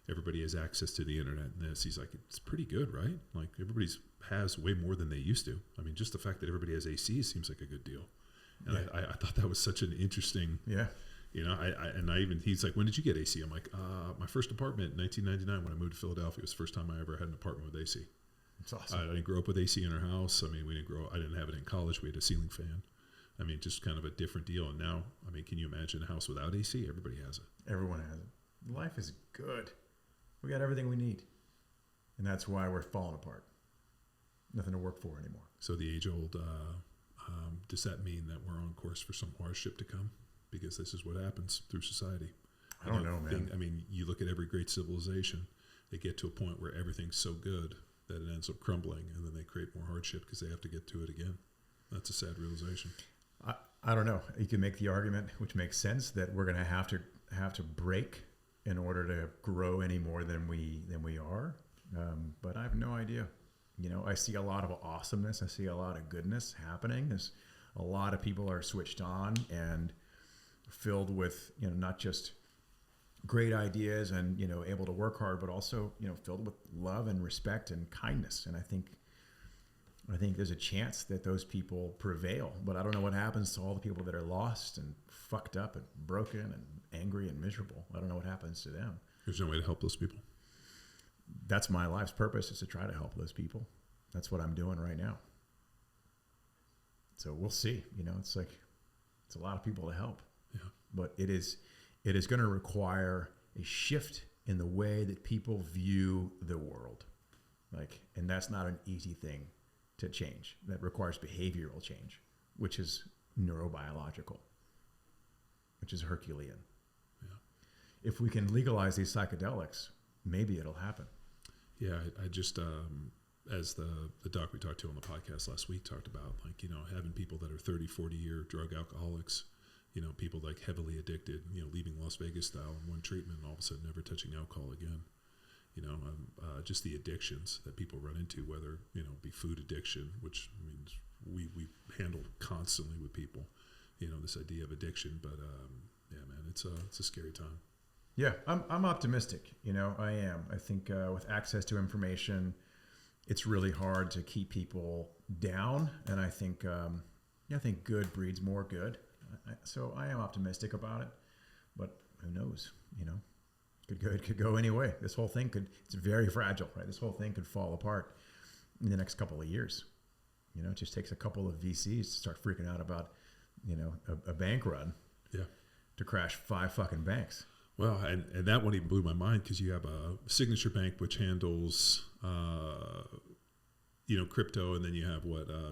Everybody has access to the internet and this. He's like, it's pretty good, right? Like, everybody has way more than they used to. I mean, just the fact that everybody has AC seems like a good deal. And yeah. I thought that was such an interesting, he's like, when did you get AC? I'm like, my first apartment in 1999 when I moved to Philadelphia was the first time I ever had an apartment with AC. That's awesome. I didn't grow up with AC in our house. I mean, I didn't have it in college. We had a ceiling fan. I mean, just kind of a different deal. And now, I mean, can you imagine a house without AC? Everybody has it. Everyone has it. Life is good. We got everything we need. And that's why we're falling apart. Nothing to work for anymore. So the age-old, does that mean that we're on course for some hardship to come? Because this is what happens through society. I don't know, man. I mean, you look at every great civilization, they get to a point where everything's so good that it ends up crumbling, and then they create more hardship because they have to get to it again. That's a sad realization. I don't know. You can make the argument, which makes sense, that we're going to have to break in order to grow any more than we are. But I have no idea. I see a lot of awesomeness. I see a lot of goodness happening. There's a lot of people are switched on and filled with, not just great ideas and, able to work hard, but also, filled with love and respect and kindness. And I think there's a chance that those people prevail, but I don't know what happens to all the people that are lost and fucked up and broken and angry and miserable. I don't know what happens to them. There's no way to help those people. That's my life's purpose, is to try to help those people. That's what I'm doing right now. So we'll see. It's like it's a lot of people to help. Yeah. But it is going to require a shift in the way that people view the world. And that's not an easy thing to change. That requires behavioral change, which is neurobiological, which is Herculean. Yeah. If we can legalize these psychedelics, maybe it'll happen. Yeah, I just as the doc we talked to on the podcast last week talked about, having people that are 30, 40-year drug alcoholics, people heavily addicted, leaving Las Vegas style in one treatment and all of a sudden never touching alcohol again. Just the addictions that people run into, whether, be food addiction, which means we handle constantly with people, this idea of addiction. But, yeah, man, it's a scary time. Yeah, I'm optimistic. I am. I think with access to information, it's really hard to keep people down. And I think good breeds more good. So I am optimistic about it, but who knows, it could go any way. This whole thing it's very fragile, right? This whole thing could fall apart in the next couple of years. It just takes a couple of VCs to start freaking out about, a bank run to crash 5 fucking banks. Well, and that one even blew my mind because you have a Signature Bank, which handles, crypto, and then you have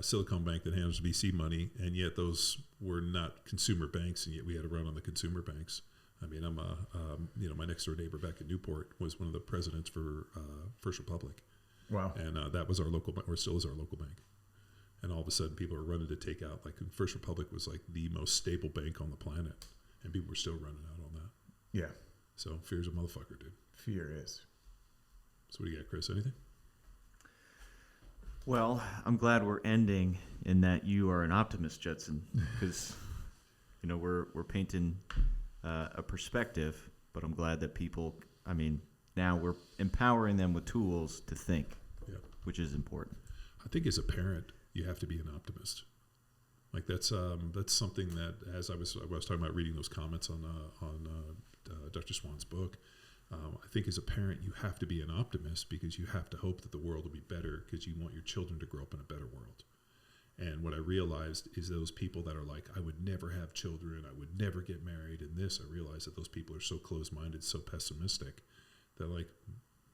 Silicon Bank that handles VC money, and yet those were not consumer banks, and yet we had to run on the consumer banks. I mean, I'm my next door neighbor back in Newport was one of the presidents for First Republic. Wow. And that was our local bank, or still is our local bank. And all of a sudden, people are running to take out, First Republic was the most stable bank on the planet, and people were still running out on that. Yeah. So fear's a motherfucker, dude. Fear is. So what do you got, Chris? Anything? Well, I'm glad we're ending in that you are an optimist, Judson, because we're painting a perspective, but I'm glad that people. Now we're empowering them with tools to think, which is important. I think as a parent, you have to be an optimist. That's something that, as I was talking about reading those comments on Dr. Swan's book. I think as a parent, you have to be an optimist because you have to hope that the world will be better because you want your children to grow up in a better world. And what I realized is those people that are I would never have children, I would never get married, and this, I realized that those people are so closed-minded, so pessimistic that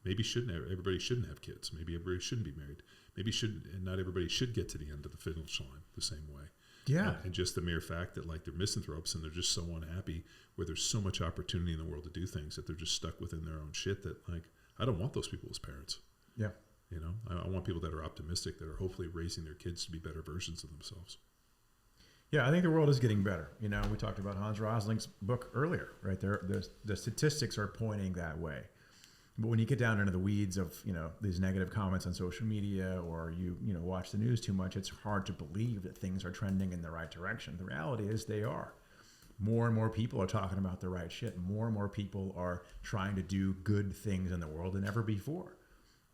maybe everybody shouldn't have kids. Maybe everybody shouldn't be married. And not everybody should get to the end of the finish line the same way. Yeah. And just the mere fact that they're misanthropes and they're just so unhappy where there's so much opportunity in the world to do things that they're just stuck within their own shit that I don't want those people as parents. Yeah. I want people that are optimistic, that are hopefully raising their kids to be better versions of themselves. Yeah, I think the world is getting better. We talked about Hans Rosling's book earlier, right? The statistics are pointing that way. But when you get down into the weeds of, these negative comments on social media or you watch the news too much, it's hard to believe that things are trending in the right direction. The reality is they are. More and more people are talking about the right shit. More and more people are trying to do good things in the world than ever before.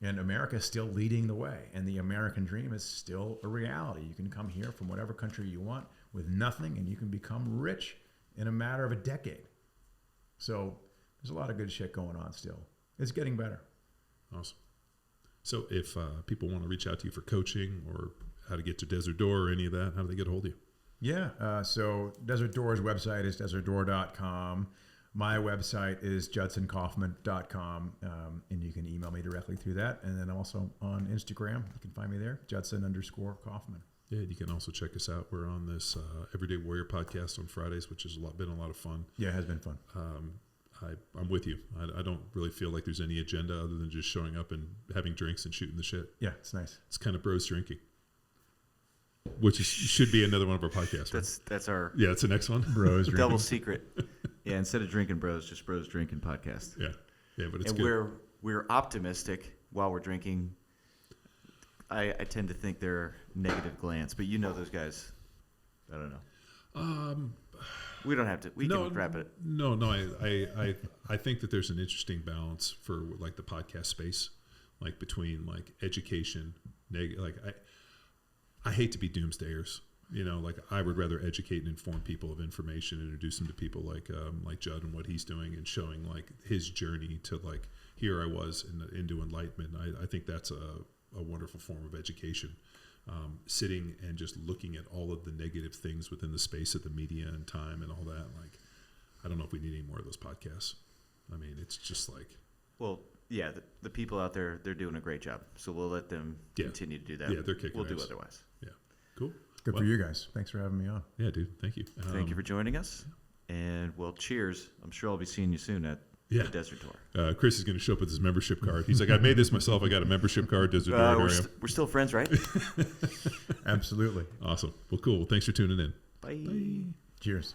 And America is still leading the way. And the American dream is still a reality. You can come here from whatever country you want with nothing, and you can become rich in a matter of a decade. So there's a lot of good shit going on still. It's getting better. Awesome. So if people want to reach out to you for coaching or how to get to Desert Door or any of that, how do they get a hold of you? Yeah. So Desert Door's website is desertdoor.com. My website is judsonkauffman.com. And you can email me directly through that. And then also on Instagram, you can find me there, Judson_Kauffman. Yeah, you can also check us out. We're on this Everyday Warrior podcast on Fridays, which has been a lot of fun. Yeah, it has been fun. I'm with you. I don't really feel like there's any agenda other than just showing up and having drinks and shooting the shit. Yeah, it's nice. It's kind of bros drinking, which should be another one of our podcasts. Right? That's our it's the next one. Bros drinking. double secret. Yeah, instead of drinking bros, just bros drinking podcast. Yeah, but it's and good. We're optimistic while we're drinking. I tend to think they're negative glance, but those guys. I don't know. We don't have to. We can wrap it. No. I think that there's an interesting balance for the podcast space, between education, I hate to be doomsdayers. I would rather educate and inform people of information, introduce them to people like Judd and what he's doing, and showing his journey to here I was into enlightenment. I think that's a wonderful form of education. sitting and just looking at all of the negative things within the space of the media and time and all that. Like, I don't know if we need any more of those podcasts. I mean, it's just like, Well, yeah, the people out there, they're doing a great job. So we'll let them continue to do that. Yeah, they're kicking We'll do ass. otherwise. yeah, cool. Good for you guys. Thanks for having me on. Yeah, dude. Thank you. Thank you for joining us. And well, cheers. I'm sure I'll be seeing you soon at Yeah. the Desert Tour. Chris is going to show up with his membership card. He's like, I made this myself. I got a membership card. Desert Tour. Here I am. We're still friends, right? Absolutely. Awesome. Well, cool. Thanks for tuning in. Bye. Cheers.